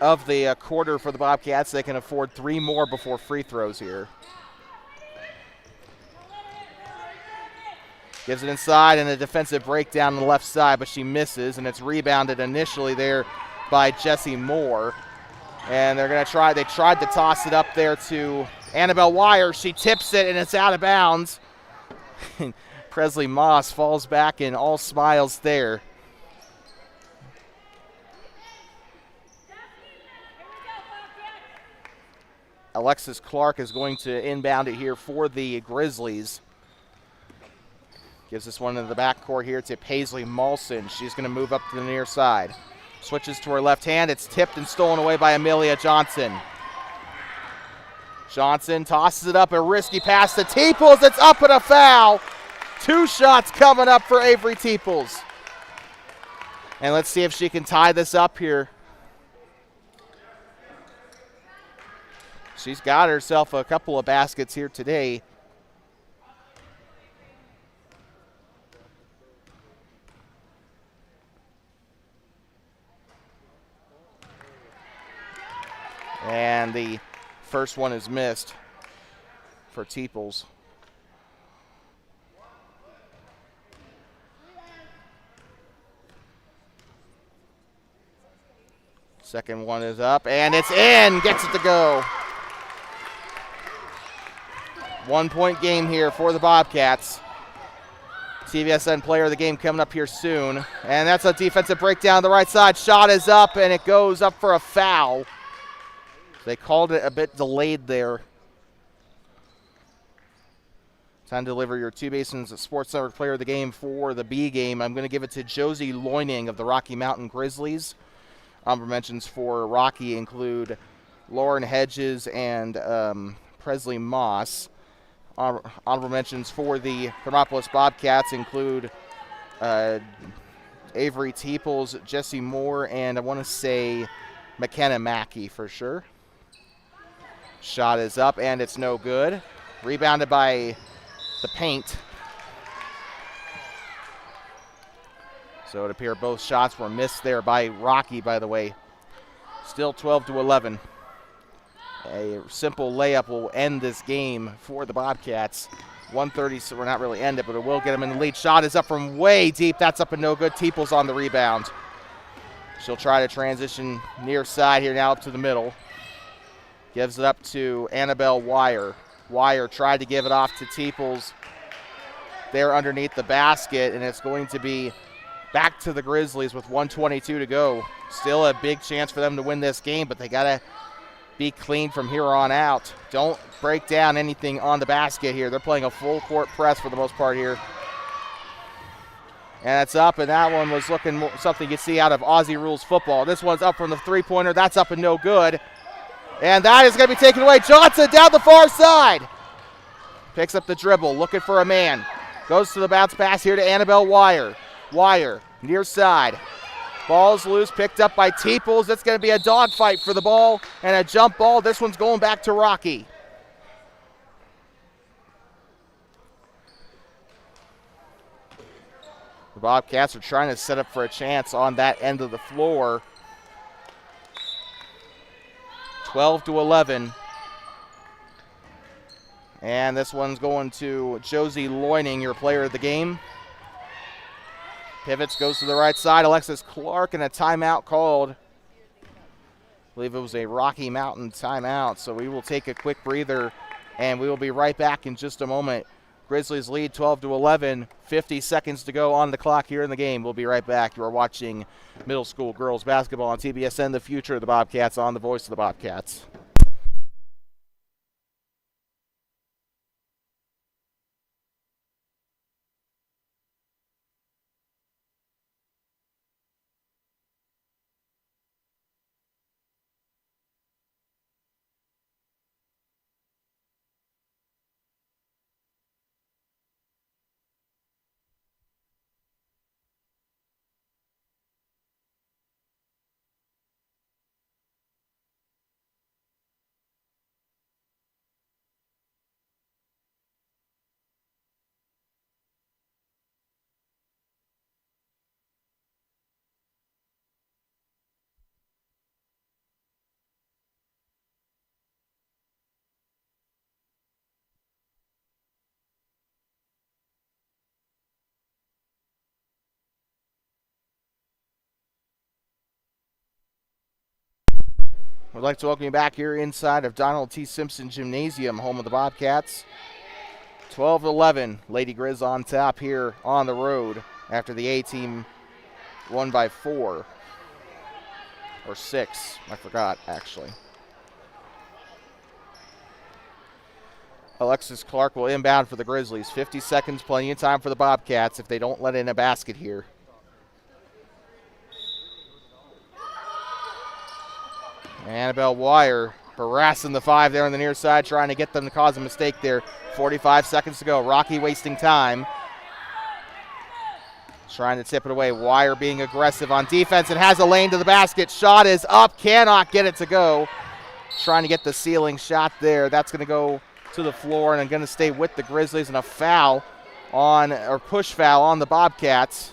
of the quarter for the Bobcats. They can afford 3 more before free throws here. Gives it inside, and a defensive breakdown on the left side, but she misses, and it's rebounded initially there by Jessie Moore. And they're going to try, they tried to toss it up there to Annabelle Wire. She tips it, and it's out of bounds. Presley Moss falls back and all smiles there. Alexis Clark is going to inbound it here for the Grizzlies. Gives this one into the backcourt here to Paisley Molson. She's going to move up to the near side. Switches to her left hand. It's tipped and stolen away by Amelia Johnson. Johnson tosses it up, a risky pass to Teeples. It's up and a foul. 2 shots coming up for Avery Teeples. And let's see if she can tie this up here. She's got herself a couple of baskets here today. And the first one is missed for Teeples. Second one is up, and it's in. Gets it to go. 1-point game here for the Bobcats. TVSN player of the game coming up here soon. And that's a defensive breakdown on the right side. Shot is up, and it goes up for a foul. They called it a bit delayed there. Time to deliver your 2 Basins Sports Network player of the game for the B game. I'm going to give it to Josie Loining of the Rocky Mountain Grizzlies. Honorable mentions for Rocky include Lauren Hedges and Presley Moss. Honorable mentions for the Thermopolis Bobcats include Avery Teeples, Jessie Moore, and I want to say McKenna Mackey for sure. Shot is up, and it's no good. Rebounded by the paint. So it appears both shots were missed there by Rocky, by the way. Still 12-11. A simple layup will end this game for the Bobcats. 1:30, so we're not really end it, but it will get them in the lead. Shot is up from way deep. That's up and no good. Teeples on the rebound. She'll try to transition near side here now up to the middle. Gives it up to Annabelle Wire. Wire tried to give it off to Teeples there underneath the basket, and it's going to be back to the Grizzlies with 1:22 to go. Still a big chance for them to win this game, but they got to be clean from here on out. Don't break down anything on the basket here. They're playing a full court press for the most part here. And it's up, and that one was looking something you see out of Aussie rules football. This one's up from the three-pointer. That's up and no good. And that is going to be taken away. Johnson down the far side. Picks up the dribble, looking for a man. Goes to the bounce pass here to Annabelle Wire. Wire, near side. Ball's loose, picked up by Teeples. It's going to be a dogfight for the ball and a jump ball. This one's going back to Rocky. The Bobcats are trying to set up for a chance on that end of the floor. 12-11. And this one's going to Josie Loining, your player of the game. Pivots, goes to the right side. Alexis Clark, and a timeout called. I believe it was a Rocky Mountain timeout, so we will take a quick breather, and we will be right back in just a moment. Grizzlies lead 12-11, 50 seconds to go on the clock here in the game. We'll be right back. You are watching middle school girls basketball on TBSN, the future of the Bobcats on the voice of the Bobcats. We'd like to welcome you back here inside of Donald T. Simpson Gymnasium, home of the Bobcats. 12-11, Lady Grizz on top here on the road after the A-team won by 4. Or 6, I forgot, actually. Alexis Clark will inbound for the Grizzlies. 50 seconds, plenty of time for the Bobcats if they don't let in a basket here. Annabelle Wire harassing the 5 there on the near side, trying to get them to cause a mistake there. 45 seconds to go. Rocky wasting time. Trying to tip it away. Wire being aggressive on defense and has a lane to the basket. Shot is up, cannot get it to go. Trying to get the ceiling shot there. That's going to go to the floor and going to stay with the Grizzlies, and a foul on, or push foul on the Bobcats.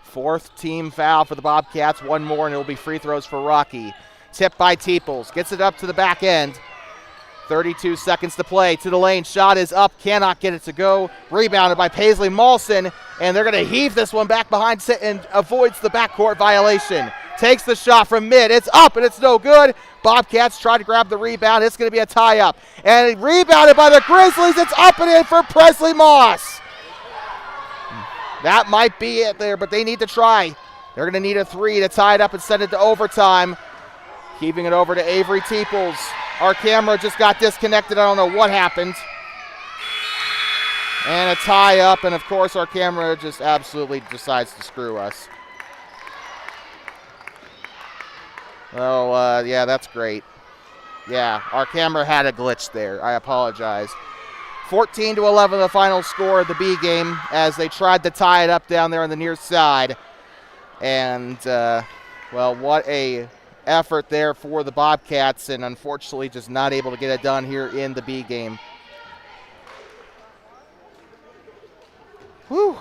Fourth team foul for the Bobcats. One more, and it will be free throws for Rocky. Tipped by Teeples. Gets it up to the back end. 32 seconds to play. To the lane. Shot is up. Cannot get it to go. Rebounded by Paisley Maulson. And they're going to heave this one back behind and avoids the backcourt violation. Takes the shot from mid. It's up, and it's no good. Bobcats try to grab the rebound. It's going to be a tie-up. And rebounded by the Grizzlies. It's up and in for Presley Moss. That might be it there, but they need to try. They're going to need a 3 to tie it up and send it to overtime. Keeping it over to Avery Teeples. Our camera just got disconnected. I don't know what happened. And a tie up, and of course our camera just absolutely decides to screw us. Oh, yeah, that's great. Yeah, our camera had a glitch there. I apologize. 14-11, the final score of the B game as they tried to tie it up down there on the near side. And, well, what a effort there for the Bobcats, and unfortunately just not able to get it done here in the B game. Whew,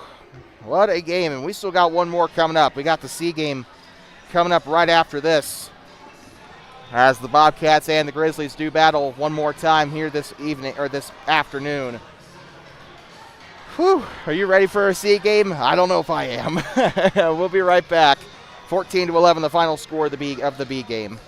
what a game, and we still got one more coming up. We got the C game coming up right after this, as the Bobcats and the Grizzlies do battle one more time here this evening, or this afternoon. Whew, are you ready for a C game? I don't know if I am. We'll be right back. 14-11, the final score of the B game.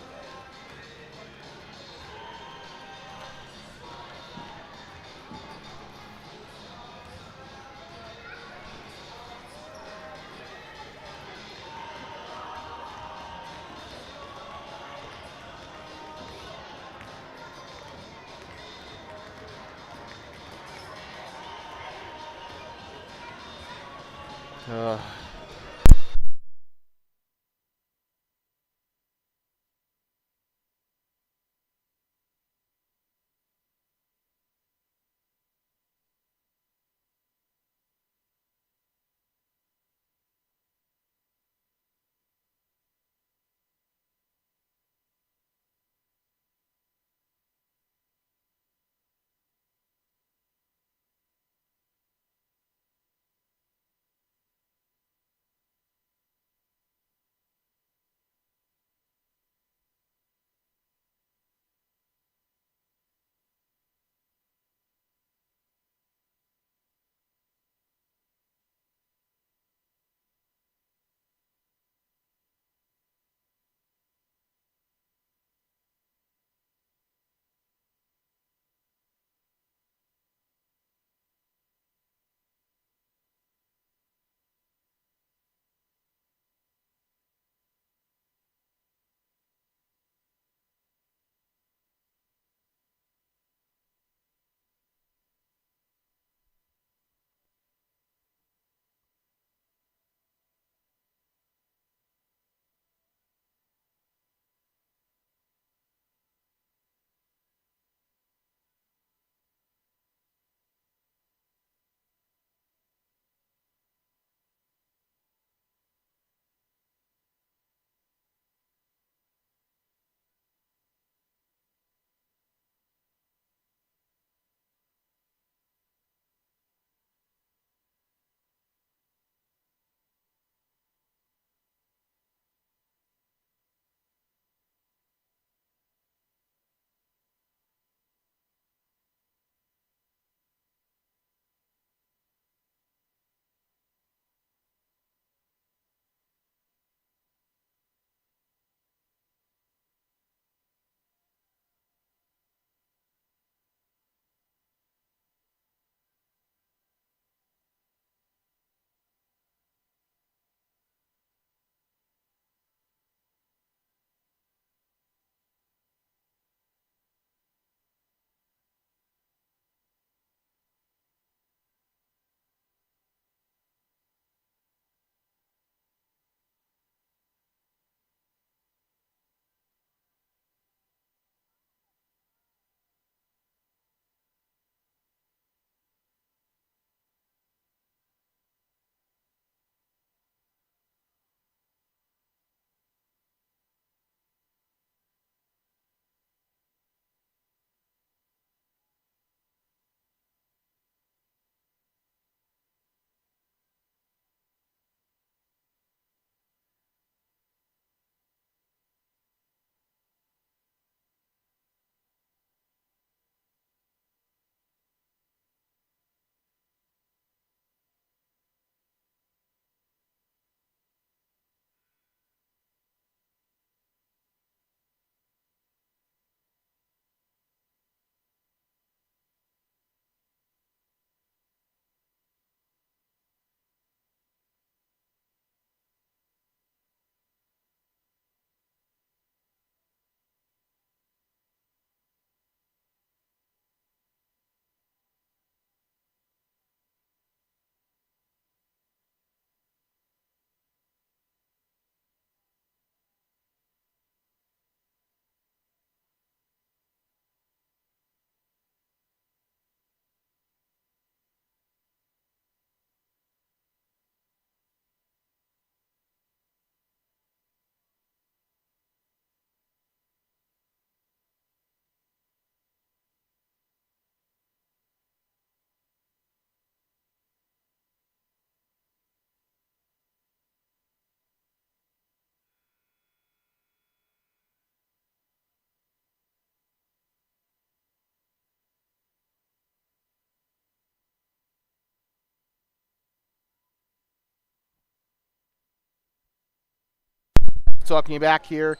talking back here.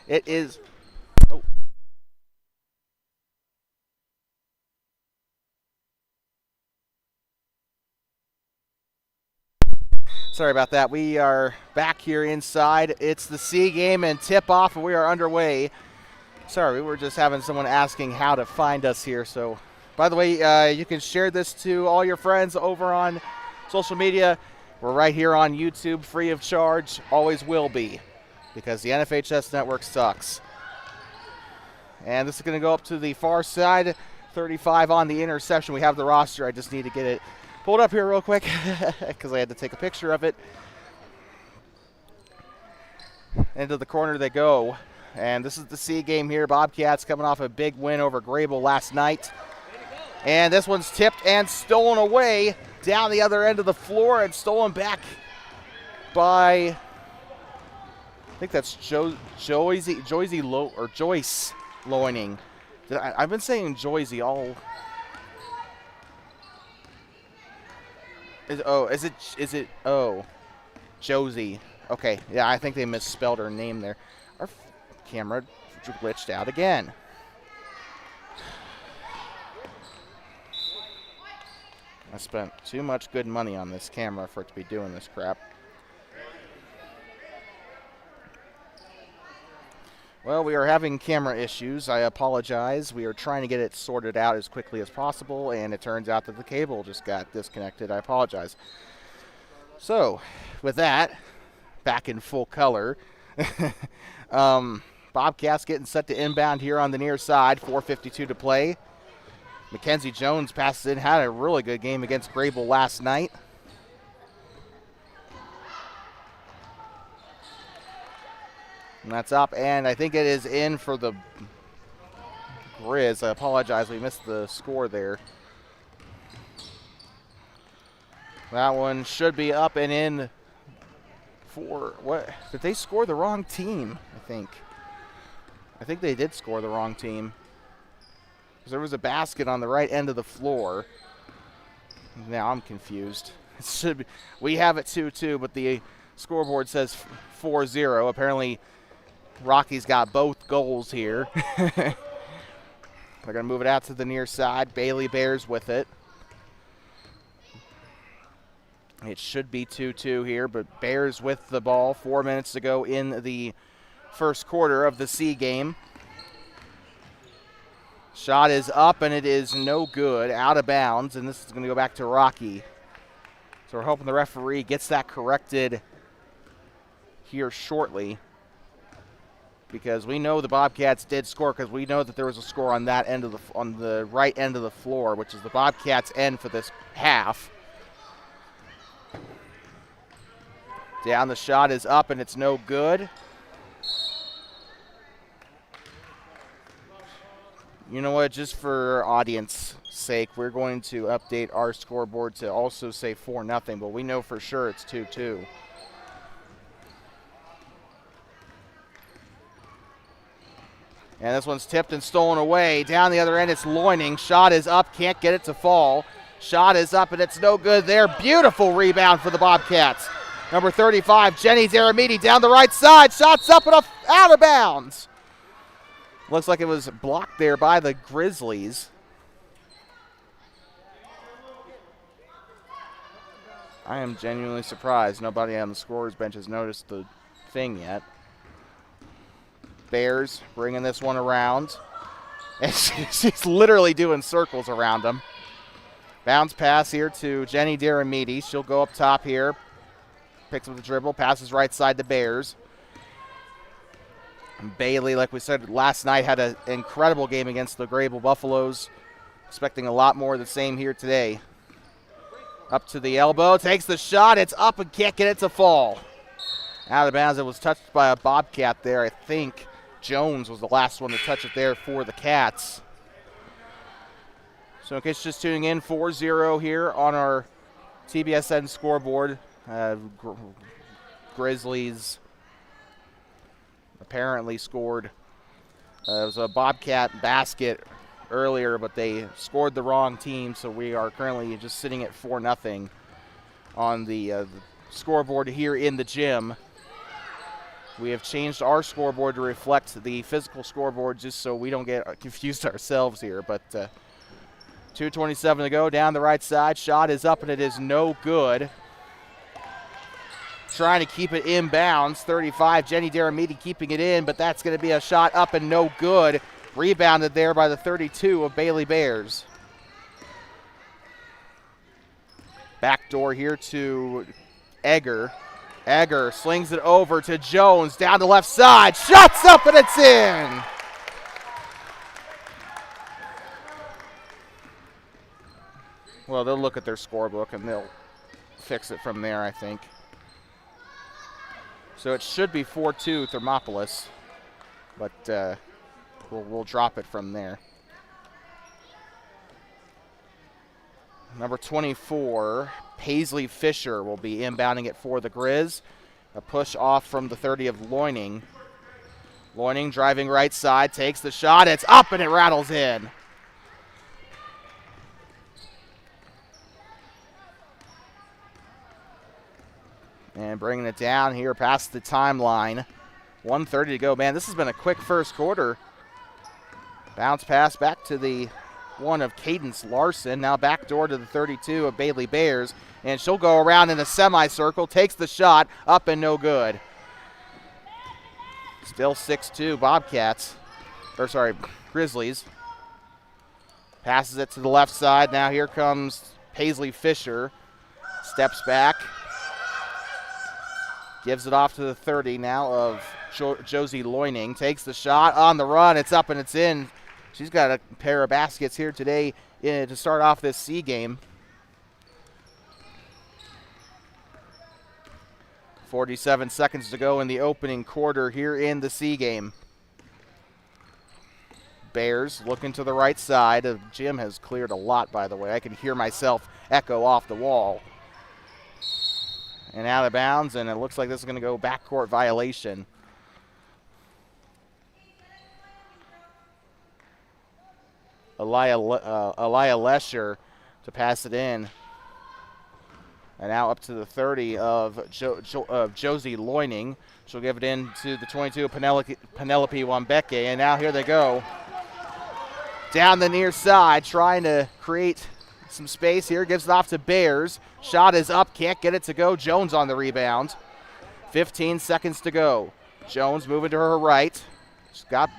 It is... Oh. Sorry about that. We are back here inside. It's the C game and tip-off, and we are underway. Sorry, we were just having someone asking how to find us here. So, by the way, you can share this to all your friends over on social media. We're right here on YouTube, free of charge. Always will be, because the NFHS network sucks. And this is going to go up to the far side. 35 on the interception. We have the roster. I just need to get it pulled up here real quick because I had to take a picture of it. Into the corner they go. And this is the C game here. Bobcats coming off a big win over Grable last night. And this one's tipped and stolen away down the other end of the floor and stolen back by, I think that's Joyce Loining. I've been saying Joyce all. Josie. Okay, yeah, I think they misspelled her name there. Our camera glitched out again. I spent too much good money on this camera for it to be doing this crap. Well, we are having camera issues. I apologize. We are trying to get it sorted out as quickly as possible, and it turns out that the cable just got disconnected. I apologize. So, with that, back in full color, Bobcats getting set to inbound here on the near side. 4:52 to play. Mackenzie Jones passes in, had a really good game against Grable last night. And that's up, and I think it is in for the Grizz. I apologize, we missed the score there. That one should be up and in for, what? Did they score the wrong team, I think? I think they did score the wrong team. Because there was a basket on the right end of the floor. Now I'm confused. It should be, we have it 2-2, but the scoreboard says 4-0. Apparently, Rocky's got both goals here. They're going to move it out to the near side. Bailey Bears with it. It should be 2-2 here, but Bears with the ball. 4 minutes to go in the first quarter of the C game. Shot is up, and it is no good. Out of bounds, and this is going to go back to Rocky. So we're hoping the referee gets that corrected here shortly, because we know the Bobcats did score, because we know that there was a score on that end of on the right end of the floor, which is the Bobcats' end for this half. Down, the shot is up, and it's no good. You know what, just for audience sake, we're going to update our scoreboard to also say 4-0, but we know for sure it's 2-2. And this one's tipped and stolen away. Down the other end, it's Loining. Shot is up, can't get it to fall. Shot is up, and it's no good there. Beautiful rebound for the Bobcats. Number 35, Jenny Zaramiti down the right side. Shot's up and out of bounds. Looks like it was blocked there by the Grizzlies. I am genuinely surprised nobody on the scorer's bench has noticed the thing yet. Bears bringing this one around. And she's literally doing circles around them. Bounce pass here to Jenny Daramiti. She'll go up top here. Picks up the dribble, passes right side to Bears. And Bailey, like we said last night, had an incredible game against the Grable Buffaloes. Expecting a lot more of the same here today. Up to the elbow, takes the shot. It's up and can't get it to fall. Out of bounds. It was touched by a Bobcat there. I think Jones was the last one to touch it there for the Cats. So in case you're just tuning in, 4-0 here on our TBSN scoreboard. Grizzlies apparently scored. It was a Bobcat basket earlier, but they scored the wrong team, so we are currently just sitting at 4-0 on the scoreboard here in the gym. We have changed our scoreboard to reflect the physical scoreboard just so we don't get confused ourselves here. But 2:27 to go down the right side. Shot is up and it is no good. Trying to keep it inbounds. 35, Jenny Deramiti keeping it in, but that's going to be a shot up and no good. Rebounded there by the 32 of Bailey Bears. Backdoor here to Egger. Egger slings it over to Jones, down the left side. Shots up and it's in. Well, they'll look at their scorebook and they'll fix it from there, I think. So it should be 4-2 Thermopolis, but we'll drop it from there. Number 24, Paisley Fisher will be inbounding it for the Grizz. A push off from the 30 of Loining. Loining driving right side, takes the shot. It's up and it rattles in. And bringing it down here past the timeline. 1:30 to go. Man, this has been a quick first quarter. Bounce pass back to the one of Cadence Larson. Now backdoor to the 32 of Bailey Bears. And she'll go around in a semicircle, takes the shot, up and no good. Still 6-2 Bobcats. Or sorry, Grizzlies. Passes it to the left side. Now here comes Paisley Fisher. Steps back. Gives it off to the 30 now of Josie Loining. Takes the shot on the run. It's up and it's in. She's got a pair of baskets here today to start off this C game. 47 seconds to go in the opening quarter here in the C game. Bears looking to the right side. The gym has cleared a lot, by the way. I can hear myself echo off the wall. And out of bounds, and it looks like this is going to go backcourt violation. Elia Lesher to pass it in. And now up to the 30 of Josie Loining. She'll give it in to the 22 of Penelope Wambeke. And now here they go. Down the near side, trying to create some space here. Gives it off to Bears. Shot is up, can't get it to go. Jones on the rebound. 15 seconds to go. Jones moving to her right. She's got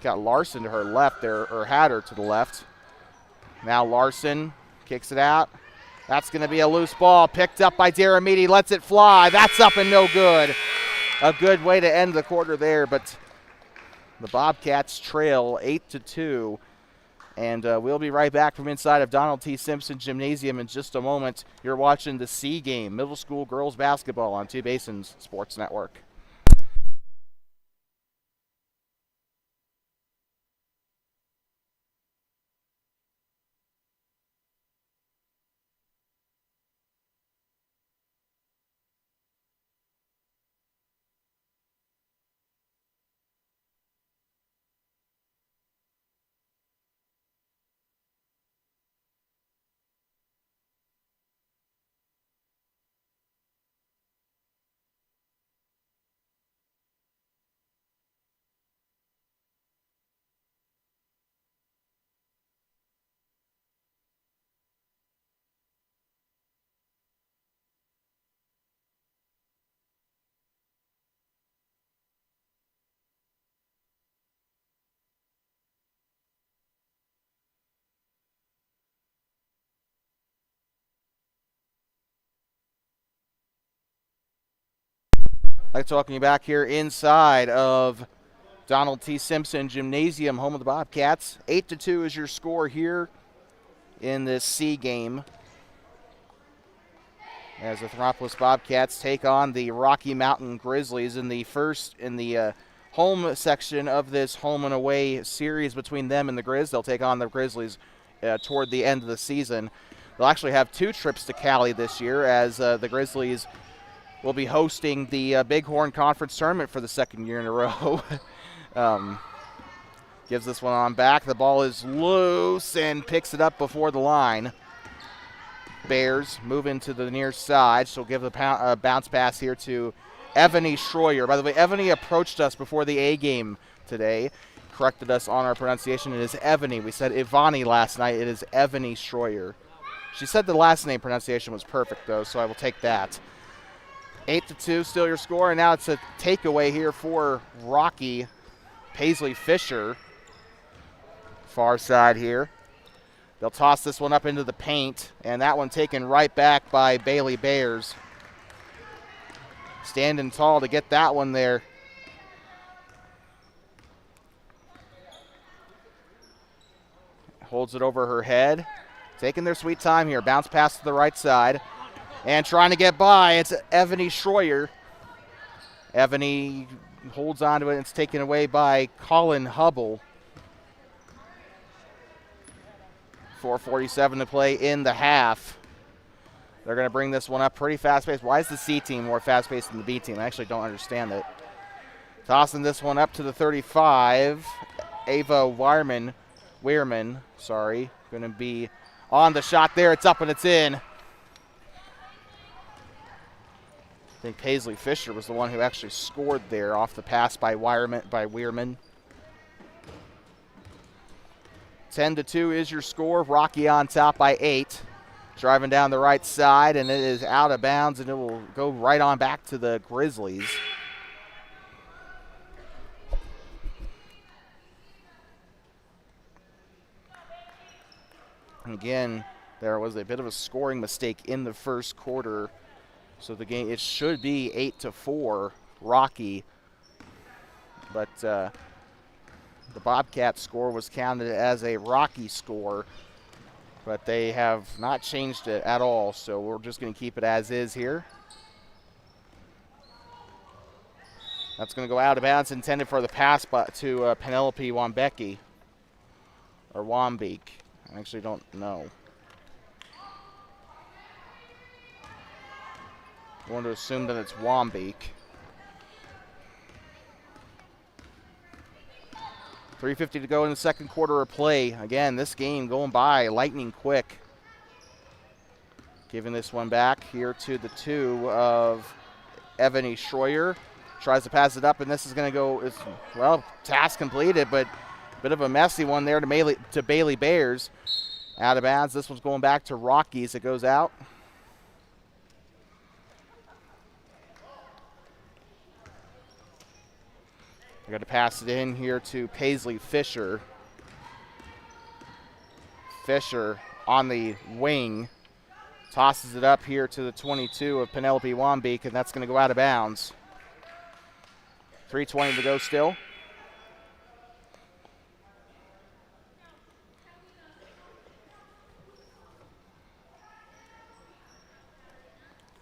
got Larson to her left there, or had her to the left. Now Larson kicks it out. That's going to be a loose ball. Picked up by Deramiti. Lets it fly. That's up and no good. A good way to end the quarter there, but the Bobcats trail 8-2. And we'll be right back from inside of Donald T. Simpson Gymnasium in just a moment. You're watching the C game, middle school girls basketball on Two Basins Sports Network. Like talking you back here inside of Donald T. Simpson Gymnasium, home of the Bobcats. 8-2 is your score here in this C game, as the Thermopolis Bobcats take on the Rocky Mountain Grizzlies in the home section of this home and away series between them and the Grizz. They'll take on the Grizzlies toward the end of the season. They'll actually have two trips to Cali this year, as the Grizzlies will be hosting the Bighorn Conference Tournament for the second year in a row. Gives this one on back. The ball is loose and picks it up before the line. Bears moving to the near side. She'll give the bounce pass here to Evany Schroyer. By the way, Evany approached us before the A game today, corrected us on our pronunciation. It is Evany. We said Ivani last night. It is Evany Schroyer. She said the last name pronunciation was perfect, though, so I will take that. 8-2, still your score, and now it's a takeaway here for Rocky Paisley Fisher. Far side here. They'll toss this one up into the paint, and that one taken right back by Bailey Bears. Standing tall to get that one there. Holds it over her head. Taking their sweet time here. Bounce pass to the right side. And trying to get by, it's Evany Schroyer. Evany holds on to it, and it's taken away by Colin Hubble. 4:47 to play in the half. They're going to bring this one up pretty fast-paced. Why is the C team more fast-paced than the B team? I actually don't understand it. Tossing this one up to the 35. Ava Weirman, going to be on the shot there. It's up and it's in. I think Paisley Fisher was the one who actually scored there off the pass by Weirman. 10-2 is your score. Rocky on top by 8. Driving down the right side, and it is out of bounds, and it will go right on back to the Grizzlies. And again, there was a bit of a scoring mistake in the first quarter. So the game, it should be 8-4 Rocky. But the Bobcats score was counted as a Rocky score. But they have not changed it at all, so we're just going to keep it as is here. That's going to go out of bounds, intended for the pass to Penelope Wambeki. Or Wambeek. I actually don't know. I want to assume that it's Wambeek. 3:50 to go in the second quarter of play. Again, this game going by lightning quick. Giving this one back here to the 2 of Evany Schroyer. Tries to pass it up, and this is going to go, well, task completed, but a bit of a messy one there to Bailey Bears. Out of bounds. This one's going back to Rockies. It goes out. We're going to pass it in here to Paisley Fisher. Fisher on the wing. Tosses it up here to the 22 of Penelope Wambeek, and that's going to go out of bounds. 3:20 to go still.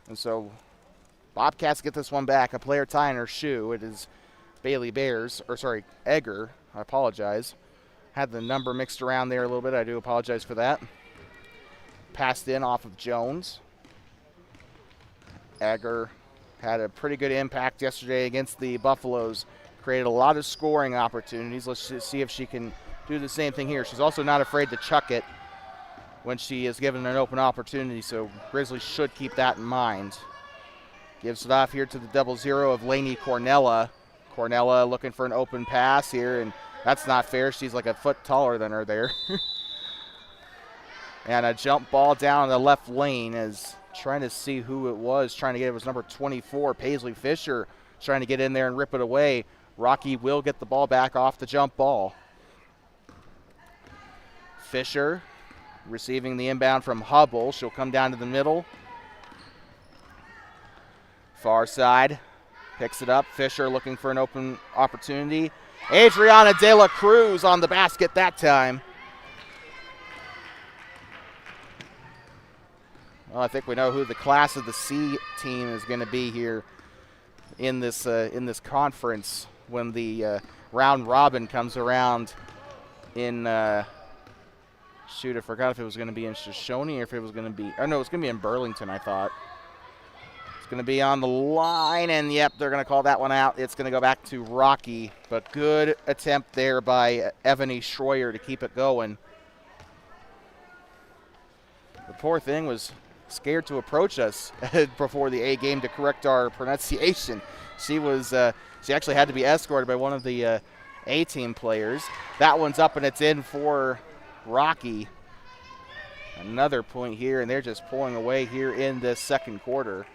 And so Bobcats get this one back. A player tying her shoe. It is Bailey Bears, Egger. I apologize. Had the number mixed around there a little bit. I do apologize for that. Passed in off of Jones. Egger had a pretty good impact yesterday against the Buffaloes. Created a lot of scoring opportunities. Let's see if she can do the same thing here. She's also not afraid to chuck it when she is given an open opportunity, so Grizzlies should keep that in mind. Gives it off here to the 0-0 of Lainey Cornella. Cornella looking for an open pass here, and that's not fair. She's like a foot taller than her there. And a jump ball down the left lane is trying to see who it was. Trying to get it was number 24, Paisley Fisher, trying to get in there and rip it away. Rocky will get the ball back off the jump ball. Fisher receiving the inbound from Hubble. She'll come down to the middle. Far side. Picks it up. Fisher looking for an open opportunity. Adriana De La Cruz on the basket that time. Well, I think we know who the class of the C team is going to be here in this conference when the round robin comes around in shoot, I forgot if it was going to be in Shoshone or if it was going to be, oh no, it's going to be in Burlington, I thought. It's going to be on the line, and yep, they're going to call that one out. It's going to go back to Rocky, but good attempt there by Evany Schroyer to keep it going. The poor thing was scared to approach us before the A game to correct our pronunciation. She was she actually had to be escorted by one of the A team players. That one's up and it's in for Rocky. Another point here, and they're just pulling away here in this second quarter.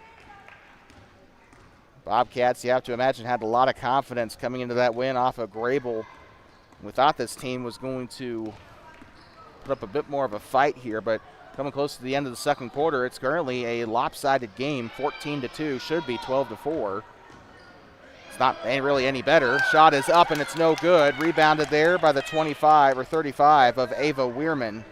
Bobcats, you have to imagine, had a lot of confidence coming into that win off of Grable. We thought this team was going to put up a bit more of a fight here, but coming close to the end of the second quarter, it's currently a lopsided game, 14-2, should be 12-4. It's not really any better. Shot is up and it's no good. Rebounded there by the 25 or 35 of Ava Weirman.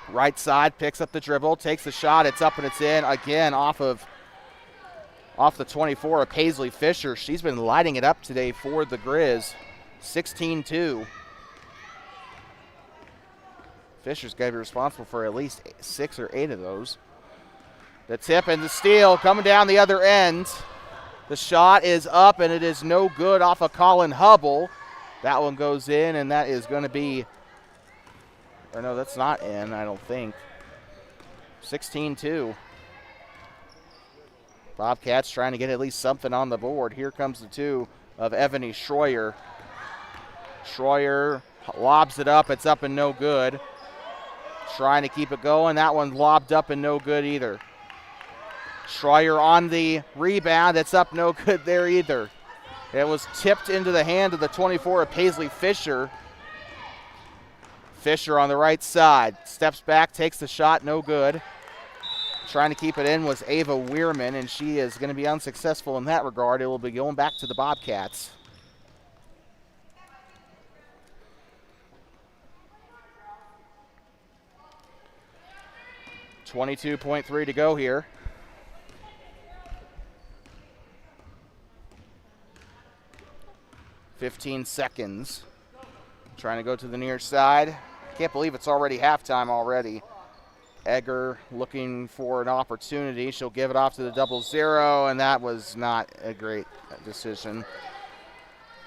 Right side, picks up the dribble, takes the shot, it's up and it's in again off the 24 of Paisley Fisher. She's been lighting it up today for the Grizz. 16-2. Fisher's got to be responsible for at least 6 or 8 of those. The tip and the steal coming down the other end. The shot is up and it is no good off of Colin Hubble. That one goes in and that is going to be, or no, that's not in, I don't think. 16-2. Bobcats trying to get at least something on the board. Here comes the two of Evany Schroyer. Schroyer lobs it up. It's up and no good. Trying to keep it going. That one lobbed up and no good either. Schroyer on the rebound. It's up no good there either. It was tipped into the hand of the 24 of Paisley Fisher. Fisher on the right side. Steps back, takes the shot, no good. Trying to keep it in was Ava Weirman, and she is going to be unsuccessful in that regard. It will be going back to the Bobcats. .3 to go here. .15 seconds. Trying to go to the near side. Can't believe it's already halftime already. Egger looking for an opportunity. She'll give it off to the 0-0, and that was not a great decision.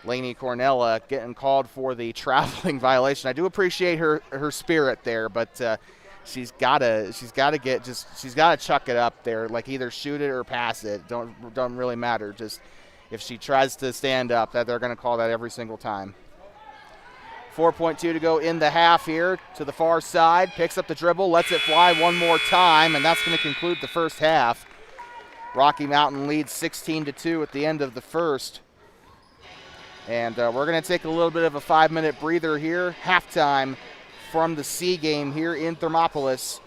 Lainey Cornella getting called for the traveling violation. I do appreciate her spirit there, but she's gotta chuck it up there. Like either shoot it or pass it. Don't really matter. Just if she tries to stand up, that they're gonna call that every single time. 4.2 to go in the half here to the far side. Picks up the dribble, lets it fly one more time, and that's going to conclude the first half. Rocky Mountain leads 16-2 at the end of the first. And we're going to take a little bit of a 5-minute breather here. Halftime from the C game here in Thermopolis.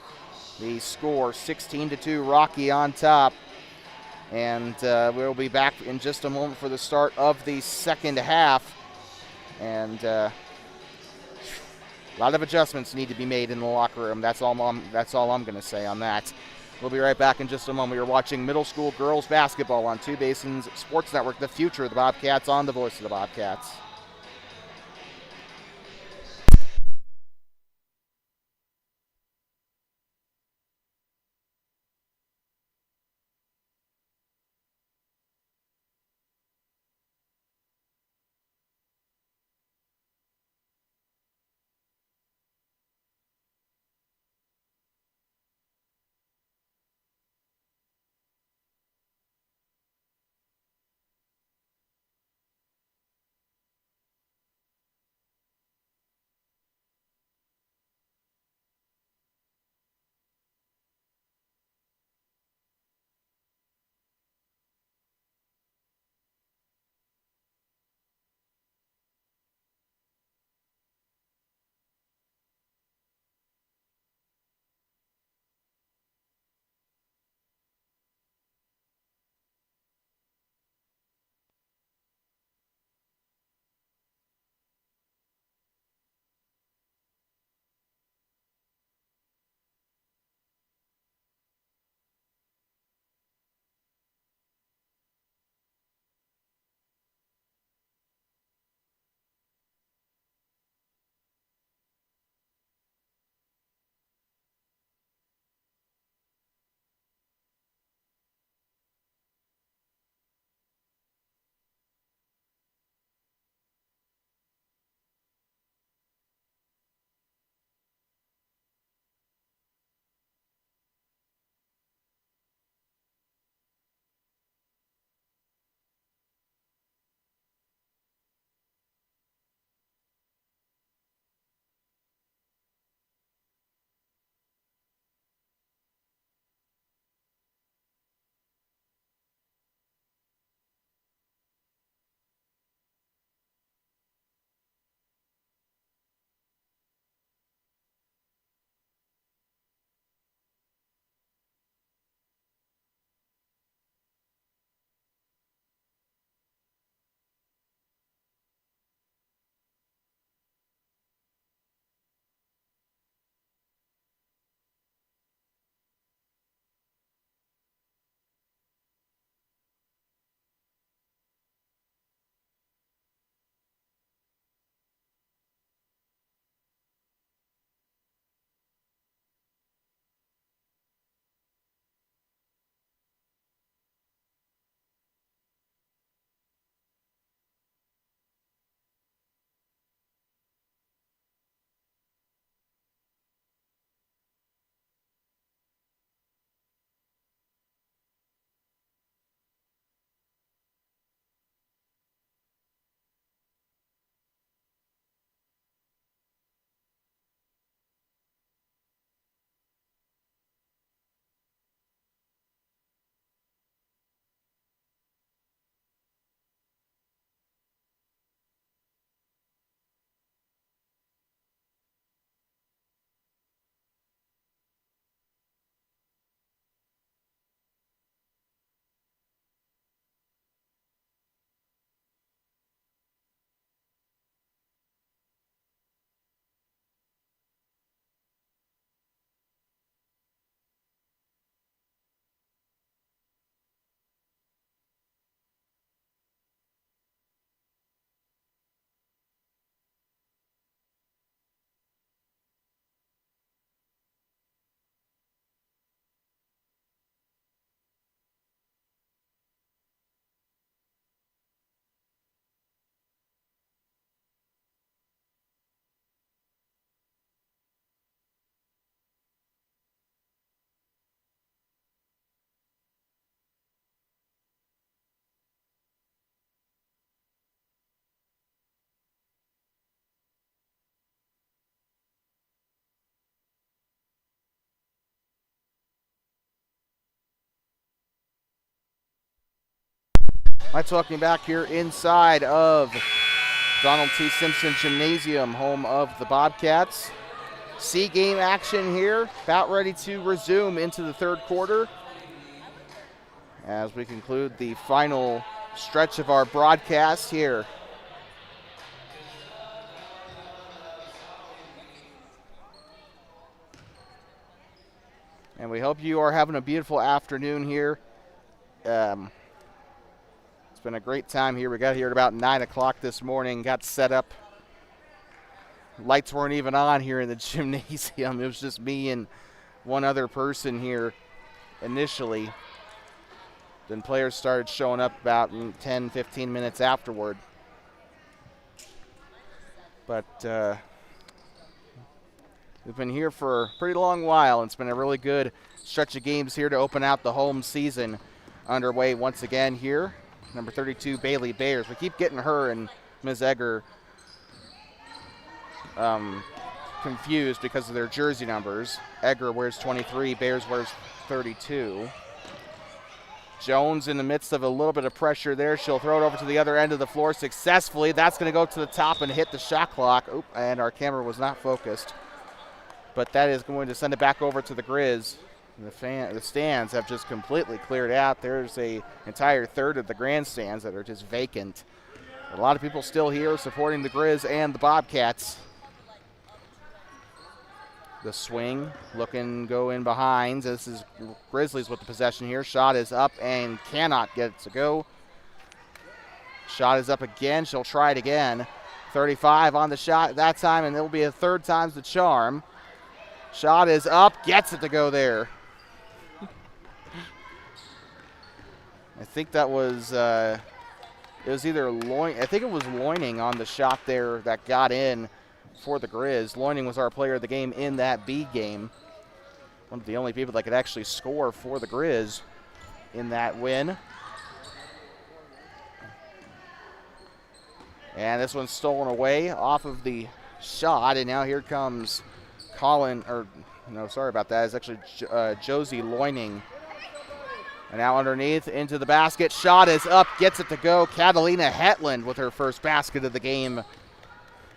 The score 16-2, Rocky on top. And we'll be back in just a moment for the start of the second half. And a lot of adjustments need to be made in the locker room. That's all I'm going to say on that. We'll be right back in just a moment. You're watching middle school girls basketball on Two Basins Sports Network, the future of the Bobcats on the voice of the Bobcats. My talking back here inside of Donald T. Simpson Gymnasium, home of the Bobcats. C game action here, about ready to resume into the third quarter as we conclude the final stretch of our broadcast here. And we hope you are having a beautiful afternoon here. It's been a great time here. We got here at about 9 o'clock this morning, got set up. Lights weren't even on here in the gymnasium. It was just me and one other person here initially. Then players started showing up about 10, 15 minutes afterward. But we've been here for a pretty long while, and it's been a really good stretch of games here to open out the home season underway once again here. Number 32, Bailey Bears. We keep getting her and Ms. Egger confused because of their jersey numbers. Egger wears 23, Bears wears 32. Jones in the midst of a little bit of pressure there. She'll throw it over to the other end of the floor successfully. That's going to go to the top and hit the shot clock. Oop, and our camera was not focused. But that is going to send it back over to the Grizz. The stands have just completely cleared out. There's an entire third of the grandstands that are just vacant. A lot of people still here supporting the Grizz and the Bobcats. The swing, looking, go in behind. This is Grizzlies with the possession here. Shot is up and cannot get it to go. Shot is up again. She'll try it again. 35 on the shot that time, and it'll be a third time's the charm. Shot is up, gets it to go there. I think that was, it was either I think it was Loining on the shot there that got in for the Grizz. Loining was our player of the game in that B game. One of the only people that could actually score for the Grizz in that win. And this one's stolen away off of the shot, and now here comes sorry about that. It's actually Josie Loining. And now underneath into the basket. Shot is up, gets it to go. Catalina Hetland with her first basket of the game.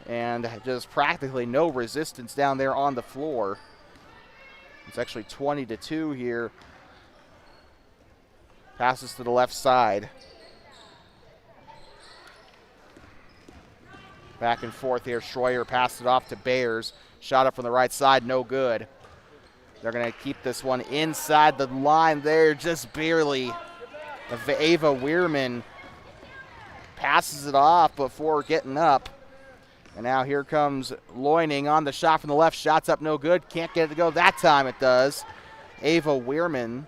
And just practically no resistance down there on the floor. It's actually 20-2 here. Passes to the left side. Back and forth here. Schroyer passed it off to Bears. Shot up from the right side, no good. They're going to keep this one inside the line there, just barely. Ava Weirman passes it off before getting up. And now here comes Loining on the shot from the left. Shot's up, no good. Can't get it to go. That time it does. Ava Weirman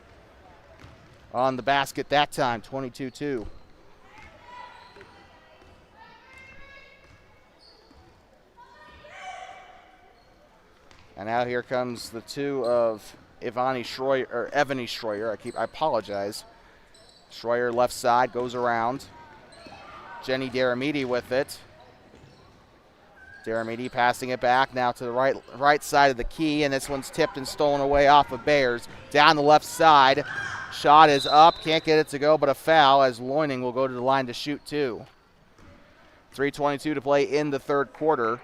on the basket that time, 22-2. And now here comes the two of Evany Schroyer. I apologize. Schroyer left side, goes around. Jenny Daramidi with it. Daramidi passing it back now to the right side of the key, and this one's tipped and stolen away off of Bears. Down the left side. Shot is up, can't get it to go, but a foul as Loining will go to the line to shoot two. 3:22 to play in the third quarter.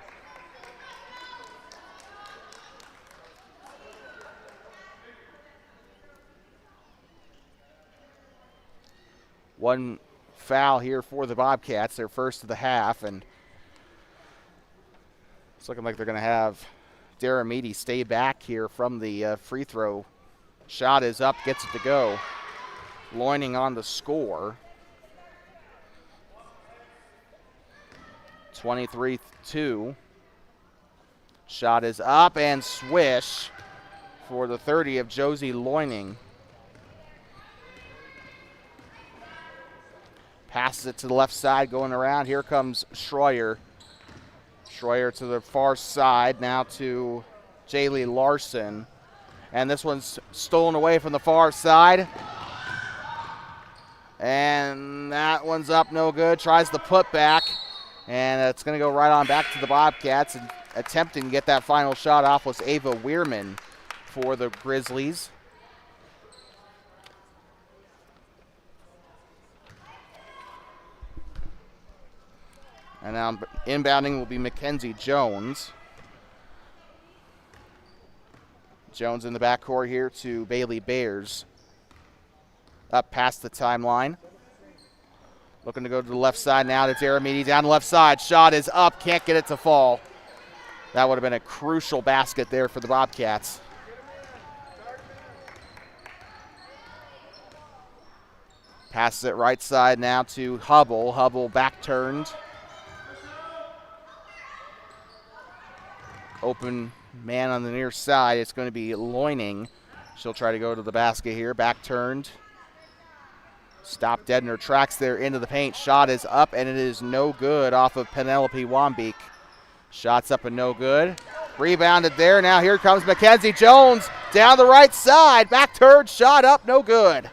One foul here for the Bobcats, their first of the half, and it's looking like they're going to have Daramidi stay back here from the free throw. Shot is up, gets it to go. Loining on the score. 23-2. Shot is up and swish for the 30 of Josie Loining. Passes it to the left side, going around. Here comes Schroyer. Schroyer to the far side, now to Jaylee Larson. And this one's stolen away from the far side. And that one's up, no good. Tries the putback. And it's going to go right on back to the Bobcats. And attempting to get that final shot off was Ava Weirman for the Grizzlies. And now inbounding will be Mackenzie Jones. Jones in the backcourt here to Bailey Bears. Up past the timeline. Looking to go to the left side now to Deramiti down the left side. Shot is up, can't get it to fall. That would have been a crucial basket there for the Bobcats. Passes it right side now to Hubble. Hubble back turned. Open man on the near side. It's going to be Loining. She'll try to go to the basket here. Back turned. Stopped dead in her tracks there into the paint. Shot is up, and it is no good off of Penelope Wambeek. Shots up and no good. Rebounded there. Now here comes Mackenzie Jones down the right side. Back turned. Shot up. No good.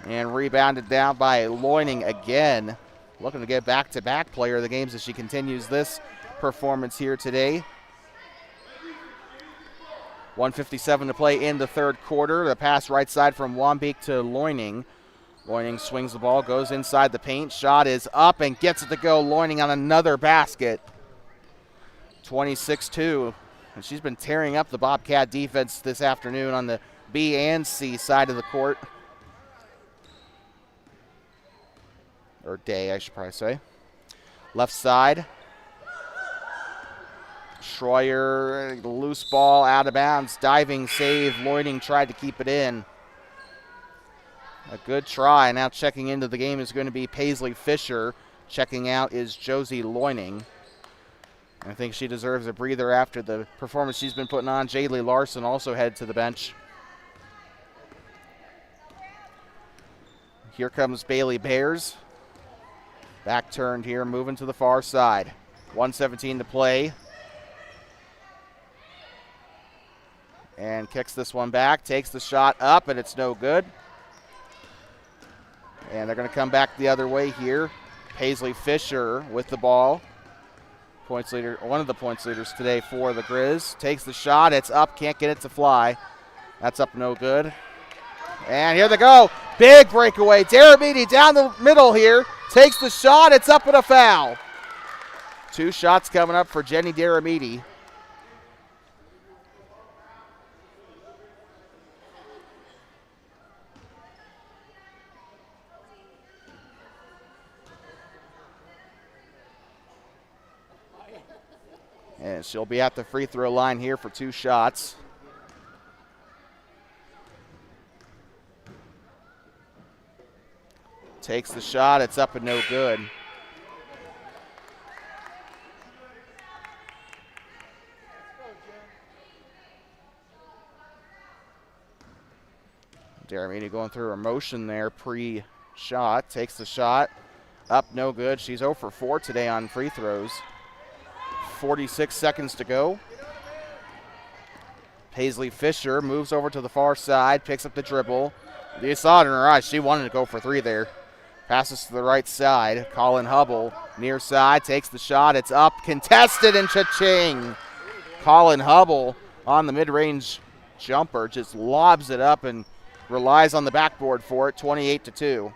And rebounded down by Loining again. Looking to get back-to-back player of the games as she continues this performance here today. 1:57 to play in the third quarter. The pass right side from Wambeek to Loining. Loining swings the ball, goes inside the paint. Shot is up and gets it to go. Loining on another basket. 26-2. And she's been tearing up the Bobcat defense this afternoon on the B and C side of the court. Or day, I should probably say. Left side. Schroyer, loose ball, out of bounds. Diving save. Loining tried to keep it in. A good try. Now checking into the game is going to be Paisley Fisher. Checking out is Josie Loining. I think she deserves a breather after the performance she's been putting on. Jaylee Larson also headed to the bench. Here comes Bailey Bears. Back turned here, moving to the far side. 1:17 to play. And kicks this one back, takes the shot up, and it's no good. And they're going to come back the other way here. Paisley Fisher with the ball. Points leader, one of the points leaders today for the Grizz. Takes the shot, it's up, can't get it to fly. That's up no good. And here they go. Big breakaway. Deramiti down the middle here. Takes the shot, it's up and a foul. 2 shots coming up for Jenny Deramiti. And she'll be at the free throw line here for 2 shots. Takes the shot, it's up and no good. Deramiti going through her motion there pre-shot. Takes the shot, up no good. She's 0 for 4 today on free throws. 46 seconds to go. Paisley Fisher moves over to the far side, picks up the dribble. You saw it in her eyes. She wanted to go for 3 there. Passes to the right side. Colin Hubble near side, takes the shot. It's up, contested, and cha-ching. Colin Hubble on the mid-range jumper just lobs it up and relies on the backboard for it. 28-2.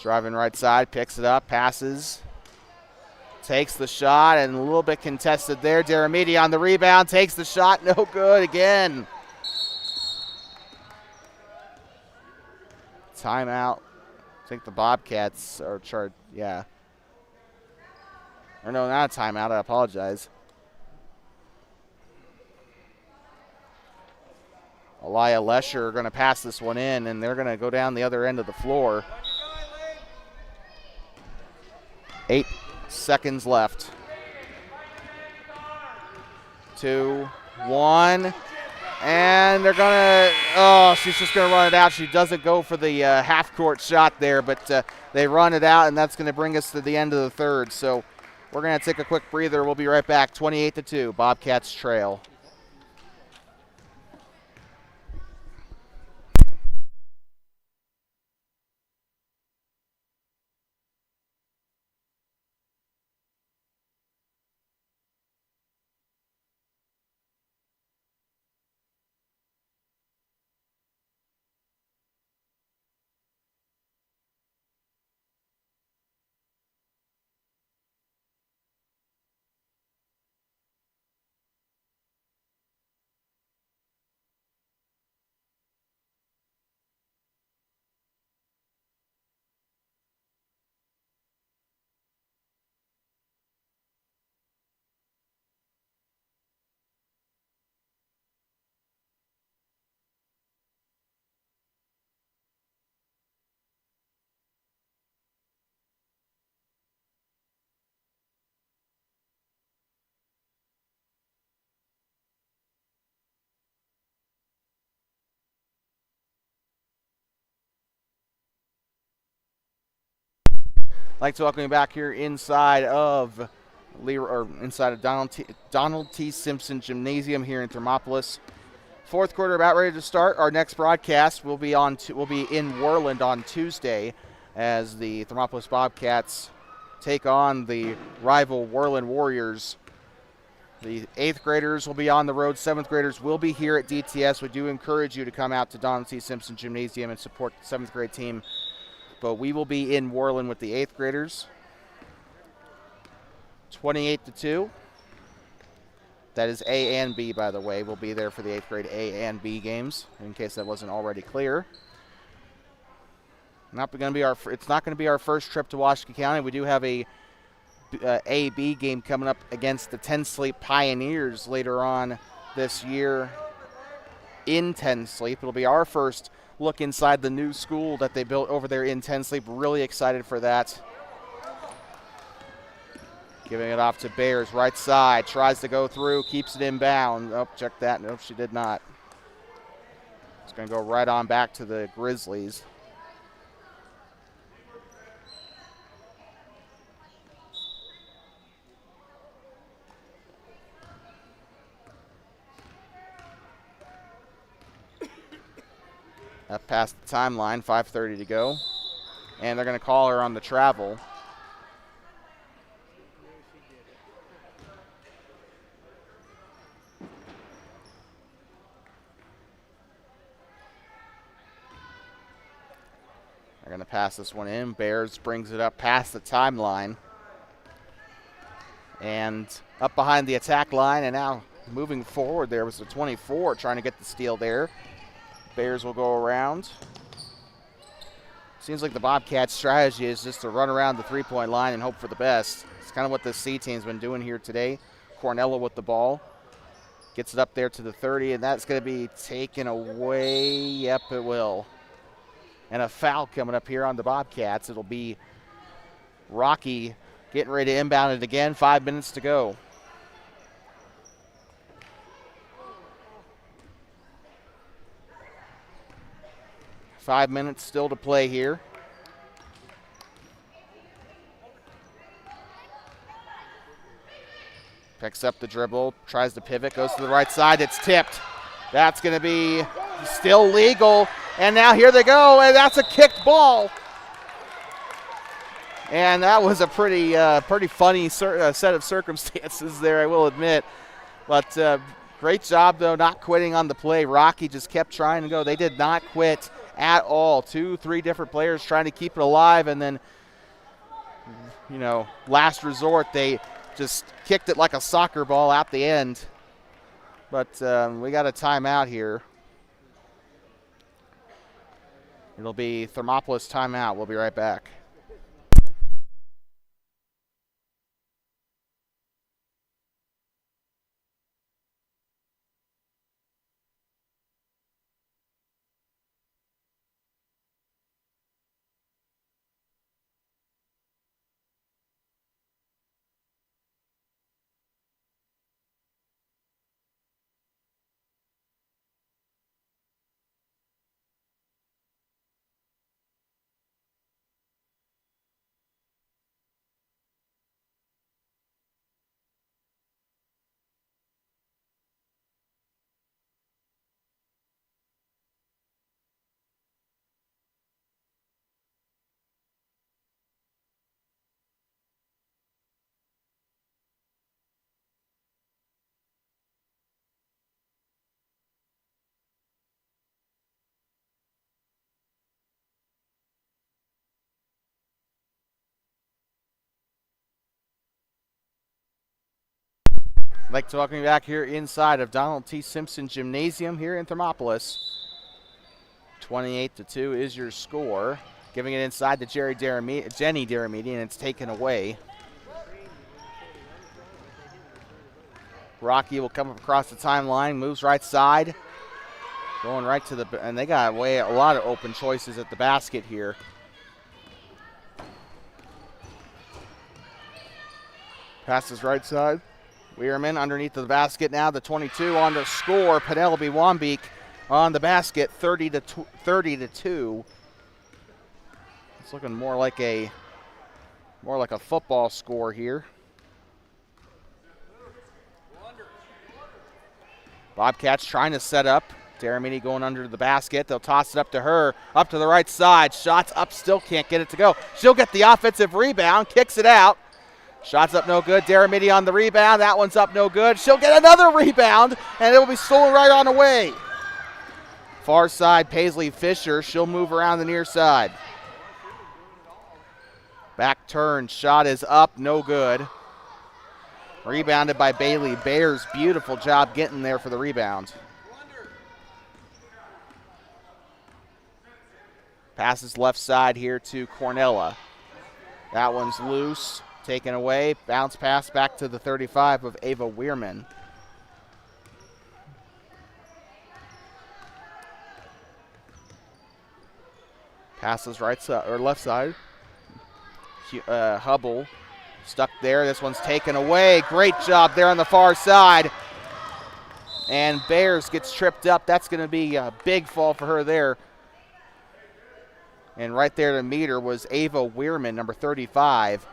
Driving right side, picks it up, passes. Takes the shot, and a little bit contested there. Deramiti on the rebound, takes the shot, no good again. Timeout. I think the Bobcats are charged, yeah. Or no, not a timeout, I apologize. Elia Lesher are going to pass this one in, and they're going to go down the other end of the floor. 8 seconds left. 2, 1, and they're gonna, she's just gonna run it out. She doesn't go for the half-court shot there, but they run it out, and that's gonna bring us to the end of the third. So we're gonna take a quick breather. We'll be right back. 28-2, Bobcats trail. I'd like to welcome you back here inside of Donald T. Simpson Gymnasium here in Thermopolis. Fourth quarter about ready to start. Our next broadcast will be in Worland on Tuesday as the Thermopolis Bobcats take on the rival Worland Warriors. The 8th graders will be on the road. 7th graders will be here at DTS. We do encourage you to come out to Donald T. Simpson Gymnasium and support the 7th grade team. But we will be in Worland with the 8th graders. 28-2. That is A and B, by the way. We'll be there for the 8th grade A and B games, in case that wasn't already clear. It's not going to be our first trip to Washakie County. We do have a A-B game coming up against the 10 Sleep Pioneers later on this year in 10 Sleep. It'll be our first look inside the new school that they built over there in 10 Sleep. Really excited for that. Giving it off to Bears, right side, tries to go through, keeps it inbound. Oh, check that. Nope, she did not. It's going to go right on back to the Grizzlies. Up past the timeline, 5:30 to go. And they're going to call her on the travel. They're going to pass this one in. Bears brings it up past the timeline. And up behind the attack line, and now moving forward there was the 24 trying to get the steal there. Bears will go around. Seems like the Bobcats' strategy is just to run around the three-point line and hope for the best. It's kind of what the C team's been doing here today. Cornella with the ball. Gets it up there to the 30, and that's going to be taken away. Yep, it will. And a foul coming up here on the Bobcats. It'll be Rocky getting ready to inbound it again. 5 minutes to go. Five minutes still to play here. Picks up the dribble, tries to pivot, goes to the right side. It's tipped. That's going to be still legal. And now here they go, and that's a kicked ball. And that was a pretty funny set of circumstances there, I will admit. But great job, though, not quitting on the play. Rocky just kept trying to go. They did not quit at all. 2-3 different players trying to keep it alive, and then, last resort, they just kicked it like a soccer ball at the end. But we got a timeout here. It'll be Thermopolis timeout. We'll be right back. I'd like to welcome you back here inside of Donald T. Simpson Gymnasium here in Thermopolis. 28-2 is your score. Giving it inside to Jenny Deramidi, and it's taken away. Rocky will come up across the timeline, moves right side. Going right to the, and they got a lot of open choices at the basket here. Passes right side. Weirman underneath the basket now. The 22 on the score. Penelope Wambeek on the basket. 30-2. It's looking more like a More like a football score here. Bobcats trying to set up. Daramini going under the basket. They'll toss it up to her. Up to the right side. Shots up, still can't get it to go. She'll get the offensive rebound. Kicks it out. Shots up no good. Daramini on the rebound. That one's up no good. She'll get another rebound, and it will be stolen right on the way. Far side, Paisley Fisher. She'll move around the near side. Back turn. Shot is up. No good. Rebounded by Bailey Bears. Beautiful job getting there for the rebound. Passes left side here to Cornella. That one's loose. Taken away. Bounce pass back to the 35 of Ava Weirman. Passes right side or left side. Hubble stuck there. This one's taken away. Great job there on the far side. And Bears gets tripped up. That's going to be a big fall for her there. And right there to meet her was Ava Weirman, number 35.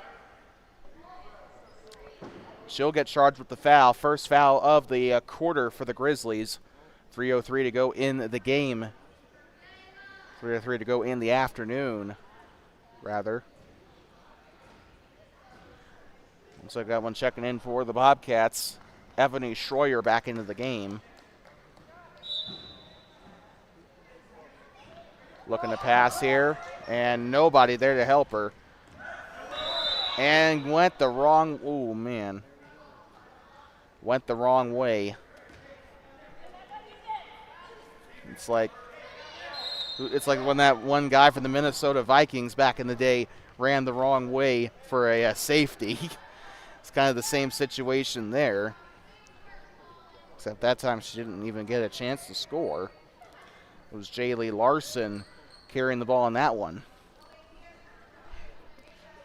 She'll get charged with the foul. First foul of the quarter for the Grizzlies. 3:03 to go in the game. 3:03 to go in the afternoon, rather. Looks like I got one checking in for the Bobcats. Ebony Schroyer back into the game. Looking to pass here, and nobody there to help her. And went the wrong, ooh, man. Went the wrong way. It's like when that one guy from the Minnesota Vikings back in the day ran the wrong way for a safety. It's kind of the same situation there. Except that time she didn't even get a chance to score. It was Jaylee Larson carrying the ball on that one.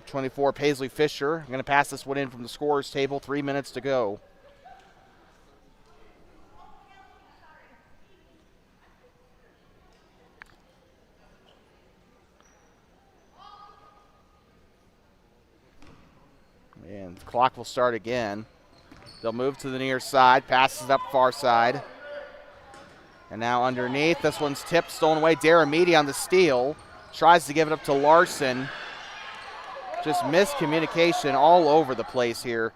24, Paisley Fisher. I'm going to pass this one in from the scorer's table. 3 minutes to go. And the clock will start again. They'll move to the near side. Passes up far side. And now underneath. This one's tipped, stolen away. Daramidi on the steal. Tries to give it up to Larson. Just miscommunication all over the place here.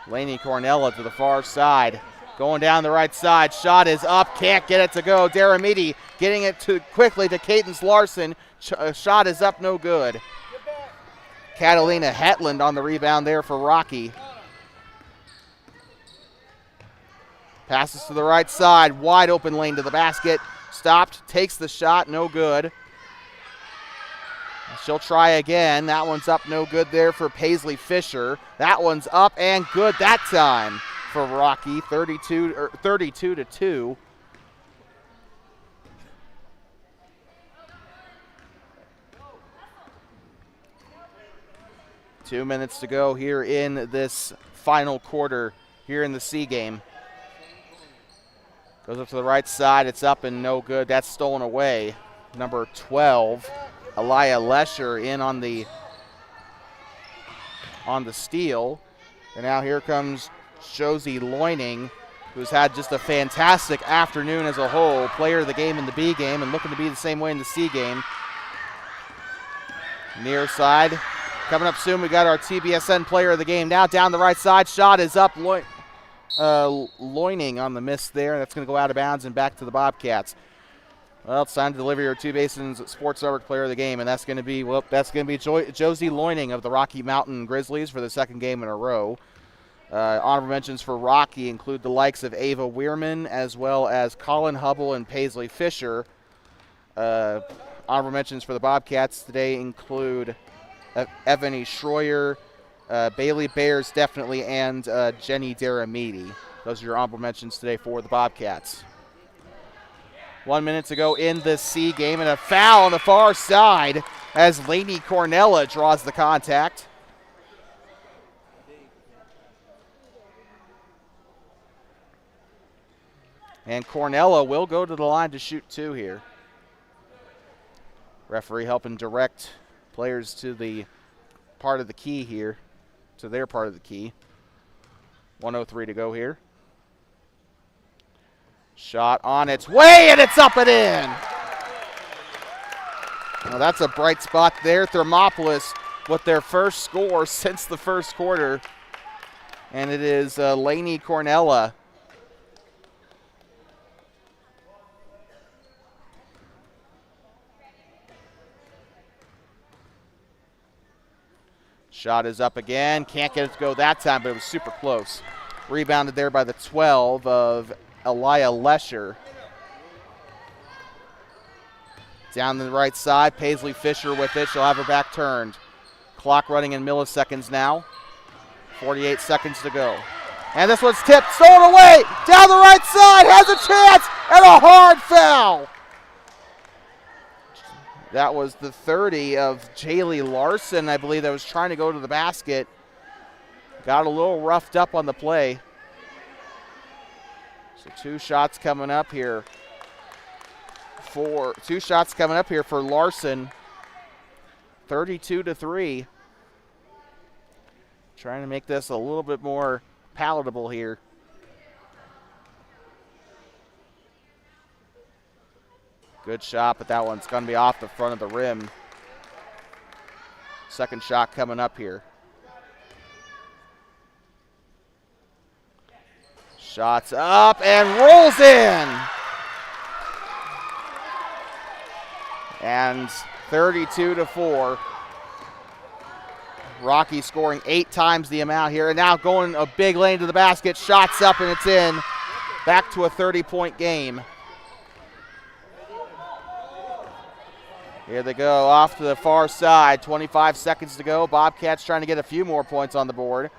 Lainey Cornella to the far side. Going down the right side. Shot is up. Can't get it to go. Daramidi getting it too quickly to Cadence Larson. Shot is up. No good. Catalina Hetland on the rebound there for Rocky. Passes to the right side. Wide open lane to the basket. Stopped. Takes the shot. No good. She'll try again. That one's up. No good there for Paisley Fisher. That one's up and good that time for Rocky. 32 to 2. Two minutes to go here in this final quarter here in the C game. Goes up to the right side. It's up and no good. That's stolen away. Number 12, Elia Lesher in on the steal. And now here comes Josie Loining, who's had just a fantastic afternoon as a whole. Player of the game in the B game and looking to be the same way in the C game. Near side. Coming up soon, we got our TBSN player of the game. Now down the right side. Shot is up. Loining on the miss there. That's going to go out of bounds and back to the Bobcats. Well, it's time to deliver your Two Basins Sports Network player of the game, and that's going to be Josie Loining of the Rocky Mountain Grizzlies for the second game in a row. Honorable mentions for Rocky include the likes of Ava Weirman as well as Colin Hubble and Paisley Fisher. Honorable mentions for the Bobcats today include Ebony Schroyer, Bailey Bears definitely, and Jenny Daramidi. Those are your honorable mentions today for the Bobcats. 1 minute to go in the C game, and a foul on the far side as Lainey Cornella draws the contact. And Cornella will go to the line to shoot two here. Referee helping direct players to the part of the key here, to their part of the key. 1:03 to go here. Shot on its way, and it's up and in. Well, that's a bright spot there. Thermopolis with their first score since the first quarter, and it is Lainey Cornella. Shot is up again. Can't get it to go that time, but it was super close. Rebounded there by the 12 of Elia Lesher. Down the right side, Paisley Fisher with it. She'll have her back turned. Clock running in milliseconds now. 48 seconds to go. And this one's tipped, stolen away. Down the right side, has a chance, and a hard foul. That was the 30 of Jaylee Larson, I believe, that was trying to go to the basket. Got a little roughed up on the play. So two shots coming up here for Larson. 32-3. Trying to make this a little bit more palatable here. Good shot, but that one's going to be off the front of the rim. Second shot coming up here. Shots up and rolls in. And 32-4. Rocky scoring 8 times the amount here. And now going a big lane to the basket. Shots up and it's in. Back to a 30-point game. Here they go off to the far side. 25 seconds to go. Bobcats trying to get a few more points on the board.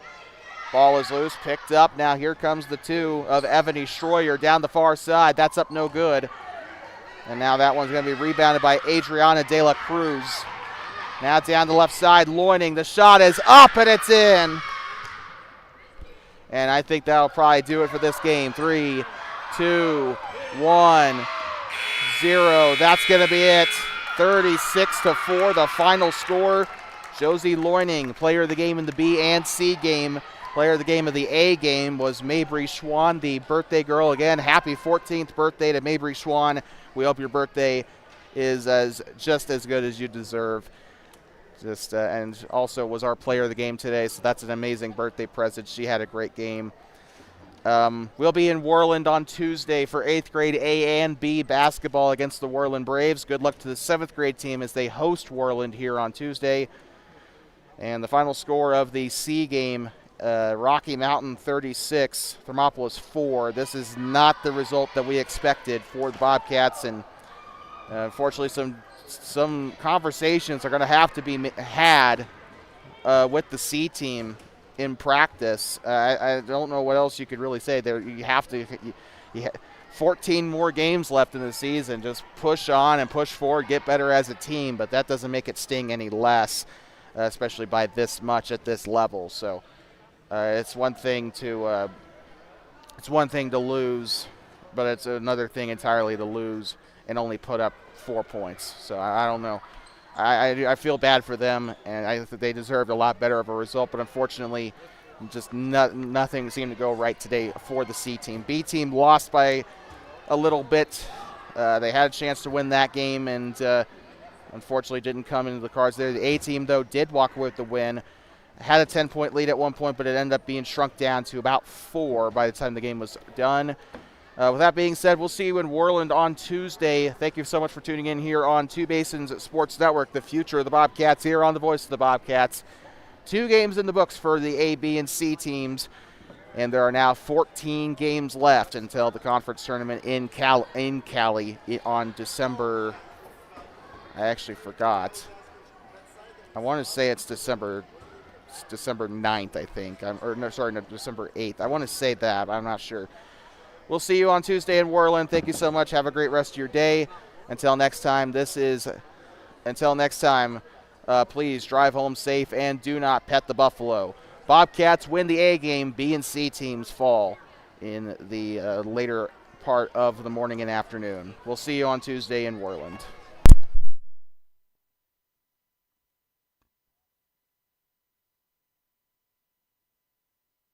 Ball is loose, picked up. Now here comes the 2 of Evany Schroyer down the far side. That's up no good. And now that one's going to be rebounded by Adriana De La Cruz. Now down the left side, Loining. The shot is up and it's in. And I think that'll probably do it for this game. 3, 2, 1, 0. That's going to be it. 36-4, the final score. Josie Loining, player of the game in the B and C game. Player of the game of the A game was Mabry Schwann, the birthday girl. Again, happy 14th birthday to Mabry Schwann. We hope your birthday is just as good as you deserve. And also was our player of the game today, so that's an amazing birthday present. She had a great game. We'll be in Worland on Tuesday for 8th grade A and B basketball against the Worland Braves. Good luck to the 7th grade team as they host Worland here on Tuesday. And the final score of the C game, Rocky Mountain 36, Thermopolis 4. This is not the result that we expected for the Bobcats, and unfortunately some conversations are going to have to be had with the C team in practice. I don't know what else you could really say. There, you have to. 14 more games left in the season. Just push on and push forward, get better as a team. But that doesn't make it sting any less, especially by this much at this level. So it's one thing to lose, but it's another thing entirely to lose and only put up 4 points. So I don't know. I feel bad for them, and I think they deserved a lot better of a result, but unfortunately just nothing seemed to go right today for the C team. B team lost by a little bit. They had a chance to win that game, and unfortunately didn't come into the cards there. The A team, though, did walk away with the win. Had a 10-point lead at one point, but it ended up being shrunk down to about 4 by the time the game was done. With that being said, we'll see you in Worland on Tuesday. Thank you so much for tuning in here on Two Basins Sports Network, the future of the Bobcats, here on the Voice of the Bobcats. 2 games in the books for the A, B, and C teams, and there are now 14 games left until the conference tournament in Cali on December. I actually forgot. I want to say it's December 9th, I think. December 8th. I want to say that, but I'm not sure. We'll see you on Tuesday in Worland. Thank you so much. Have a great rest of your day. Until next time, please drive home safe and do not pet the buffalo. Bobcats win the A game. B and C teams fall in the later part of the morning and afternoon. We'll see you on Tuesday in Worland.